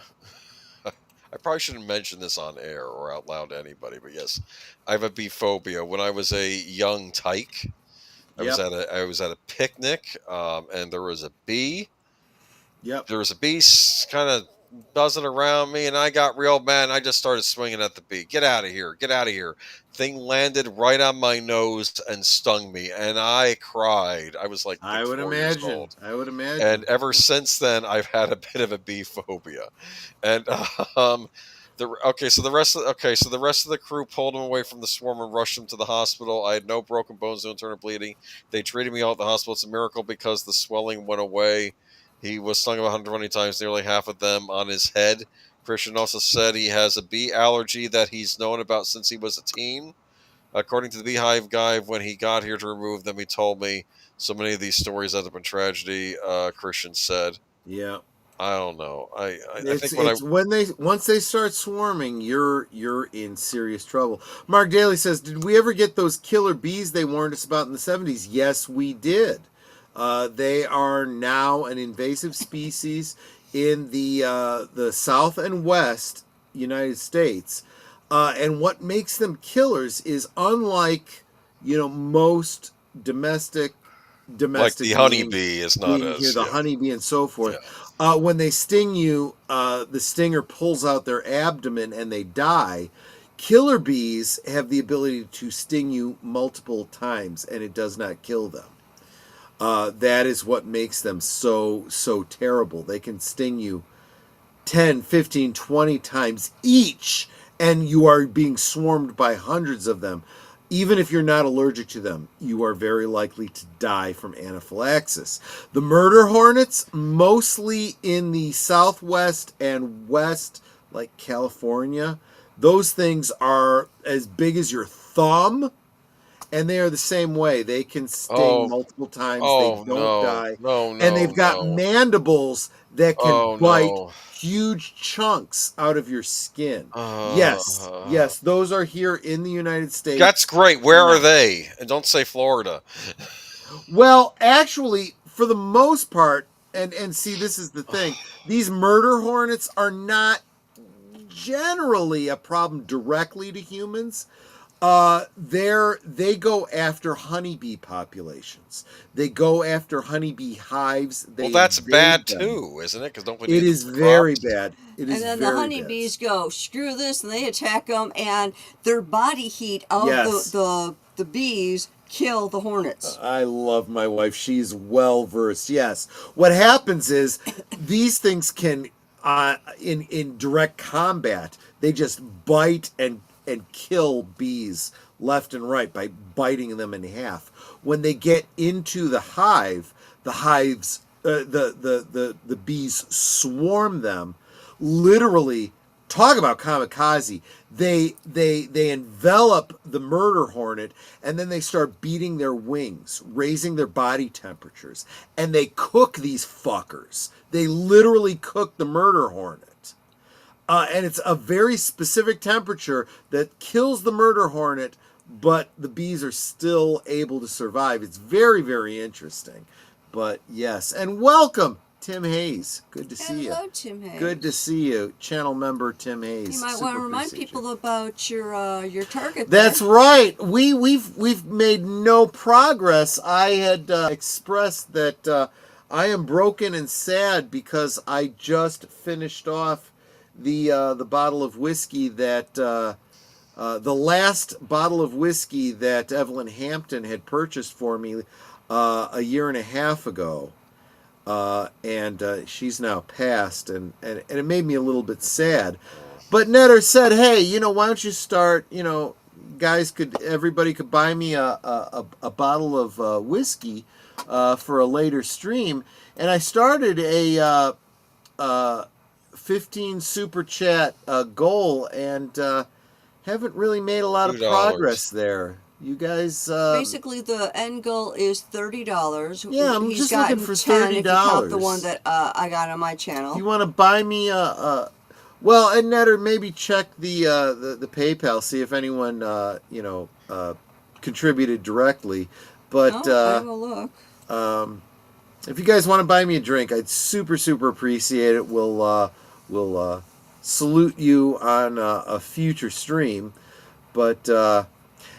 I probably shouldn't mention this on air or out loud to anybody, but yes, I have a bee phobia. When I was a young tyke, I was at a picnic, and there was a bee. Yep. There was a bee kind of buzzing around me, and I got real mad, and I just started swinging at the bee. Get out of here. Get out of here. Thing landed right on my nose and stung me, and I cried. I was like 4 years old. I would imagine. And ever since then, I've had a bit of a bee phobia. And the rest of the crew pulled him away from the swarm and rushed him to the hospital. I had no broken bones, no internal bleeding. They treated me out at the hospital. It's a miracle because the swelling went away. He was stung about 120 times, nearly half of them on his head. Christian also said he has a bee allergy that he's known about since he was a teen. According to the beehive guy, when he got here to remove them, he told me so many of these stories end up in tragedy. Christian said, "Yeah, I don't know. I think once they start swarming, you're in serious trouble." Mark Dahley says, "Did we ever get those killer bees they warned us about in the 70s?" Yes, we did. They are now an invasive species in the South and West United States. And what makes them killers is, unlike, most domestic like the honeybee is not as the honeybee and so forth. Yeah. When they sting you, the stinger pulls out their abdomen and they die. Killer bees have the ability to sting you multiple times, and it does not kill them. That is what makes them so terrible. They can sting you 10, 15, 20 times each, and you are being swarmed by hundreds of them. Even if you're not allergic to them, you are very likely to die from anaphylaxis. The murder hornets, mostly in the Southwest and West, like California, those things are as big as your thumb. And they are the same way. They can sting multiple times. They don't die. And they've got mandibles that can bite huge chunks out of your skin. Yes, those are here in the United States. That's great. Where are they? And don't say Florida. Well, actually, for the most part, and see, this is the thing. These murder hornets are not generally a problem directly to humans. They go after honeybee populations. They go after honeybee hives. Well, that's bad too, isn't it? Because it is very bad. It is. And then very the honeybees go, screw this, and they attack them, and their body heat of the bees kill the hornets. I love my wife. She's well versed. Yes. What happens is these things can, in direct combat, they just bite and kill bees left and right by biting them in half. When they get into the hive, the bees swarm them, literally talk about kamikaze. They envelop the murder hornet, and then they start beating their wings, raising their body temperatures, and they cook these fuckers. They literally cook the murder hornet. And it's a very specific temperature that kills the murder hornet, but the bees are still able to survive. It's very, very interesting. But yes, and welcome, Tim Hayes. Good to see you. Hello, Tim Hayes. Good to see you, channel member Tim Hayes. You might want to remind people about your target. That's there. right. We've made no progress. I had expressed that I am broken and sad because I just finished off the bottle of whiskey that the last bottle of whiskey that Evelyn Hampton had purchased for me a year and a half ago. And she's now passed, and it made me a little bit sad. But Netter said, hey, why don't you start, everybody could buy me a bottle of whiskey for a later stream. And I started a 15 super chat goal, and haven't really made a lot of progress there. You guys basically the end goal is $30. Yeah, I'm just looking for $30. If you count the one that I got on my channel. You want to buy me well, and Netter, maybe check the PayPal, see if anyone contributed directly. But I will look. If you guys want to buy me a drink, I'd super appreciate it. We'll salute you on a future stream. But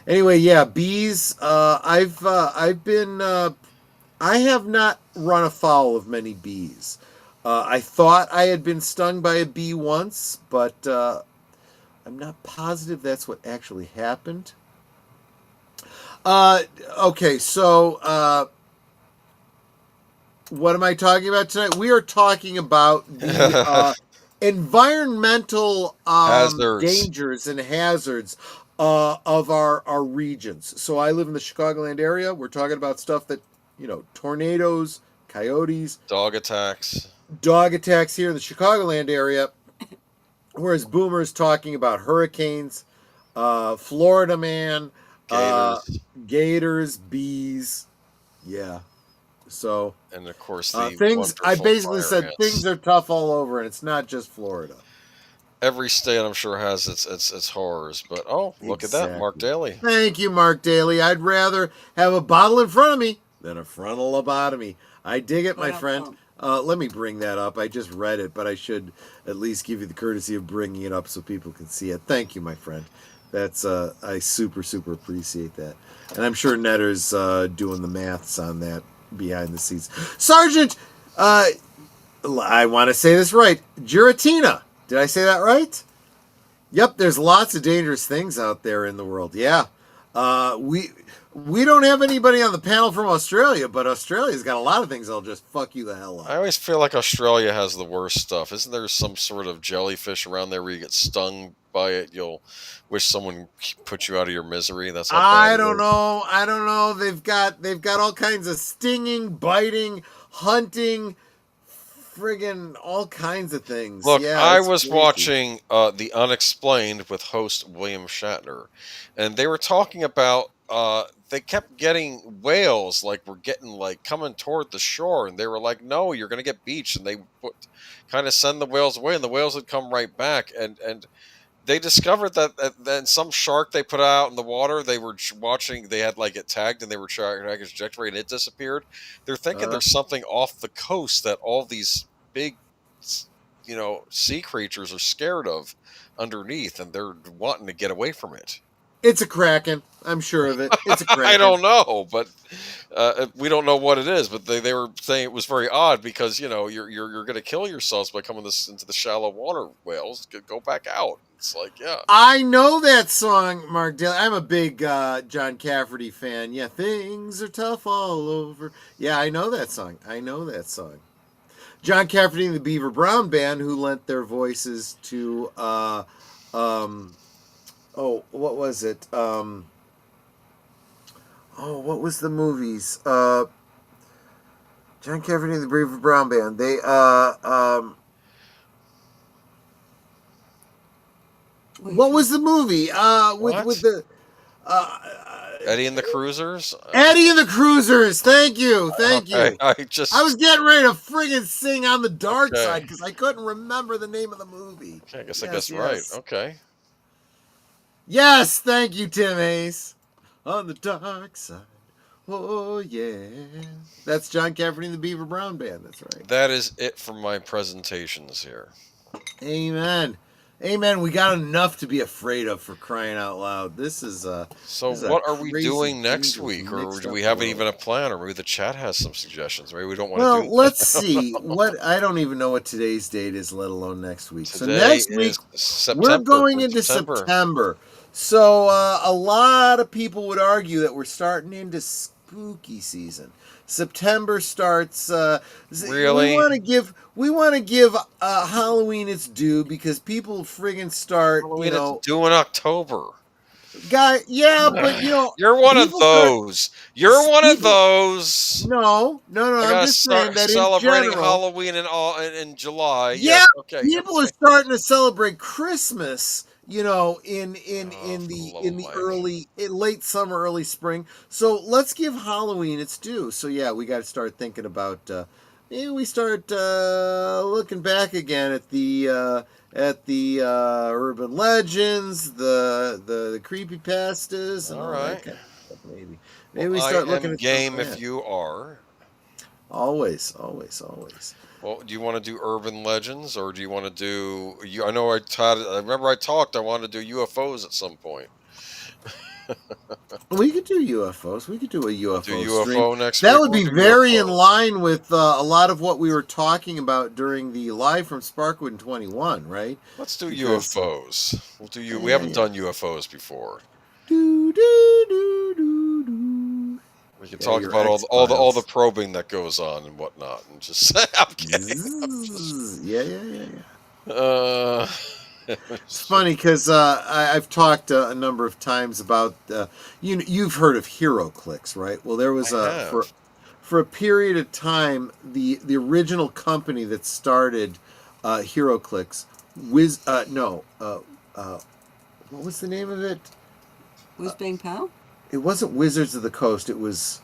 anyway, yeah, bees. I have not run afoul of many bees. I thought I had been stung by a bee once, but I'm not positive that's what actually happened. Okay, so what am I talking about tonight? We are talking about the environmental dangers and hazards of our regions. So I live in the Chicagoland area. We're talking about stuff that, tornadoes, coyotes, dog attacks here in the Chicagoland area. Whereas Boomer's talking about hurricanes, Florida man, gators, bees. Yeah. So, and of course things. I basically said ants. Things are tough all over, and it's not just Florida. Every state, I'm sure, has its horrors. But look at that, Mark Dahley. Thank you, Mark Dahley. I'd rather have a bottle in front of me than a frontal lobotomy. I dig it, my friend. Let me bring that up. I just read it, but I should at least give you the courtesy of bringing it up so people can see it. Thank you, my friend. That's I super appreciate that, and I'm sure Netter's doing the maths on that behind the scenes. Sergeant, I want to say this right. Giratina. Did I say that right? Yep, there's lots of dangerous things out there in the world. Yeah. We don't have anybody on the panel from Australia, but Australia's got a lot of things that'll just fuck you the hell up. I always feel like Australia has the worst stuff. Isn't there some sort of jellyfish around there where you get stung by it? You'll wish someone put you out of your misery. That's how bad I don't know. They've got all kinds of stinging, biting, hunting, friggin' all kinds of things. Look, yeah, I was crazy. watching The Unexplained with host William Shatner, and they were talking about they kept getting whales were getting coming toward the shore, and they were like, no, you're gonna get beached, and they would kind of send the whales away, and the whales would come right back, and they discovered that then some shark they put out in the water, they were watching, they had it tagged, and they were tracking its trajectory, and it disappeared. They're thinking there's something off the coast that all these big, sea creatures are scared of underneath, and they're wanting to get away from it. It's a kraken. I'm sure of it. It's a kraken. I don't know, but we don't know what it is. But they were saying it was very odd because you're going to kill yourselves by coming into the shallow water. Whales go back out. It's yeah. I know that song, Mark Dahley. I'm a big John Cafferty fan. Yeah, things are tough all over. Yeah, I know that song. John Cafferty and the Beaver Brown Band, who lent their voices to what was it? What was the movies? John Cafferty and the Beaver Brown Band. They What was the movie? With the Eddie and the Cruisers. Eddie and the Cruisers. Thank you. Okay, I was getting ready to friggin' sing on the dark side because I couldn't remember the name of the movie. Okay, I guess right. Okay. Yes, thank you, Tim Ace. On the dark side. Oh yeah. That's John Cafferty and the Beaver Brown Band. That's right. That is it for my presentations here. Amen. Amen. We got enough to be afraid of, for crying out loud. This is So what are we doing next week, or do we have even a plan, or maybe the chat has some suggestions? Maybe we don't want to do. Well, let's see. I don't even know what today's date is, let alone next week. Today so next week we're going into September. So a lot of people would argue that we're starting into spooky season. September starts. Really? We want to give Halloween its due, because people friggin' start. Halloween it's due in October. Guy, yeah, but you're one of those. You're one of those. No. I'm just saying that celebrating in general, Halloween in July. Yeah, yes, okay. People are starting to celebrate Christmas. In the late summer, early spring. So let's give Halloween its due. So yeah, we got to start thinking about. Maybe we start looking back again at the urban legends, the creepypastas, and all right. That kind of stuff, maybe we start looking at game if you are. Always. Well, do you want to do urban legends, or do you want to do? I know I remember I wanted to do UFOs at some point. We could do UFOs. We could do a UFO stream. Next that week. would be very in line with a lot of what we were talking about during the live from Sparkwood 21, right? Let's do UFOs. We'll do we haven't done UFOs before. We can talk about all the probing that goes on and whatnot, and just I'm kidding. Yeah. It's funny because I've talked a number of times about you've heard of HeroClix, right? Well, there was for a period of time the original company that started HeroClix what was the name of it? Was Bang Pow? It wasn't Wizards of the Coast. It was,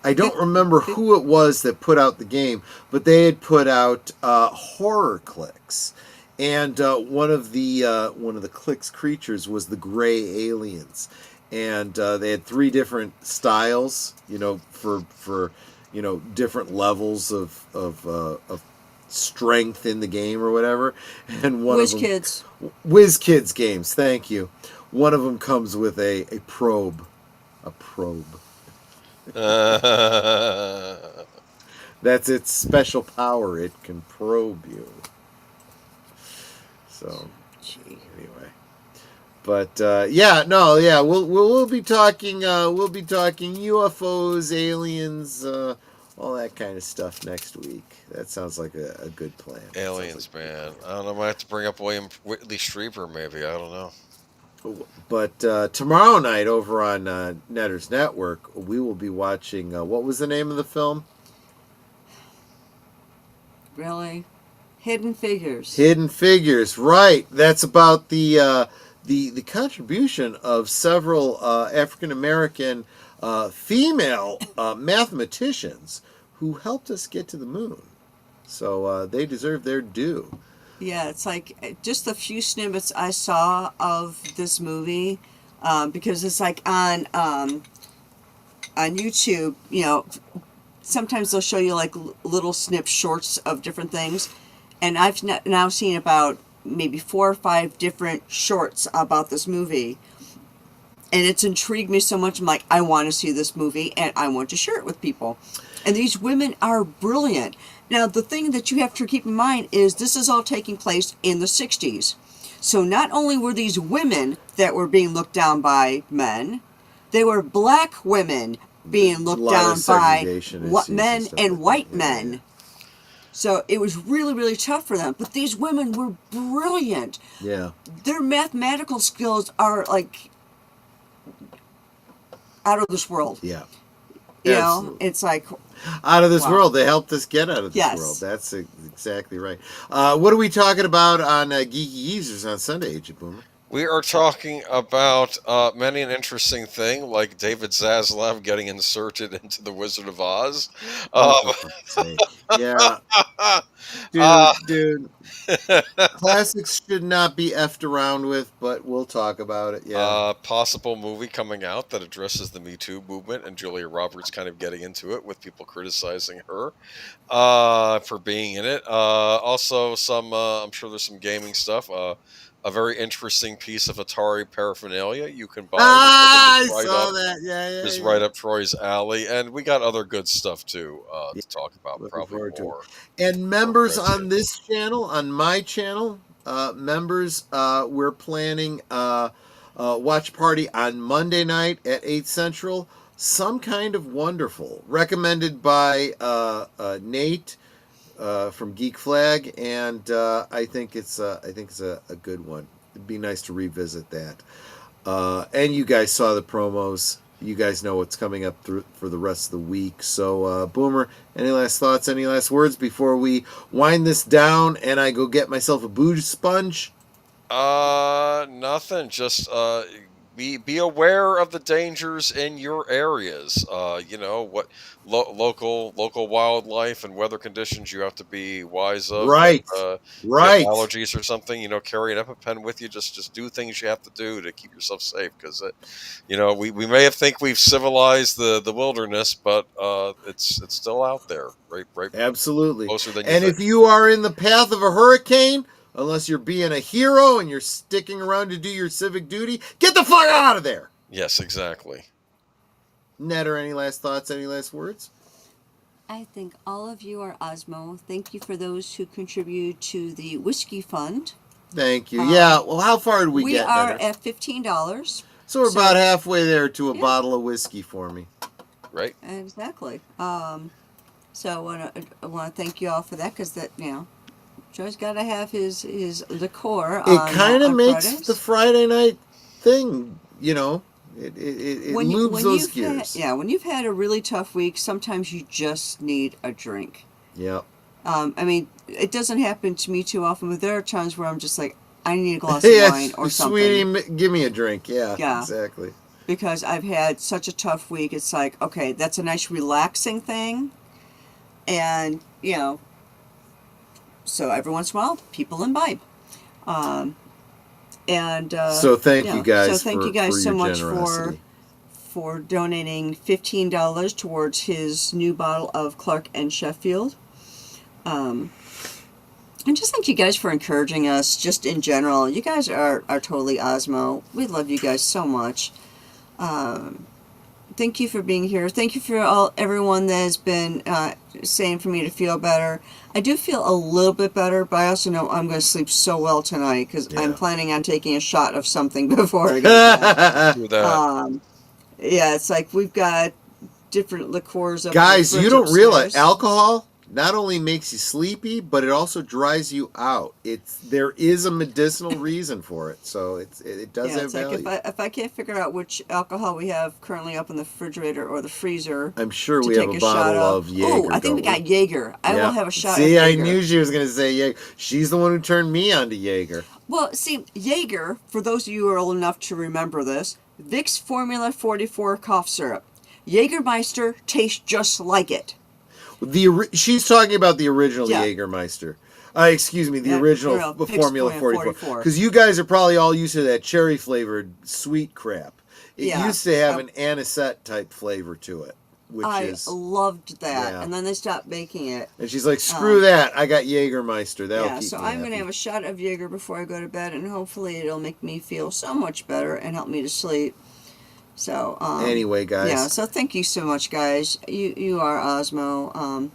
I don't remember who it was that put out the game, but they had put out HorrorClix, and one of the Clix creatures was the Gray Aliens, and they had 3 different styles, for different levels of strength in the game or whatever, and one WizKids games. Thank you. One of them comes with a probe. That's its special power. It can probe you. So, anyway. But we'll be talking UFOs, aliens, all that kind of stuff next week. That sounds like a good plan. Aliens, man. I don't know. I might have to bring up William Whitley Strieber, maybe. I don't know. But tomorrow night over on Netter's Network, we will be watching, what was the name of the film? Really? Hidden Figures. Hidden Figures, right. That's about the contribution of several African-American female mathematicians who helped us get to the moon. So they deserve their due. Yeah, it's like just a few snippets I saw of this movie, because it's like on YouTube, sometimes they'll show you like little shorts of different things, and I've now seen about maybe 4 or 5 different shorts about this movie, and it's intrigued me so much. I'm like, I want to see this movie, and I want to share it with people. And these women are brilliant. Now, the thing that you have to keep in mind is this is all taking place in the 60s. So not only were these women that were being looked down by men, they were black women being looked down by men and white men. So it was really, really tough for them. But these women were brilliant. Yeah. Their mathematical skills are like out of this world. Yeah. It's like out of this world. They helped us get out of this world. That's exactly right. What are we talking about on Geeky Geezers on Sunday, Agent Boomer? We are talking about many an interesting thing, like David Zaslav getting inserted into the Wizard of Oz. Oh, for fuck's sake. Yeah, uh, dude. Classics should not be effed around with, but we'll talk about it. Yeah. possible movie coming out that addresses the Me Too movement, and Julia Roberts kind of getting into it with people criticizing her for being in it. Also, some I'm sure there's some gaming stuff. A very interesting piece of Atari paraphernalia you can buy. I saw that. Is Yeah. right up Troy's alley, and we got other good stuff too Yeah, to talk about. looking Probably forward to it. more. And members on this channel, on my channel, members, we're planning watch party on Monday night at 8 Central. Some kind of wonderful, recommended by Nate from Geek Flag, and I think it's a good one. It'd be nice to revisit that. And you guys saw the promos. You guys know what's coming up for the rest of the week. So, Boomer, any last thoughts, any last words before we wind this down and I go get myself a booze sponge? Nothing. Just be aware of the dangers in your areas. You know what local wildlife and weather conditions you have to be wise of. Right. If you Right. have allergies or something, you know, carry an EpiPen with you. Just do things you have to do to keep yourself safe, because you know, we may have think we've civilized the wilderness, but it's still out there, right Absolutely. closer than you And think. if you are in the path of a hurricane, unless you're being a hero and you're sticking around to do your civic duty, get the fuck out of there. Yes, exactly. Ned, or any last thoughts, any last words? I think all of you are Osmo. Thank you for those who contribute to the Whiskey Fund. Thank you. Yeah, well, how far did we get? We are Ned? at $15. So we're about halfway there to a Yeah. bottle of whiskey for me. Right. Exactly. So I want to thank you all for that, because that, you know, Joe's got to have his liqueur. It kind of on makes Fridays. the Friday night thing, you know. It moves those gears. When you've had a really tough week, sometimes you just need a drink. Yeah. I mean, it doesn't happen to me too often, but there are times where I'm just like, I need a glass of wine or something. Sweetie, give me a drink. Yeah, exactly. Because I've had such a tough week. It's like, okay, that's a nice relaxing thing. And, you know, so every once in a while, people imbibe. So thank you guys. So thank you guys for so your much generosity. for donating $15 towards his new bottle of Clark and Sheffield. And just thank you guys for encouraging us, just in general. You guys are totally Osmo. We love you guys so much. Thank you for being here. Thank you for everyone that has been saying for me to feel better. I do feel a little bit better, but I also know I'm going to sleep so well tonight, because I'm planning on taking a shot of something before I go to bed. Yeah, it's like we've got different liqueurs. Guys, you don't realize alcohol not only makes you sleepy, but it also dries you out. There is a medicinal reason for it, so it does have value. Like if I can't figure out which alcohol we have currently up in the refrigerator or the freezer, I'm sure we have a bottle of Jaeger. Oh, I think we got Jaeger. I will have a shot. See, of Jaeger. I knew she was going to say Jaeger. She's the one who turned me on to Jaeger. Well, see, Jaeger, for those of you who are old enough to remember this, Vicks Formula 44 cough syrup. Jägermeister tastes just like it. She's talking about the original Jägermeister. Excuse me, the original Formula 44. Because you guys are probably all used to that cherry flavored sweet crap. It used to have an anisette type flavor to it. I loved that. And then they stopped making it. And she's like, screw that. I got Jägermeister. That'll keep me so I'm happy. going to have a shot of Jaeger before I go to bed, and hopefully it'll make me feel so much better and help me to sleep. So anyway, guys. Yeah, so thank you so much, guys. You are Osmo.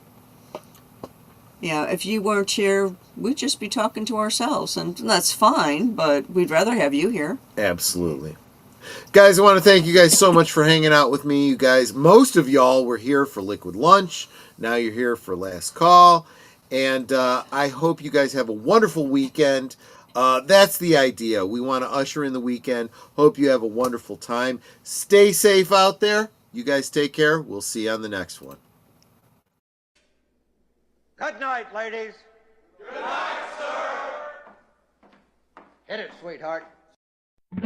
If you weren't here, we'd just be talking to ourselves, and that's fine, but we'd rather have you here. Absolutely. Guys, I want to thank you guys so much for hanging out with me. You guys, most of y'all were here for Liquid Lunch. Now you're here for Last Call. And I hope you guys have a wonderful weekend. That's the idea. We want to usher in the weekend. Hope you have a wonderful time. Stay safe out there. You guys take care. We'll see you on the next one. Good night, ladies. Good night, sir. Hit it, sweetheart. The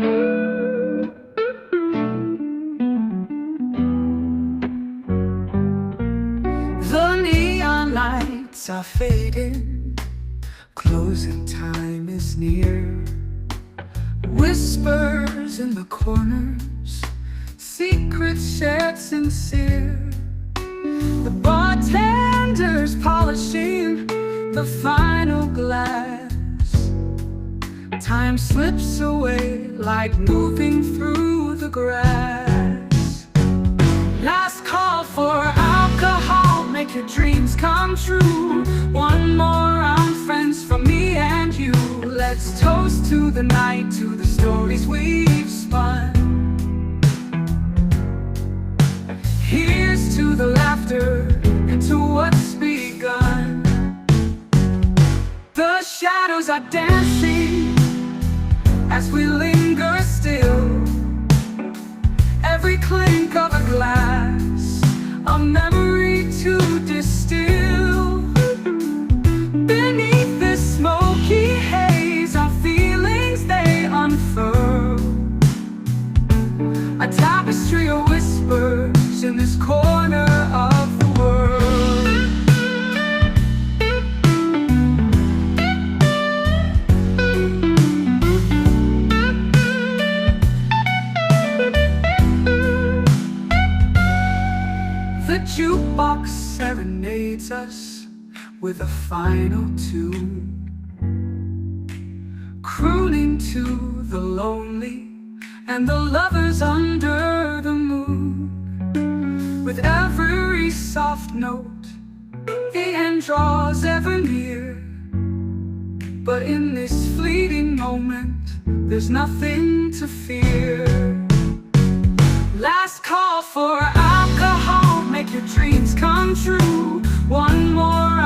neon lights are fading, closing time is near. Whispers in the corners, secrets shared sincere. The bartender's polishing the final glass. Time slips away like moving through the grass. Last call for alcohol, make your dreams come true. One more round, friends, from me and you. Let's toast to the night, to the stories we've spun. Here's to the laughter and to what's begun. The shadows are dancing as we linger still. Every clink of a glass, a memory to distill. Beneath this smoky haze, our feelings they unfurl. A tapestry of whispers in this corner of the world. The jukebox serenades us with a final tune, crooning to the lonely and the lovers under the moon. With every soft note, the end draws ever near. But in this fleeting moment, there's nothing to fear. Last call for alcohol, make your dreams come true. One more